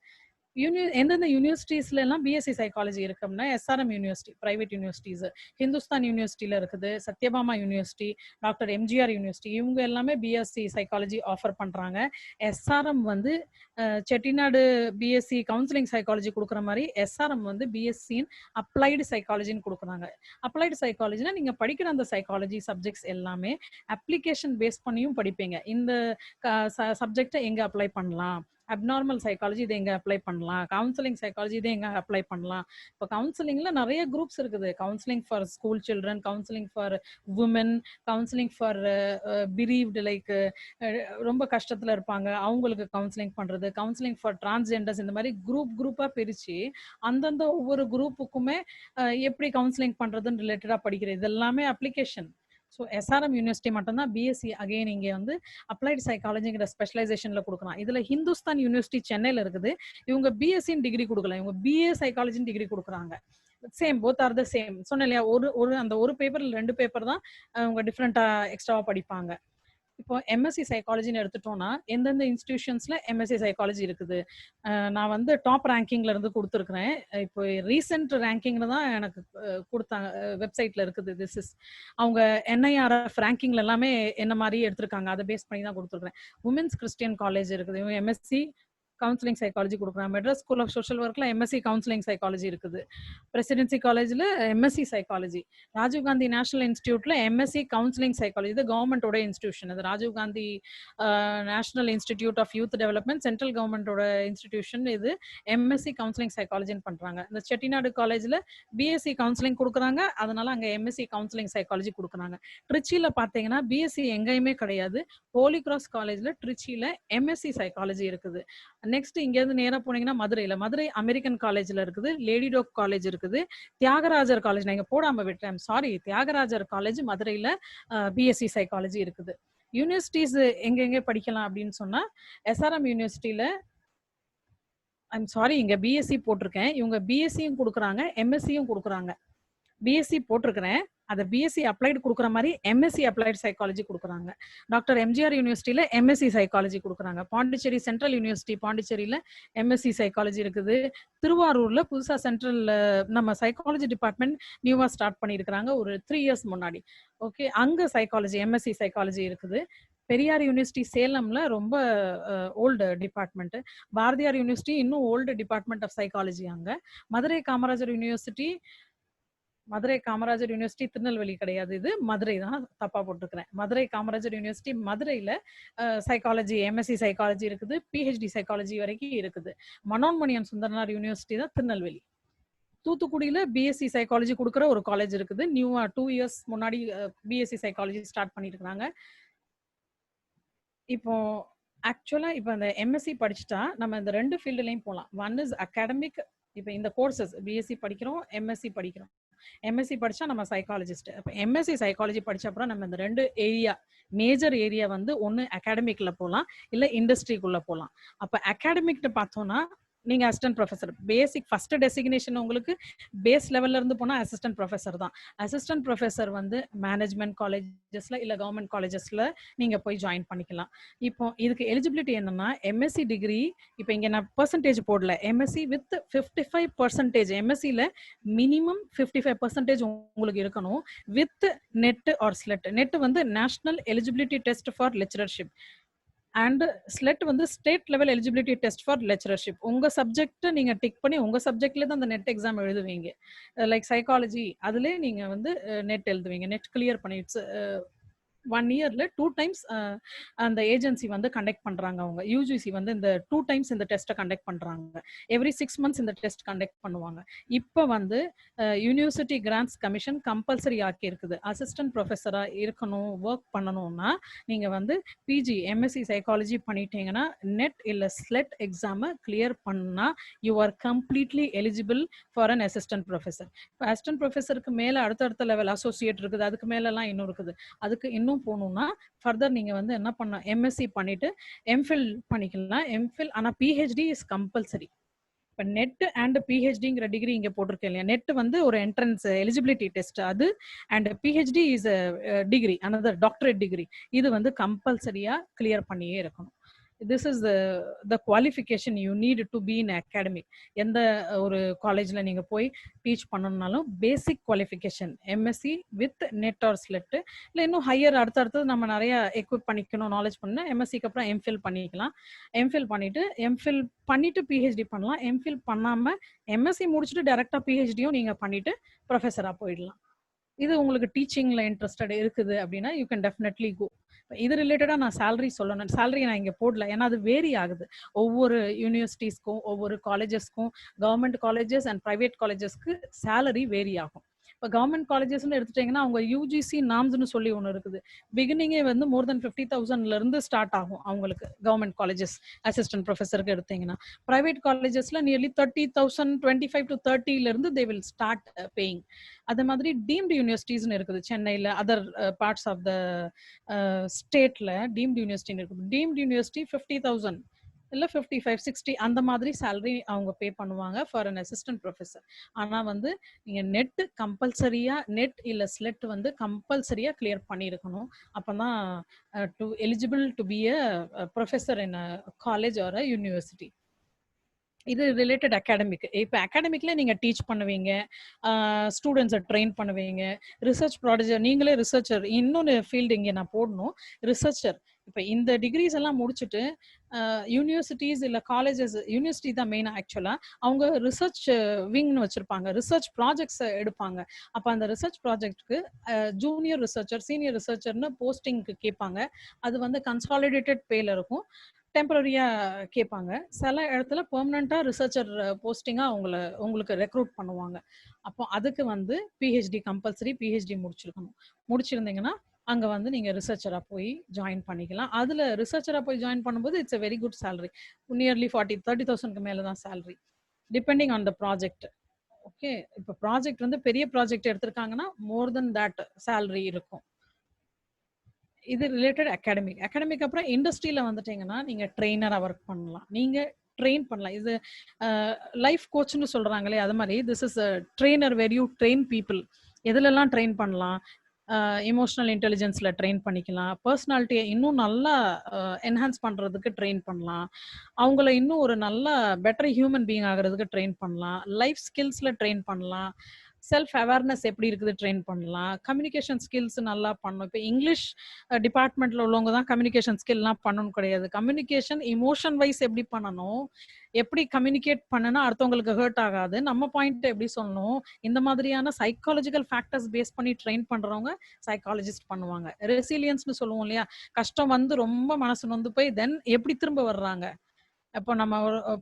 [SPEAKER 2] எந்தெந்த யூனிவர்சிட்டிஸ்ல எல்லாம் பிஎஸ்சி சைக்காலஜி இருக்கும்னா SRM university, private universities, Hindustan யூனிவர்சிட்டியில இருக்குது, Sathyabama university, doctor MGR university, இவங்க எல்லாமே பிஎஸ்சி சைக்காலஜி ஆஃபர் பண்றாங்க. எஸ்ஆர்எம் வந்து செட்டிநாடு பிஎஸ்சி கவுன்சிலிங் சைக்காலஜி கொடுக்குற மாதிரி எஸ்ஆர்எம் வந்து பிஎஸ்சி அப்ளைடு சைக்காலஜின்னு கொடுக்குறாங்க. அப்ளைடு சைக்காலஜினா நீங்க படிக்கிற அந்த சைக்காலஜி சப்ஜெக்ட்ஸ் எல்லாமே அப்ளிகேஷன் பேஸ் பண்ணியும் படிப்பீங்க. இந்த சப்ஜெக்டை எங்க அப்ளை பண்ணலாம், அப்நார்மல் சைக்காலஜி இதை எங்க அப்ளை பண்ணலாம், கவுன்சிலிங் சைக்காலஜி இதை எங்க அப்ளை பண்ணலாம். இப்போ கவுன்சிலிங்ல நிறைய குரூப்ஸ் இருக்குது. Counselling for school children, counselling for women, counselling for bereaved like ரொம்ப கஷ்டத்துல இருப்பாங்க அவங்களுக்கு கவுன்சிலிங் பண்றது, கவுன்சிலிங் ஃபார் டிரான்ஸ்ஜெண்டர்ஸ், இந்த மாதிரி குரூப்பா பிரிச்சு அந்தந்த ஒவ்வொரு குரூப்புக்குமே எப்படி கவுன்சிலிங் பண்றதுன்னு ரிலேட்டடா படிக்கிறது. இது எல்லாமே அப்ளிகேஷன். ஸோ எஸ்ஆர்எம் யூனிவர்சிட்டி மட்டும்தான் பிஎஸ்சி அகைன் இங்கே வந்து அப்ளைட் சைக்காலஜிங்கிற ஸ்பெஷலைசேஷனில் கொடுக்கலாம். இதில் ஹிந்துஸ்தான் யூனிவர்சிட்டி சென்னையில் இருக்குது. இவங்க பிஎஸ்சின்னு டிகிரி கொடுக்கலாம், இவங்க பிஏ சைக்காலஜின்னு டிகிரி கொடுக்குறாங்க. Same, both are the same. சொன்னேன் இல்லையா, அந்த ஒரு பேப்பர் 2 பேப்பர் தான் அவங்க டிஃப்ரெண்ட்டாக எக்ஸ்ட்ராவாக படிப்பாங்க. இப்போ எம்எஸ்சி சைக்காலஜின்னு எடுத்துட்டோம்னா எந்தெந்த இன்ஸ்டிடியூஷன்ஸ்ல எம்எஸ்சி சைக்காலஜி இருக்குது. நான் வந்து டாப் ரேங்கிங்ல இருந்து கொடுத்துருக்குறேன். இப்போ ரீசெண்ட் ரேங்கிங்ல தான் எனக்கு கொடுத்தாங்க, வெப்சைட்ல இருக்குது. திஸ் இஸ் அவங்க என்ஐஆர்எஃப் ரேங்கிங்ல எல்லாமே என்ன மாதிரி எடுத்திருக்காங்க, அதை பேஸ் பண்ணி தான் கொடுத்துருக்குறேன். உமன்ஸ் கிறிஸ்டியன் காலேஜ் இருக்குது, இவங்க எம்எஸ்சி கவுன்சிலிங் சைக்காலஜி கொடுக்குறாங்க. மெட்ராஸ் ஸ்கூல் ஆஃப் சோஷியல் ஒர்க்ல எம்எஸ்சி கவுன்சிலிங் சைக்காலஜி இருக்குது. பிரசிடென்சி காலேஜ்ல எம்எஸ்சி சைக்காலஜி. ராஜீவ்காந்தி நேஷனல் இன்ஸ்டிடியூட்ல எம்எஸ்சி கவுன்சிலிங் சைக்காலஜி. இது கவர்மெண்டோட இன்ஸ்டிடியூஷன். இது Rajiv Gandhi national institute of youth development, central கவர்மெண்டோட இன்ஸ்டிடியூஷன். இது எம்எஸ்சி கவுன்சிலிங் சைக்காலஜின்னு பண்றாங்க. இந்த செட்டிநாடு காலேஜ்ல பிஎஸ்சி கவுன்சிலிங் கொடுக்குறாங்க, அதனால அங்க எம்எஸ்சி கவுன்சிலிங் சைக்காலஜி கொடுக்குறாங்க. ட்ரிச்சியில பாத்தீங்கன்னா பிஎஸ்சி எங்கேயுமே கிடையாது. ஹோலி கிராஸ் காலேஜ்ல ட்ரிச்சியில எம்எஸ்சி சைக்காலஜி இருக்குது. நெக்ஸ்ட் இங்க இருந்து நேரா போனீங்கன்னா மதுரை அமெரிக்கன் காலேஜ்ல இருக்குது, லேடி டாக் காலேஜ் இருக்குது, தியாகராஜர் காலேஜ் நான் இங்க போடாம விட்டேன், சாரி, தியாகராஜர் காலேஜ் மதுரையில பிஎஸ்சி சைக்காலஜி இருக்குது. யூனிவர்சிட்டிஸ் எங்க படிக்கலாம் அப்படின்னு சொன்னா எஸ்ஆர்எம் யூனிவர்சிட்டியில, ஐம் சாரி, இங்க பிஎஸ்சி போட்டிருக்கேன், இவங்க பிஎஸ்சியும் கொடுக்குறாங்க எம்எஸ்சியும் கொடுக்குறாங்க. பிஎஸ்சி போட்டிருக்கிறேன், அதை பிஎஸ்சி அப்ளைடு கொடுக்குற மாதிரி எம்எஸ்சி அப்ளைடு சைக்காலஜி கொடுக்குறாங்க. டாக்டர் எம்ஜிஆர் யூனிவர்சிட்டியில எம்எஸ்சி சைக்காலஜி கொடுக்குறாங்க. பாண்டிச்சேரி சென்ட்ரல் யூனிவர்சிட்டி பாண்டிச்சேரியில எம்எஸ்சி சைக்காலஜி இருக்குது. திருவாரூர்ல புதுசா சென்ட்ரல் நம்ம சைக்காலஜி டிபார்ட்மெண்ட் நியூவா ஸ்டார்ட் பண்ணியிருக்கிறாங்க ஒரு 3 இயர்ஸ் முன்னாடி. ஓகே, அங்க சைக்காலஜி எம்எஸ்சி சைக்காலஜி இருக்குது. பெரியார் யூனிவர்சிட்டி சேலம்ல ரொம்ப ஓல்டு டிபார்ட்மெண்ட். பாரதியார் யூனிவர்சிட்டி இன்னும் ஓல்டு டிபார்ட்மெண்ட் ஆஃப் சைக்காலஜி அங்க. மதுரை காமராஜர் யூனிவர்சிட்டி திருநெல்வேலி கிடையாது, இது மதுரை தான், தப்பா போட்டிருக்கிறேன். மதுரை காமராஜர் யூனிவர்சிட்டி மதுரையில சைக்காலஜி எம்எஸ்சி சைக்காலஜி இருக்குது, பிஹெச்டி சைக்காலஜி வரைக்கும் இருக்குது. மனோன்மணியம் சுந்தரனார் யூனிவர்சிட்டி தான் திருநெல்வேலி. தூத்துக்குடியில பிஎஸ்சி சைக்காலஜி கொடுக்குற ஒரு காலேஜ் இருக்குது, நியூவா 2 இயர்ஸ் முன்னாடி பிஎஸ்சி சைக்காலஜி ஸ்டார்ட் பண்ணிருக்காங்க. இப்போ ஆக்சுவலா இப்போ இந்த எம்எஸ்சி படிச்சுட்டா நம்ம இந்த 2 ஃபீல்டுலையும் போகலாம். One is academic. இப்போ இந்த கோர்சஸ் பிஎஸ்சி படிக்கிறோம், எம்எஸ்சி படிக்கிறோம். எம்எஸ்சி படிச்சா நம்ம சைக்காலஜிஸ்ட். இப்போ எம்எஸ்சி சைக்காலஜி படிச்ச அப்புறம் நம்ம இந்த 2 ஏரியா, மேஜர் ஏரியா வந்து ஒன்று அகாடமிக்ல போகலாம், இல்லை இண்டஸ்ட்ரிக்குள்ள போகலாம். அப்போ அகாடமிக்னு பார்த்தோம்னா நீங்க அசிஸ்டன்ட் ப்ரொஃபசர், பேசிக் ஃபர்ஸ்ட் டெசிக்னேஷன் உங்களுக்கு பேஸ் லெவல்ல இருந்து போனா அசிஸ்டன்ட் ப்ரொஃபசர் தான். அசிஸ்டன்ட் ப்ரொஃபசர் வந்து மேனேஜ்மெண்ட் காலேஜஸ்ல இல்ல கவர்மெண்ட் காலேஜஸ்ல நீங்க போய் ஜாயின் பண்ணிக்கலாம். இப்போ இதுக்கு எலிஜிபிலிட்டி என்னன்னா எம்எஸ்சி டிகிரி, இப்போ இங்க நான் பெர்சன்டேஜ் போடல, எம்எஸ்சி வித் 55%. எம்எஸ்சில மினிமம் 55% உங்களுக்கு இருக்கணும், with NET or SLET. NET வந்து national eligibility test for lectureship and SLET வந்து state level eligibility test for lectureship. உங்க சப்ஜெக்ட் நீங்க டிக் பண்ணி உங்க சப்ஜெக்ட்ல தான் அந்த நெட் எக்ஸாம் எழுதுவீங்க. லைக் சைக்காலஜி அதுல நீங்க வந்து நெட் எழுதுவீங்க, நெட் கிளியர் பண்ணி 1 இயர்ல 2 டைம்ஸ் அந்த ஏஜென்சி வந்து கண்டக்ட் பண்றாங்க. அவங்க யூஜிசி வந்து இந்த 2 டைம்ஸ் இந்த டெஸ்ட்டை கண்டக்ட் பண்றாங்க. எவ்ரி 6 மந்த்ஸ் இந்த டெஸ்ட் கண்டக்ட் பண்ணுவாங்க. இப்போ வந்து யூனிவர்சிட்டி கிராண்ட்ஸ் கமிஷன் கம்பல்சரி ஆக்கி இருக்குது. அசிஸ்டன்ட் ப்ரொஃபஸரா இருக்கணும், ஒர்க் பண்ணணும்னா நீங்க வந்து பிஜி எம்எஸ்சி சைக்காலஜி பண்ணிட்டீங்கன்னா நெட் இல்ல ஸ்லெட் எக்ஸாமை கிளியர் பண்ணா you are completely eligible for an assistant professor. இப்போ அசிஸ்டன்ட் ப்ரொஃபஸருக்கு மேல அடுத்தடுத்த லெவல் அசோசியேட் இருக்குது, அதுக்கு மேலலாம் இன்னும் இருக்குது. அதுக்கு இன்னும் போகணும்னா ஃபர்தர் நீங்க வந்து என்ன பண்ண, எம்எஸ்சி பண்ணிட்டு எம்ஃபில் பண்ணிக்கலாம். எம்ஃபில் ஆனா பிஹெச்டி இஸ் கம்பல்சரி. இப்போ நெட் அண்ட் பிஹெச்டிங்கிற டிகிரி இங்க போட்டிருக்கேன் இல்லையா, நெட் வந்து ஒரு என்ட்ரன்ஸ் எலிஜிபிலிட்டி டெஸ்ட் அது, and PhD is degree, another doctorate degree. இது வந்து கம்பல்சரியா கிளியர் பண்ணியே இருக்கணும். this is the qualification you need to be in academic. எந்த ஒரு காலேஜ்ல நீங்க போய் டீச் பண்ணணும்னாலும் basic qualification MSc with NET or SLET, இல்லை இன்னும் ஹையர் அடுத்தடுத்து நம்ம நிறைய எக்விப் பண்ணிக்கணும், நாலேஜ் பண்ணணும். எம்எஸ்சிக்கு அப்புறம் எம்ஃபில் பண்ணிக்கலாம். எம்ஃபில் பண்ணிட்டு பிஹெச்டி பண்ணலாம். எம்ஃபில் பண்ணாம எம்எஸ்சி முடிச்சுட்டு டைரக்டா பிஹெச்டியும் நீங்க பண்ணிட்டு ப்ரொஃபஸரா போயிடலாம். இது உங்களுக்கு டீச்சிங்ல இன்ட்ரெஸ்டட் இருக்குது அப்படின்னா யூ கேன் டெஃபினெட்லி கோ. இது ரிலேட்டடா நான் சேலரி சொல்லணும், சேலரி நான் இங்க போடல, ஏன்னா அது வேரி ஆகுது ஒவ்வொரு யூனிவர்சிட்டிஸ்க்கும் ஒவ்வொரு காலேஜஸ்க்கும். கவர்மெண்ட் காலேஜஸ் அண்ட் பிரைவேட் காலேஜஸ்க்கு சேலரி வேரி ஆகும். இப்போ கவர்மெண்ட் காலேஜஸ்ன்னு எடுத்துட்டீங்கன்னா அவங்க யூஜிசி நாம்ஸ்னு சொல்லி ஒன்று இருக்குது. பிகினிங்கே வந்து மோர் தென் 50,000ல இருந்து ஸ்டார்ட் ஆகும் அவங்களுக்கு. கவர்மெண்ட் காலேஜஸ் அசிஸ்டன்ட் ப்ரொஃபஸருக்கு எடுத்தீங்கன்னா, பிரைவேட் காலேஜஸ்ல நியர்லி 30,000 25 to 30ல இருந்து தே வில் ஸ்டார்ட் பேயிங். அதே மாதிரி டீம்டு யூனிவர்சிட்டிஸ்னு இருக்குது சென்னையில், அதர் பார்ட்ஸ் ஆஃப் த ஸ்டேட்ல டீம்டு யூனிவர்சிட்டின்னு இருக்குது. டீம்டு யூனிவர்சிட்டி 50,000 இல்லை 55 60 அந்த மாதிரி சேலரி அவங்க பே பண்ணுவாங்க ஃபார் அன் அசிஸ்டன்ட் ப்ரொஃபஸர். ஆனால் வந்து நீங்கள் நெட் கம்பல்சரியாக நெட் இல்லை ஸ்லெட் வந்து கம்பல்சரியாக கிளியர் பண்ணியிருக்கணும். அப்போ தான் to eligible to be a professor in a college or a university. இது ரிலேட்டட் அகாடமிக். இப்போ அகாடமிக்ல நீங்க டீச் பண்ணுவீங்க, ஸ்டூடெண்ட்ஸை ட்ரெயின் பண்ணுவீங்க, ரிசர்ச் ப்ராடக்ட் நீங்களே ரிசர்ச்சர். இன்னொன்று ஃபீல்டு இங்கே நான் போடணும், ரிசர்ச்சர். இப்போ இந்த டிகிரிஸ் எல்லாம் முடிச்சுட்டு யூனிவர்சிட்டிஸ் இல்லை காலேஜஸ், யூனிவர்சிட்டி தான் மெயினாக ஆக்சுவலாக அவங்க ரிசர்ச் விங்னு வச்சுருப்பாங்க, ரிசர்ச் ப்ராஜெக்ட்ஸை எடுப்பாங்க. அப்போ அந்த ரிசர்ச் ப்ராஜெக்ட்க்கு ஜூனியர் ரிசர்ச்சர் சீனியர் ரிசர்ச்சர்னு போஸ்டிங்க்கு கேட்பாங்க. அது வந்து கன்சாலிடேட்டட் பேல இருக்கும், டெம்பரரியாக கேட்பாங்க. சில இடத்துல பெர்மனண்ட்டாக ரிசர்ச்சர் போஸ்டிங்காக உங்களுக்கு ரெக்ரூட் பண்ணுவாங்க. அப்போ அதுக்கு வந்து பிஹெச்டி கம்பல்சரி, பிஹெச்டி முடிச்சிருந்தீங்கன்னா அங்கே வந்து நீங்கள் ரிசர்ச்சராக போய் ஜாயின் பண்ணிக்கலாம். அதில் ரிசர்ச்சராக போய் ஜாயின் பண்ணும்போது it's a very good salary. Nearly 30,000க்கு மேலே தான் salary, depending on the project. Okay, இப்போ ப்ராஜெக்ட் வந்து பெரிய ப்ராஜெக்ட் எடுத்திருக்காங்கன்னா மோர் தென் தட் சேலரி இருக்கும். இது ரிலேட்டட் அகாடமிக் அப்புறம் இண்டஸ்ட்ரியில வந்துட்டீங்கன்னா நீங்க ட்ரெயினரா ஒர்க் பண்ணலாம், நீங்க ட்ரெயின் பண்ணலாம். இது லைஃப் கோச்னு சொல்றாங்களே, அது மாதிரி this is trainer where you train people. எதுலெல்லாம் ட்ரெயின் பண்ணலாம்? எமோஷனல் இன்டெலிஜென்ஸ்ல ட்ரெயின் பண்ணிக்கலாம், பர்சனாலிட்டியை இன்னும் நல்லா என்ஹான்ஸ் பண்றதுக்கு ட்ரெயின் பண்ணலாம், அவங்கள இன்னும் ஒரு நல்ல பெட்டர் ஹியூமன் பீயிங் ஆகிறதுக்கு ட்ரெயின் பண்ணலாம், லைஃப் ஸ்கில்ஸ்ல ட்ரெயின் பண்ணலாம், செல்ஃப் அவேர்னஸ் எப்படி இருக்குது ட்ரெயின் பண்ணலாம், கம்யூனிகேஷன் ஸ்கில்ஸ் நல்லா பண்ணணும். இப்போ இங்கிலீஷ் டிபார்ட்மெண்ட்ல உள்ளவங்க தான் கம்யூனிகேஷன் ஸ்கில்லாம் பண்ணணும் கிடையாது. கம்யூனிகேஷன் இமோஷன் வைஸ் எப்படி பண்ணணும், எப்படி கம்யூனிகேட் பண்ணனா அடுத்தவங்களுக்கு ஹர்ட் ஆகாது, நம்ம பாயிண்ட் எப்படி சொல்லணும், இந்த மாதிரியான சைக்காலஜிக்கல் ஃபேக்டர்ஸ் பேஸ் பண்ணி ட்ரெயின் பண்றவங்க சைக்காலஜிஸ்ட் பண்ணுவாங்க. ரெசிலியன்ஸ்னு சொல்லுவோம் இல்லையா, கஷ்டம் வந்து ரொம்ப மனசு நொந்து போய் தென் எப்படி திரும்ப வர்றாங்க. அப்போ நம்ம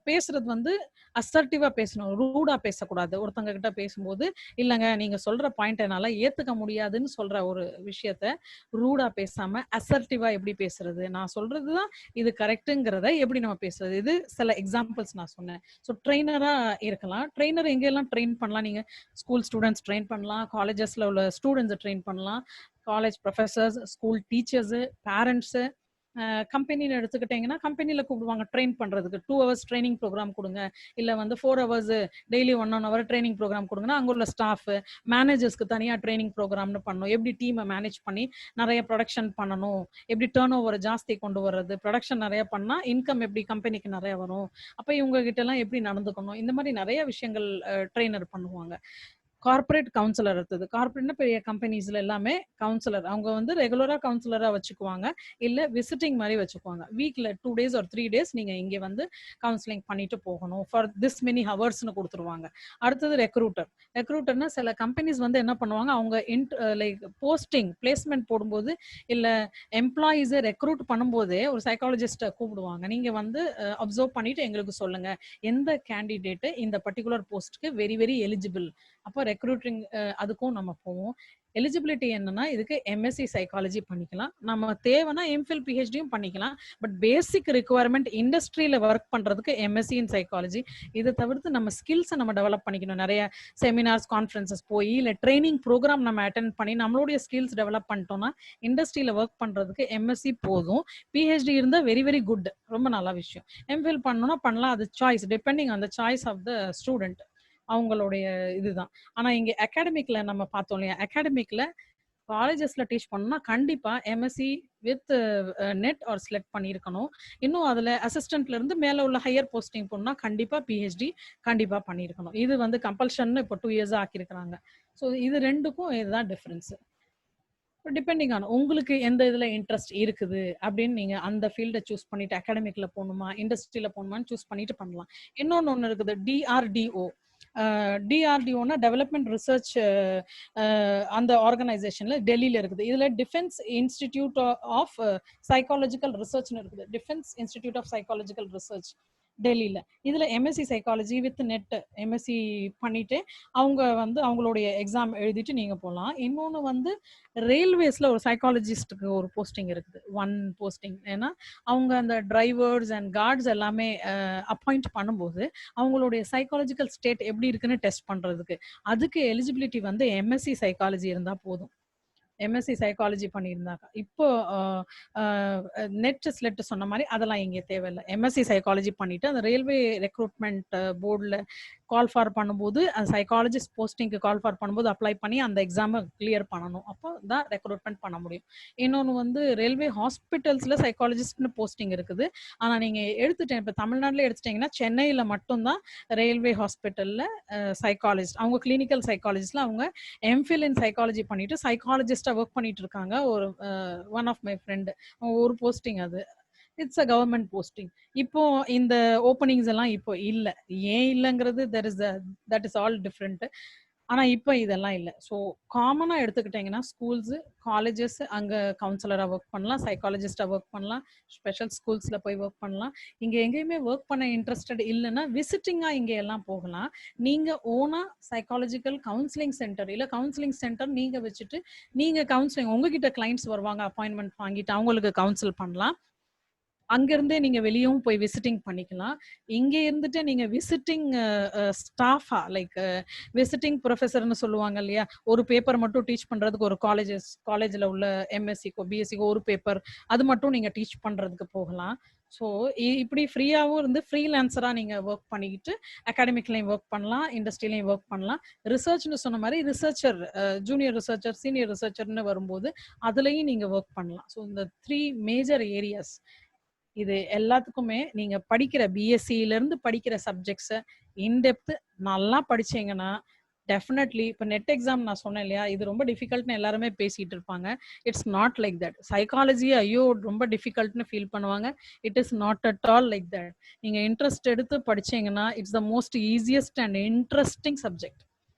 [SPEAKER 2] பேசுறது வந்து அசர்ட்டிவா பேசணும், ரூடா பேசக்கூடாது. ஒருத்தங்க கிட்ட பேசும்போது இல்லைங்க நீங்க சொல்ற பாயிண்ட் என்னால ஏத்துக்க முடியாதுன்னு சொல்ற ஒரு விஷயத்த ரூடா பேசாம அசர்ட்டிவா எப்படி பேசுறது, நான் சொல்றதுதான் இது கரெக்டுங்கிறத எப்படி நம்ம பேசுறது, இது சில எக்ஸாம்பிள்ஸ் நான் சொன்னேன். ஸோ ட்ரெயினரா இருக்கலாம். ட்ரெயினர் எங்கெல்லாம் ட்ரெயின் பண்ணலாம்? நீங்க ஸ்கூல் ஸ்டூடெண்ட்ஸ் ட்ரெயின் பண்ணலாம், காலேஜஸ்ல உள்ள ஸ்டூடெண்ட்ஸை ட்ரெயின் பண்ணலாம், college professors, school teachers, parents. கம்பெனின்னு எடுத்துக்கிட்டீங்கன்னா கம்பெனியில் கூப்பிடுவாங்க ட்ரெயின் பண்ணுறதுக்கு. 2 hours ட்ரைனிங் ப்ரோக்ராம் கொடுங்க, இல்லை வந்து 4 hours daily 1 hour training programme கொடுங்கன்னா அங்கே உள்ள ஸ்டாஃப் மேனேஜர்ஸ்க்கு தனியாக ட்ரைனிங் ப்ரோக்ராம்னு பண்ணணும். எப்படி டீமை மேனேஜ் பண்ணி நிறைய ப்ரொடக்ஷன் பண்ணணும், எப்படி டேர்ன் ஓவர் ஜாஸ்தி கொண்டு வர்றது, ப்ரொடக்ஷன் நிறைய பண்ணால் இன்கம் எப்படி கம்பெனிக்கு நிறைய வரும், அப்போ இவங்க கிட்டலாம் எப்படி நடந்துக்கணும், இந்த மாதிரி நிறைய விஷயங்கள் ட்ரெயினர் பண்ணுவாங்க. கார்பரேட் கவுன்சிலர் இருக்குது. கார்பரேட்னா பெரிய கம்பெனிஸ்ல எல்லாமே கவுன்சிலர், அவங்க வந்து ரெகுலரா கவுன்சிலரா வச்சுக்குவாங்க, இல்ல விசிட்டிங் மாதிரி வச்சுக்குவாங்க. வீக்ல 2 days or 3 days நீங்க இங்க வந்து கவுன்சிலிங் பண்ணிட்டு போகணும், ஃபார் திஸ் மெனி ஹவர்ஸ்னு கொடுத்துருவாங்க. அடுத்தது ரெக்ரூட்டர்னா சில கம்பெனிஸ் வந்து என்ன பண்ணுவாங்க, அவங்க லைக் போஸ்டிங் பிளேஸ்மெண்ட் போடும்போது இல்ல எம்ப்ளாயீஸை ரெக்ரூட் பண்ணும்போதே ஒரு சைக்காலஜிஸ்ட்டை கூப்பிடுவாங்க. நீங்க வந்து அப்சர்வ் பண்ணிட்டு எங்களுக்கு சொல்லுங்க எந்த கேண்டிடேட் இந்த பர்டிகுலர் போஸ்ட்க்கு வெரி வெரி எலிஜிபிள். அப்போ ரெக்ரூட்டிங் அதுக்கும் நம்ம போவோம். எலிஜிபிலிட்டி என்னன்னா இதுக்கு எம்எஸ்சி சைக்காலஜி பண்ணிக்கலாம், நம்ம தேவைன்னா எம்ஃபில் பிஹெச்டியும் பண்ணிக்கலாம். பட் பேசிக் ரிக்குவயர்மெண்ட் இண்டஸ்ட்ரியில ஒர்க் பண்றதுக்கு எம்எஸ்சி இன் சைக்காலஜி. இதை தவிர்த்து நம்ம ஸ்கில்ஸை நம்ம டெவலப் பண்ணிக்கணும். நிறைய செமினார்ஸ் கான்ஃபரன்சஸ் போய் இல்லை ட்ரைனிங் ப்ரோக்ராம் நம்ம அட்டென்ட் பண்ணி நம்மளுடைய ஸ்கில்ஸ் டெவலப் பண்ணிட்டோம்னா இண்டஸ்ட்ரியில ஒர்க் பண்றதுக்கு எம்எஸ்சி போதும். பிஹெச்டி இருந்தால் வெரி வெரி குட், ரொம்ப நல்ல விஷயம். எம்ஃபில் பண்ணணும்னா பண்ணலாம், அது choice, depending on the choice of the student, அவங்களுடைய இதுதான். ஆனா இங்க அகாடமிக்ல நம்ம பார்த்தோம் இல்லையா, அகாடமிக்ல காலேஜஸ்ல டீச் பண்ணா கண்டிப்பா MSc with NET or SLET பண்ணியிருக்கணும். இன்னும் அதுல அசிஸ்டன்ட்ல இருந்து மேல உள்ள ஹையர் போஸ்டிங் போனா கண்டிப்பா பிஹெச்டி கண்டிப்பா பண்ணியிருக்கணும். இது வந்து கம்பல்ஷன் இப்போ 2 years ஆக்கியிருக்கிறாங்க. ஸோ இது ரெண்டுக்கும் இதுதான் டிஃபரன்ஸ். டிபெண்டிங் ஆன் உங்களுக்கு எந்த இதுல இன்ட்ரெஸ்ட் இருக்குது அப்படின்னு நீங்க அந்த ஃபீல்டை சூஸ் பண்ணிட்டு அகாடமிக்ல போகணுமா இண்டஸ்ட்ரியில போகணுமான்னு சூஸ் பண்ணிட்டு பண்ணலாம். இன்னொன்னு இருக்குது டிஆர்டிஓ. டிஆர்டிஓனா டெவலப்மெண்ட் ரிசர்ச், அந்த ஆர்கனைசேஷன்ல டெல்லியில இருக்குது. இதுல டிஃபென்ஸ் இன்ஸ்டிடியூட் ஆஃப் சைக்காலஜிக்கல் ரிசர்ச்னு இருக்குது. Defence institute of psychological research டெல்லியில. இதுல MSc psychology with NET MSc பண்ணிட்டு அவங்க வந்து அவங்களுடைய எக்ஸாம் எழுதிட்டு நீங்க போலாம். இன்னொன்னு வந்து ரயில்வேஸ்ல ஒரு சைக்காலஜிஸ்ட்க்கு ஒரு போஸ்டிங் இருக்குது. One posting. ஏன்னா அவங்க அந்த டிரைவர்ஸ் அண்ட் கார்ட்ஸ் எல்லாமே அப்பாயிண்ட் பண்ணும்போது அவங்களுடைய சைக்காலஜிக்கல் ஸ்டேட் எப்படி இருக்குன்னு டெஸ்ட் பண்றதுக்கு. அதுக்கு எலிஜிபிலிட்டி வந்து எம்எஸ்சி சைக்காலஜி இருந்தா போதும். எம்எஸ்சி சைக்காலஜி பண்ணியிருந்தாங்க. இப்போ நெட் ஸ்லெட் சொன்ன மாதிரி அதெல்லாம் இங்கே தேவையில்லை. எம்எஸ்சி சைக்காலஜி பண்ணிட்டு அந்த ரயில்வே ரெக்ரூட்மெண்ட் போர்டில் கால் ஃபார் பண்ணும்போது சைக்காலஜிஸ்ட் போஸ்டிங்க்கு கால் ஃபார் பண்ணும்போது அப்ளை பண்ணி அந்த எக்ஸாமை கிளியர் பண்ணணும். அப்போ தான் ரெக்ரூட்மெண்ட் பண்ண முடியும். இன்னொன்று வந்து ரயில்வே ஹாஸ்பிட்டல்ஸில் சைக்காலஜிஸ்ட்னு போஸ்டிங் இருக்குது. ஆனால் நீங்கள் எடுத்துட்டேன் இப்போ தமிழ்நாட்டில் எடுத்துட்டீங்கன்னா சென்னையில் மட்டும்தான் ரயில்வே ஹாஸ்பிட்டலில் சைக்காலஜிஸ்ட் அவங்க கிளினிக்கல் சைக்காலஜிஸ்ட்ல அவங்க எம்ஃபில் இன் சைக்காலஜி பண்ணிட்டு சைக்காலஜிஸ்டா ஒர்க் பண்ணிட்டு இருக்காங்க. ஒரு ஒன் ஆஃப் மை ஃப்ரெண்ட் ஒரு போஸ்டிங் அது இட்ஸ் அ கவர்மெண்ட் போஸ்டிங். இப்போ இந்த ஓப்பனிங்ஸ் எல்லாம் இப்போ இல்ல. ஏன் இல்லைங்கிறது தட் இஸ் ஆல் டிஃப்ரெண்ட். ஆனா இப்போ இதெல்லாம் இல்லை. ஸோ காமனா எடுத்துக்கிட்டீங்கன்னா ஸ்கூல்ஸ் காலேஜஸ் அங்க கவுன்சிலரா ஒர்க் பண்ணலாம், சைக்காலஜிஸ்டா ஒர்க் பண்ணலாம், ஸ்பெஷல் ஸ்கூல்ஸ்ல போய் ஒர்க் பண்ணலாம். இங்க எங்கேயுமே ஒர்க் பண்ண இன்ட்ரெஸ்டட் இல்லைன்னா விசிட்டிங்கா இங்க எல்லாம் போகலாம். நீங்க ஓனா சைக்காலஜிக்கல் கவுன்சிலிங் சென்டர் இல்ல கவுன்சிலிங் சென்டர் நீங்க வச்சுட்டு நீங்க கவுன்சிலிங் உங்ககிட்ட கிளைண்ட்ஸ் வருவாங்க, அப்பாயின்மெண்ட் வாங்கிட்டு அவங்களுக்கு கவுன்சில் பண்ணலாம். அங்கிருந்தே நீங்க வெளியவும் போய் விசிட்டிங் பண்ணிக்கலாம். இங்க இருந்துட்டு நீங்க விசிட்டிங் ஸ்டாஃபா லைக் விசிட்டிங் ப்ரொஃபஸர்னு சொல்லுவாங்க இல்லையா, ஒரு பேப்பர் மட்டும் டீச் பண்றதுக்கு ஒரு காலேஜ்ல உள்ள எம்எஸ்சிக்கோ பிஎஸ்சிக்கோ ஒரு பேப்பர் அது மட்டும் நீங்க டீச் பண்றதுக்கு போகலாம். ஸோ இப்படி ஃப்ரீயாகவும் இருந்து ஃப்ரீலான்சரா நீங்க ஒர்க் பண்ணிக்கிட்டு அகாடமிக்லையும் ஒர்க் பண்ணலாம், இண்டஸ்ட்ரியிலையும் ஒர்க் பண்ணலாம். ரிசர்ச்னு சொன்ன மாதிரி ரிசர்ச்சர் ஜூனியர் ரிசர்ச்சர் சீனியர் ரிசர்ச்சர்னு வரும்போது அதுலயும் நீங்க ஒர்க் பண்ணலாம். ஸோ இந்த 3 மேஜர் ஏரியாஸ் இது எல்லாத்துக்குமே நீங்க படிக்கிற பிஎஸ்சில இருந்து படிக்கிற சப்ஜெக்ட்ஸை இன்டெப்த் நல்லா படிச்சீங்கன்னா டெஃபினெட்லி இப்போ நெட் எக்ஸாம் நான் சொன்னேன் இல்லையா, இது ரொம்ப டிஃபிகல்ட்னு எல்லாருமே பேசிட்டு இருப்பாங்க. It's not like that. Psychology ஐயோ ரொம்ப டிஃபிகல்ட்னு ஃபீல் பண்ணுவாங்க. It is not at all like that. நீங்க இன்ட்ரெஸ்ட் எடுத்து படிச்சீங்கன்னா it's the most easiest and interesting subject.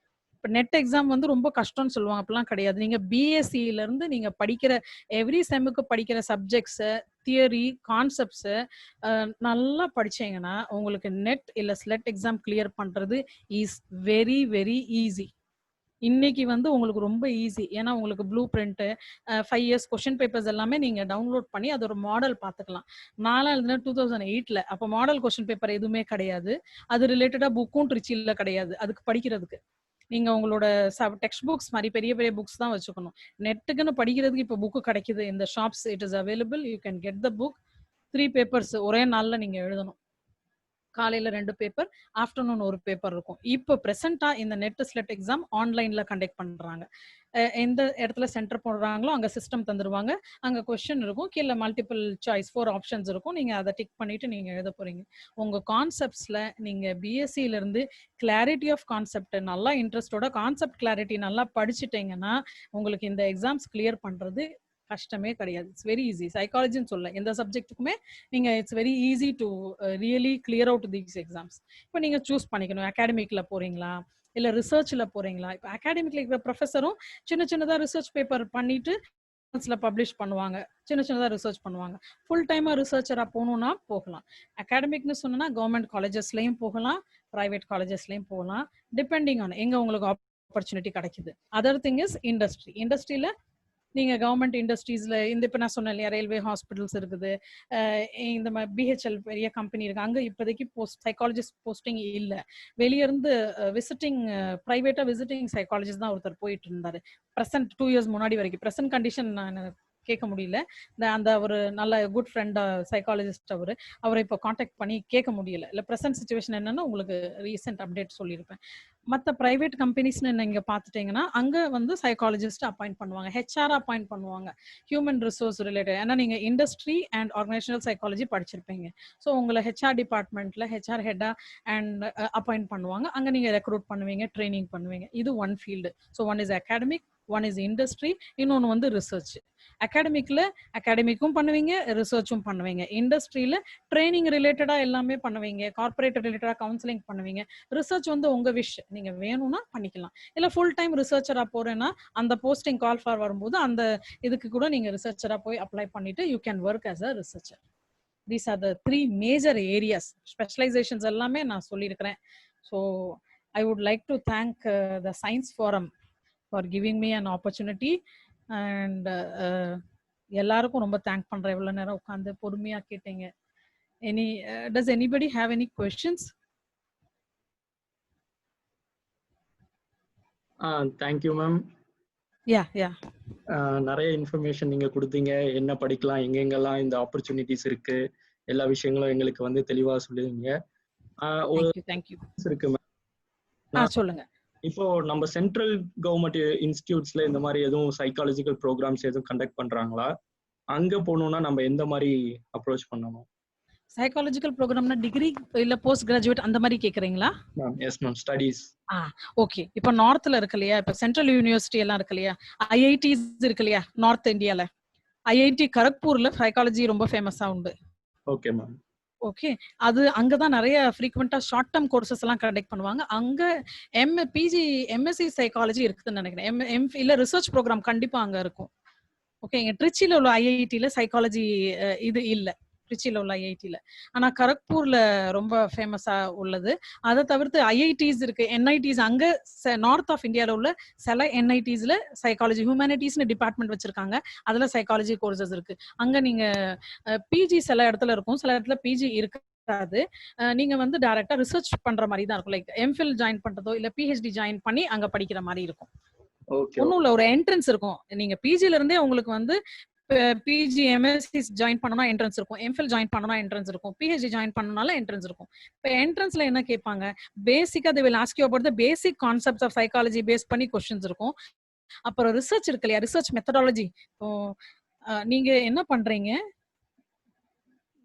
[SPEAKER 2] இப்போ நெட் எக்ஸாம் வந்து ரொம்ப கஷ்டம்னு சொல்லுவாங்க, அப்படிலாம் கிடையாது. நீங்க பிஎஸ்சில இருந்து நீங்க படிக்கிற எவ்ரி செம்முக்கு படிக்கிற சப்ஜெக்ட்ஸை தியரி கான்செப்ட்ஸை நல்லா படிச்சீங்கன்னா உங்களுக்கு நெட் இல்ல ஸ்லெட் எக்ஸாம் கிளியர் பண்றது இஸ் வெரி வெரி ஈஸி. இன்னைக்கு வந்து உங்களுக்கு ரொம்ப ஈஸி. ஏன்னா உங்களுக்கு blue print 5 years question papers எல்லாமே நீங்க டவுன்லோட் பண்ணி அது ஒரு மாடல் பார்த்துக்கலாம். நாலாம் எழுதுன 2008ல அப்போ மாடல் கொஸ்டின் பேப்பர் எதுவுமே கிடையாது. அது ரிலேட்டடா புக்கும் ட்ரிச்சில கிடையாது. அதுக்கு படிக்கிறதுக்கு நீங்க உங்களோட டெக்ஸ்ட் புக்ஸ் மாதிரி பெரிய பெரிய புக்ஸ் தான் வச்சுக்கணும். நெட்டுக்குன்னு படிக்கிறதுக்கு இப்போ புக்கு கிடைக்குது. இந்த shops it is available. You can get the book. 3 papers ஒரே நாள்ல நீங்க எழுதணும். காலையில 2 பேப்பர், ஆஃப்டர்நூன் ஒரு பேப்பர் இருக்கும். இப்போ பிரசண்டா இந்த நெட் ஸ்லெட் எக்ஸாம் ஆன்லைன்ல கண்டக்ட் பண்றாங்க. எந்த இடத்துல சென்டர் போடுறாங்களோ அங்க சிஸ்டம் தந்துருவாங்க. அங்க கொஸ்டின் இருக்கும், கீழே மல்டிபிள் சாய்ஸ் 4 ஆப்ஷன்ஸ் இருக்கும். நீங்க அதை டிக் பண்ணிட்டு நீங்க எழுத போறீங்க. உங்க கான்செப்ட்ஸ்ல நீங்க பிஎஸ்சில இருந்து கிளாரிட்டி ஆஃப் கான்செப்ட் நல்லா இன்ட்ரெஸ்டோட கான்செப்ட் கிளாரிட்டி நல்லா படிச்சுட்டீங்கன்னா உங்களுக்கு இந்த எக்ஸாம்ஸ் கிளியர் பண்றது கஷ்டமே கிடையாது. It's very easy. சைக்காலஜின்னு சொல்ல எந்த சப்ஜெக்ட்டுக்குமே நீங்க it's very easy to really clear out these exams. இப்போ நீங்க சூஸ் பண்ணிக்கணும், அகாடமிக்ல போறீங்களா இல்ல ரிசர்ச்ல போறீங்களா. இப்போ அகாடமிக்ல இருக்கிற ப்ரொஃபஸரும் சின்ன சின்னதா ரிசர்ச் பேப்பர் பண்ணிட்டு பப்ளிஷ் பண்ணுவாங்க, சின்ன சின்னதா ரிசர்ச் பண்ணுவாங்க. ஃபுல் டைமா ரிசர்ச்சரா போகணும்னா போகலாம். அகாடமிக்னு சொன்னா கவர்மெண்ட் காலேஜஸ்லயும் போகலாம், பிரைவேட் காலேஜஸ்லயும் போகலாம், டிபெண்டிங் ஆன் எங்க உங்களுக்கு ஆப்பர்ச்சுனிட்டி கிடைக்குது. அதர் திங் இஸ் இண்டஸ்ட்ரியில நீங்க கவர்மெண்ட் இண்டஸ்ட்ரீஸ்ல இந்த இப்ப நான் சொன்னேன் இல்லையா, ரயில்வே ஹாஸ்பிட்டல்ஸ் இருக்குது, இந்த மாதிரி பிஹெச்எல் பெரிய கம்பெனி இருக்கு. அங்க இப்போதைக்கு சைக்காலஜிஸ்ட் போஸ்டிங் இல்ல. வெளிய இருந்து விசிட்டிங் பிரைவேட்டா விசிட்டிங் சைக்காலஜிஸ்ட் தான் ஒருத்தர் போயிட்டு இருந்தாரு. பிரசன்ட் 2 இயர்ஸ் முன்னாடி வரைக்கும். பிரசன்ட் கண்டிஷன் நான் கேட்க முடியல. அந்த ஒரு நல்ல குட் ஃப்ரெண்ட் சைக்காலஜிஸ்ட் அவரை இப்போ காண்டாக்ட் பண்ணி கேட்க முடியல. இல்லை ப்ரெசன்ட் சுச்சுவேஷன் என்னன்னு உங்களுக்கு ரீசெண்ட் அப்டேட் சொல்லியிருப்பேன். மற்ற பிரைவேட் கம்பெனிஸ்னு நீங்க பார்த்துட்டீங்கன்னா அங்க வந்து சைக்காலஜிஸ்ட் அப்பாயிண்ட் பண்ணுவாங்க, ஹெச்ஆர் அப்பாயிண்ட் பண்ணுவாங்க, ஹியூமன் ரிசோர்ஸ் ரிலேட்டட். ஏன்னா நீங்க இண்டஸ்ட்ரி அண்ட் ஆர்கனைசேஷனல் சைக்காலஜி படிச்சிருப்பீங்க. ஸோ உங்களை ஹெச்ஆர் டிபார்ட்மெண்ட்ல ஹெச்ஆர் ஹெட்டா அண்ட் அப்பாயிண்ட் பண்ணுவாங்க. அங்க நீங்க ரெக்ரூட் பண்ணுவீங்க, ட்ரைனிங் பண்ணுவீங்க. இது one field. So one is academic, one is industry, இன்னொன்று வந்து ரிசர்ச். அகாடமிக்ல அகாடமிக்கும் பண்ணுவீங்க, ரிசர்ச்சும் பண்ணுவீங்க. இண்டஸ்ட்ரியில ட்ரைனிங் ரிலேட்டடா எல்லாமே பண்ணுவீங்க, கார்பரேட் ரிலேட்டடா கவுன்சிலிங் பண்ணுவீங்க. ரிசர்ச் வந்து உங்க விஷ், நீங்க வேணும்னா பண்ணிக்கலாம். இல்ல ஃபுல் டைம் ரிசர்ச்சரா போறேன்னா அந்த போஸ்டிங் கால் ஃபார் வரும்போது அந்த இதுக்கு கூட நீங்க ரிசர்ச்சரா போய் அப்ளை பண்ணிட்டு you can work as a researcher. These are the three major areas. Specializations எல்லாமே நான் சொல்லியிருக்கிறேன். So I would like to thank the Science Forum for giving me an opportunity. And எல்லாருக்கும் ரொம்ப தேங்க் பண்றேன், இவ்வளவு நேரம் உட்காந்து பொறுமையா கேட்டீங்க. Does anybody have any questions?
[SPEAKER 3] Thank you ma'am.
[SPEAKER 2] Yeah.
[SPEAKER 3] நிறைய இன்ஃபர்மேஷன் நீங்க கொடுத்தீங்க. என்ன படிக்கலாம், எங்கெங்கெல்லாம் இந்த ஆப்பர்ச்சுனிட்டிஸ் இருக்கு, எல்லா விஷயங்களும் எங்களுக்கு வந்து தெளிவா சொல்லுவீங்க.
[SPEAKER 2] Thank you.
[SPEAKER 3] இருக்கு மேம்.
[SPEAKER 2] சொல்லுங்க.
[SPEAKER 3] இப்போ நம்ம சென்ட்ரல் கவர்மெண்ட் இன்ஸ்டிடியூட்ஸ்ல இந்த மாதிரி எதுவும் சைக்காலஜிக்கல் ப்ரோக்ராம்ஸ் எதுவும் கண்டக்ட் பண்றாங்களா? அங்க போகணும்னா நம்ம எந்த மாதிரி அப்ரோச் பண்ணணும்?
[SPEAKER 2] சைக்காலஜிக்கல் ப்ரோக்ராம்னா டிகிரி இல்ல போஸ்ட் கிராஜுவேட் அந்த மாதிரி கேக்குறீங்களா?
[SPEAKER 3] Yes ma'am, studies.
[SPEAKER 2] ஓகே. இப்போ நார்த்ல இருக்கு இல்லையா, இப்போ சென்ட்ரல் யூனிவர்சிட்டி எல்லாம் இருக்கு இல்லையா, ஐஐடிஸ் இருக்கு இல்லையா நார்த் இந்தியால. ஐஐடி கரக்பூர்ல சைக்காலஜி ரொம்ப ஃபேமஸா உண்டு.
[SPEAKER 3] Okay ma'am.
[SPEAKER 2] ஓகே, அது அங்கதான் நிறைய ஃப்ரீக்வெண்டா ஷார்ட் டேர்ம் கோர்சஸ் எல்லாம் கண்டக்ட் பண்ணுவாங்க. அங்க பிஜி எம்எஸ்சி சைக்காலஜி இருக்குதுன்னு நினைக்கிறேன். இல்ல ரிசர்ச் ப்ரோக்ராம் கண்டிப்பா அங்க இருக்கும். ஓகே, இங்க ட்ரிச்சில உள்ள ஐஐடில சைக்காலஜி இது இல்ல, ட்ரிச்சில உள்ள ஐஐடில. ஆனா கரக்பூர்ல ரொம்ப ஃபேமஸா உள்ளது. அதை தவிர்த்து ஐஐடிஸ் இருக்கு, என்ஐடிஸ் அங்க நார்த் ஆஃப் இந்தியால உள்ள சில என்ஐடிஸ்ல சைக்காலஜி ஹியூமனிட்டிஸ்னு டிபார்ட்மெண்ட் வச்சிருக்காங்க. அதுல சைக்காலஜி கோர்சஸ் இருக்கு. அங்க நீங்க பிஜி சில இடத்துல இருக்கும், சில இடத்துல பிஜி இருக்காது. நீங்க வந்து டைரக்டா ரிசர்ச் பண்ற மாதிரி தான் இருக்கும். லைக் எம்ஃபில் ஜாயின் பண்றதோ இல்ல பிஹெச்டி ஜாயின் பண்ணி அங்க படிக்கிற மாதிரி இருக்கும். ஒன்னும் இல்ல, ஒரு என்ட்ரன்ஸ் இருக்கும். நீங்க பிஜில இருந்தே உங்களுக்கு வந்து பிஜி எம்எஸ்சி ஜாயின் பண்ணனும் என்ட்ரன்ஸ் இருக்கும், எம்ஃபில் ஜாயின் பண்ணனும் என்ட்ரன்ஸ் இருக்கும், பிஹெச்டி ஜாயின் பண்ணனால என்ட்ரன்ஸ் இருக்கும். இப்போ என்ட்ரன்ஸ்ல என்ன கேட்பாங்க, பேசிக்கா they will ask you about the basic concepts of psychology base பண்ணி क्वेश्चंस இருக்கும். அப்புறம் ரிசர்ச் இருக்கு இல்லையா, ரிசர்ச் மெத்தடாலஜி. இப்போ நீங்க என்ன பண்றீங்க?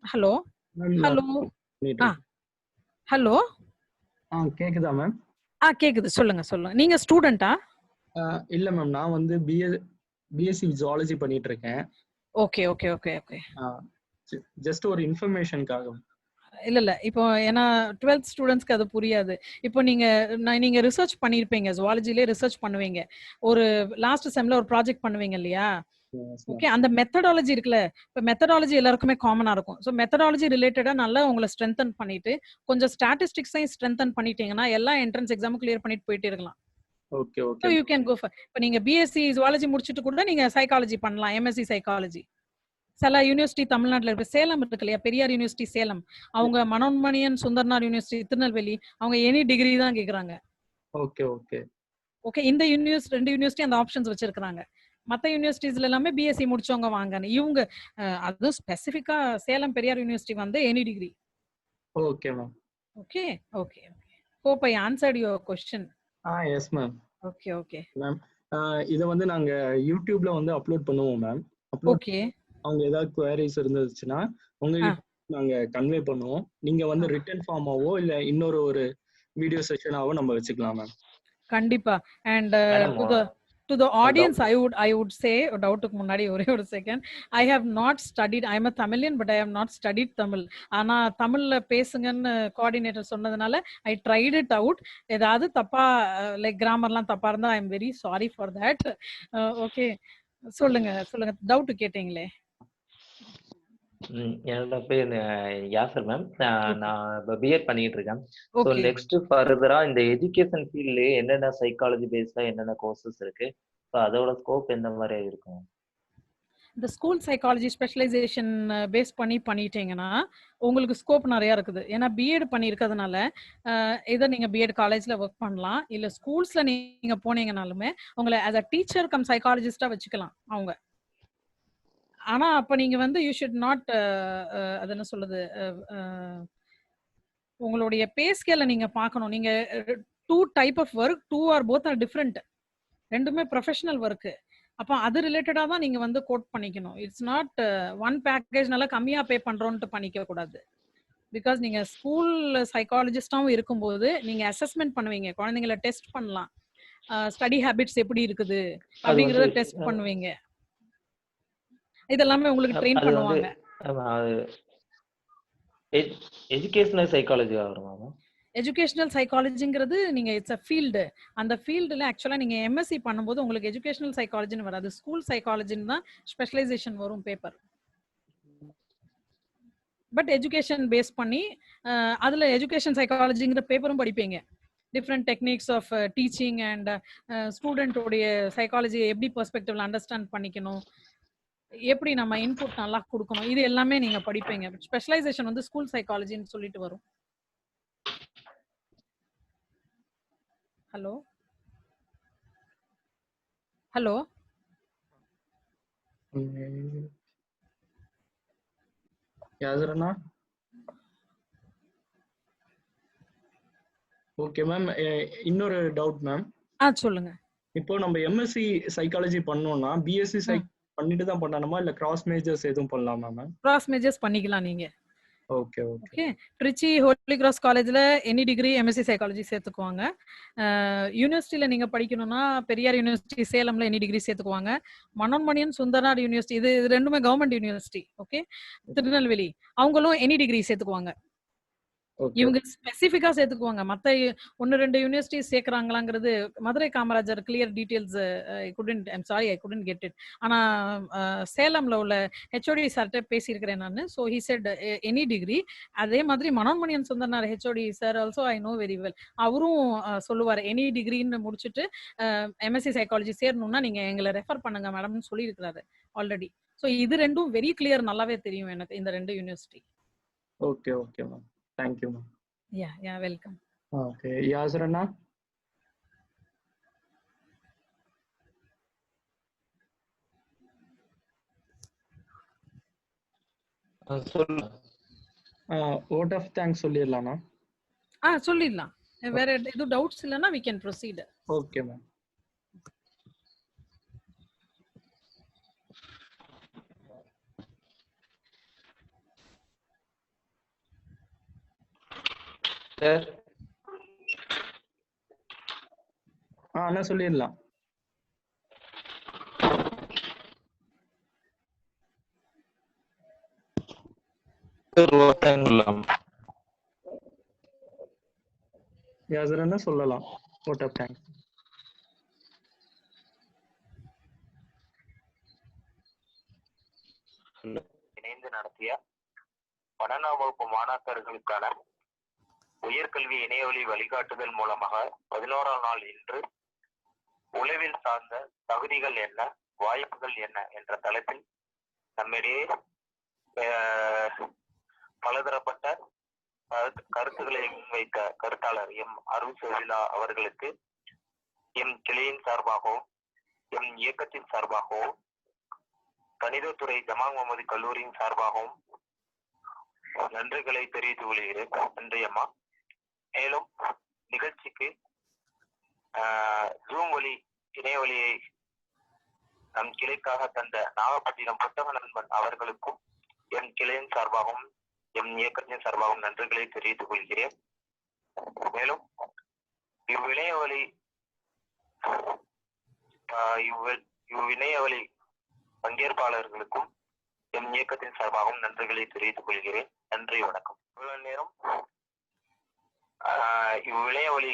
[SPEAKER 2] ஹலோ ஹலோ
[SPEAKER 3] கேக்குதா மேம்?
[SPEAKER 2] கேக்குது, சொல்லுங்க. நீங்க ஸ்டூடெண்டா?
[SPEAKER 3] இல்ல மேம், நான் வந்து பிஎஸ்சி ஜுவாலஜி பண்ணிட்டு இருக்கேன்.
[SPEAKER 2] ஓகே.
[SPEAKER 3] ஜஸ்ட் ஒரு இன்ஃபர்மேஷனுக்காக.
[SPEAKER 2] இல்ல இப்போ ஏன்னா 12th ஸ்டூடெண்ட்ஸ்க்கு அது புரியாது. இப்போ நீங்க ரிசர்ச் பண்ணிருப்பீங்க, ஜுவாலஜிலே ரிசர்ச் பண்ணுவீங்க, ஒரு லாஸ்ட் செம்ல ஒரு ப்ராஜெக்ட் பண்ணுவீங்க இல்லையா? ஓகே, அந்த மெத்தடாலஜி இருக்குல்ல, இப்போ மெத்தடாலஜி எல்லாருக்குமே காமனா இருக்கும். ஸோ மெத்தடாலஜி ரிலேட்டடா நல்லா உங்களை ஸ்ட்ரென்தன் பண்ணிட்டு கொஞ்சம் ஸ்டாட்டிஸ்டிக்ஸையும் ஸ்ட்ரென்தன் பண்ணிட்டீங்கன்னா எல்லா என்ட்ரன்ஸ் எக்ஸாமும் கிளியர் பண்ணிட்டு போயிட்டே இருக்கலாம்.
[SPEAKER 3] Okay.
[SPEAKER 2] So you can go for, இப்போ நீங்க பிஎஸ்சி ஜுவாலஜி முடிச்சிட்டு கூட நீங்க சைக்காலஜி பண்ணலாம், எம்எஸ்சி சைக்காலஜி. சில யூனிவர்சிட்டி தமிழ்நாட்டில் இருக்கு, சேலம் இருக்கு இல்லையா, பெரியார் யூனிவர்சிட்டி சேலம், அவங்க மனோன்மணியன் சுந்தர்னார் யூனிவர்சிட்டி திருநெல்வேலி, அவங்க எனி டிகிரி தான் கேக்குறாங்க. ஓகே, இந்த ரெண்டு யூனிவர்சிட்டி அந்த ஆப்ஷன்ஸ் வச்சிருக்காங்க. மத்த யூனிவர்சிட்டிஸ்ல எல்லாமே பிஎஸ்சி முடிச்சவங்க வாங்கன்னு. இவங்க அதுவும் ஸ்பெசிஃபிக்கா சேலம் பெரியார் யூனிவர்சிட்டி வந்து any degree.
[SPEAKER 3] Okay ma'am.
[SPEAKER 2] Okay. Hope I answered your question.
[SPEAKER 3] Yes ma'am.
[SPEAKER 2] Okay
[SPEAKER 3] ma'am, இத வந்து நாங்க யூடியூப்ல வந்து அப்லோட் பண்ணுவோம் மேம்.
[SPEAKER 2] ஓகே.
[SPEAKER 3] அவங்க ஏதாவது குவரிஸ் இருந்துச்சுன்னா உங்களுக்கு நாங்க கன்வே பண்ணுவோம். நீங்க வந்து ரிட்டன் ஃபார்மாவோ இல்ல இன்னொரு ஒரு வீடியோ செஷனாவோ நம்ம வச்சுக்கலாம் மேம்.
[SPEAKER 2] கண்டிப்பா. And to the audience I would say, டவுட்டுக்கு முன்னாடி ஒரே ஒரு second, I have not studied, I am a Tamilian but I have not studied Tamil. ஆனா தமிழ்ல பேசுங்கன்னு கோஆர்டினேட்டர் சொன்னதுனால I tried it out. ஏதாவது தப்பா லைக் கிராமர்லாம் தப்பா இருந்தா I am very sorry for that. Okay, சொல்லுங்க டவுட் கேட்டீங்களே.
[SPEAKER 4] என்னோட பேர் யாசர் மேம். நான் இப்போ பிஎட் பண்ணிட்டு இருக்கேன். ஸோ நெக்ஸ்ட் ஃபர்தரா இந்த எஜுகேஷன் ஃபீல்ட்லயே என்னென்ன சைக்காலஜி பேஸ்டா என்னென்ன கோர்சஸ் இருக்கு, ஸோ அதோட ஸ்கோப் எந்த மாதிரி இருக்கும்?
[SPEAKER 2] இந்த ஸ்கூல் சைக்காலஜி ஸ்பெஷலைசேஷன் பேஸ் பண்ணிட்டீங்கன்னா உங்களுக்கு ஸ்கோப் நிறைய இருக்குது. ஏன்னா பிஎட் பண்ணியிருக்கிறதுனால இதை நீங்க பிஎட் காலேஜ்ல ஒர்க் பண்ணலாம், இல்ல ஸ்கூல்ஸ்ல நீங்க போனீங்கனாலுமே உங்களை ஆஸ் அ டீச்சர் கம் சைக்காலஜிஸ்டா வச்சுக்கலாம் அவங்க. ஆனா அப்ப நீங்க வந்து யூ ஷுட் நாட், அது என்ன சொல்லுது, உங்களுடைய பே ஸ்கேல நீங்க பார்க்கணும். நீங்க two type of work, two are both are different, ரெண்டுமே ப்ரொஃபஷனல் ஒர்க். அப்போ அது ரிலேட்டடா தான் நீங்க வந்து கோட் பண்ணிக்கணும். இட்ஸ் நாட் ஒன் பேக்கேஜ்னால கம்மியா பே பண்றோம்னு பண்ணிக்க கூடாது. பிகாஸ் நீங்க ஸ்கூல் சைக்காலஜிஸ்டாவும் இருக்கும்போது நீங்க அசஸ்மெண்ட் பண்ணுவீங்க, குழந்தைங்களை டெஸ்ட் பண்ணலாம், ஸ்டடி ஹேபிட்ஸ் எப்படி இருக்குது அப்படிங்கறத டெஸ்ட் பண்ணுவீங்க. இதெல்லாமே உங்களுக்கு ட்ரெயின் பண்ணுவாங்க.
[SPEAKER 4] எஜுகேஷனல் சைக்காலஜி வருமா?
[SPEAKER 2] எஜுகேஷனல் சைக்காலஜிங்கிறது நீங்க இட்ஸ் அ ஃபீல்டு. அந்த ஃபீல்டுல ஆக்சுவலா நீங்க எம்எஸ்சி பண்ணும்போது உங்களுக்கு எஜுகேஷனல் சைக்காலஜின்னு வராது, ஸ்கூல் சைக்காலஜின்னு தான் ஸ்பெஷலைசேஷன் வரும் பேப்பர். பட் எஜுகேஷன் பேஸ் பண்ணி அதில் எஜுகேஷன் சைக்காலஜிங்கிற பேப்பரும் படிப்பீங்க. Different techniques of teaching and ஸ்டூடெண்ட்டோடைய சைக்காலஜியை எப்படி பெர்ஸ்பெக்டிவ்ல அண்டர்ஸ்டாண்ட் பண்ணிக்கணும், எப்படி நம்ம இன்புட் நல்லா கொடுக்கணும், இது எல்லாமே நீங்க படிப்பீங்க. ஸ்பெஷலைசேஷன் வந்து ஸ்கூல் சைக்காலஜின்னு சொல்லிட்டு வரும். ஹலோ ஹலோ
[SPEAKER 3] யாசரண்ணா. ஓகே மேம், இன்னொரு டவுட் மேம்.
[SPEAKER 2] சொல்லுங்க.
[SPEAKER 3] இப்போ நம்ம எம்எஸ்சி சைக்காலஜி பண்ணோம்னா பிஎஸ்சி பண்ணிட்டு தான் பண்ணணுமா இல்ல கிராஸ் மேஜர்ஸ் எதுவும் பண்ணலாமா மேம்?
[SPEAKER 2] கிராஸ் மேஜர்ஸ் பண்ணிக்கலாம் நீங்க.
[SPEAKER 3] Okay okay.
[SPEAKER 2] Trichy holy cross காலேஜ்ல எனி டிகிரி எம்எஸ்சி சைக்காலஜி சேர்த்துக்குவாங்க. யூனிவர்சிட்டியில நீங்க படிக்கணும்னா பெரியார் யூனிவர்சிட்டி சேலம்ல எனி டிகிரி சேர்த்துக்குவாங்க. மனோன்மணியன் சுந்தரநாடு யூனிவர்சிட்டி, இது ரெண்டுமே கவர்மெண்ட் யூனிவர்சிட்டி. ஓகே, திருநெல்வேலி அவங்களும் எனி டிகிரி சேர்த்துக்குவாங்க. இவங்க ஸ்பெசிஃபிக்கா சேர்த்துக்குவாங்க. மத்த 1-2 யூனிவர்சிட்டி சேர்க்கறாங்களாங்கிறது Madurai Kamarajar clear details I couldn't get it. ஆனா சேலம்ல உள்ள ஹெச்ஓடி சார்ட்ட பேசியிருக்கிறேன் நான். So he said any degree. அதே மாதிரி Manonmaniam Sundaranar HOD sir also I know very well. அவரும் சொல்லுவார் எனி டிகிரின்னு முடிச்சுட்டு எம்எஸ்சி சைக்காலஜி சேரணும்னா நீங்க எங்களை ரெஃபர் பண்ணுங்க மேடம்னு சொல்லியிருக்கிறாரு ஆல்ரெடி. ஸோ இது ரெண்டும் வெரி கிளியர், நல்லாவே தெரியும் எனக்கு இந்த 2 university.
[SPEAKER 3] Okay okay ma'am, thank you ma'am.
[SPEAKER 2] Yeah, welcome.
[SPEAKER 3] Okay, Yasrana. vote of thanks சொல்லிரலாமா?
[SPEAKER 2] சொல்லிடலாம். வேற எதுவும் டவுட்ஸ் இல்லைன்னா we can proceed.
[SPEAKER 3] Okay ma'am.
[SPEAKER 4] Sir
[SPEAKER 3] அண்ணா சொல்லிடலாம். யாசரன்னா சொல்லலாம். vote of thanks.
[SPEAKER 5] இணைந்து நடத்திய 12ஆம் வகுப்பு மாணாக்கர்களுக்கான உயர்கல்வி இணையவழி வழிகாட்டுதல் மூலமாக 11ஆம் நாள் இன்று உளவில் சார்ந்த தகுதிகள் என்ன, வாய்ப்புகள் என்ன என்ற தலைப்பில் நம்மிடையே பலதரப்பட்ட கருத்துக்களை முன்வைத்த கருத்தாளர் எம் அருள் சுபிலா அவர்களுக்கு எம் கிளையின் சார்பாகவும் எம் இயக்கத்தின் சார்பாகவும் கணிதத்துறை ஜமால் முகமது கல்லூரியின் சார்பாகவும் நன்றிகளை தெரிவித்துக் கொள்கிறேன். நன்றி அம்மா. மேலும் நிகழ்ச்சிக்கு ஜூம் வழி இணையவழியை நம் கிளைக்காக தந்த நாகப்பட்டினம் புத்தக நண்பன் அவர்களுக்கும் என் கிளையின் சார்பாகவும் எம் இயக்கத்தின் சார்பாகவும் நன்றிகளை தெரிவித்துக் கொள்கிறேன். மேலும் இவ்விணையவழி பங்கேற்பாளர்களுக்கும் எம் இயக்கத்தின் சார்பாகவும் நன்றிகளை தெரிவித்துக் கொள்கிறேன். நன்றி, வணக்கம். இவ்வளவு நேரம் இவ்விணையவழி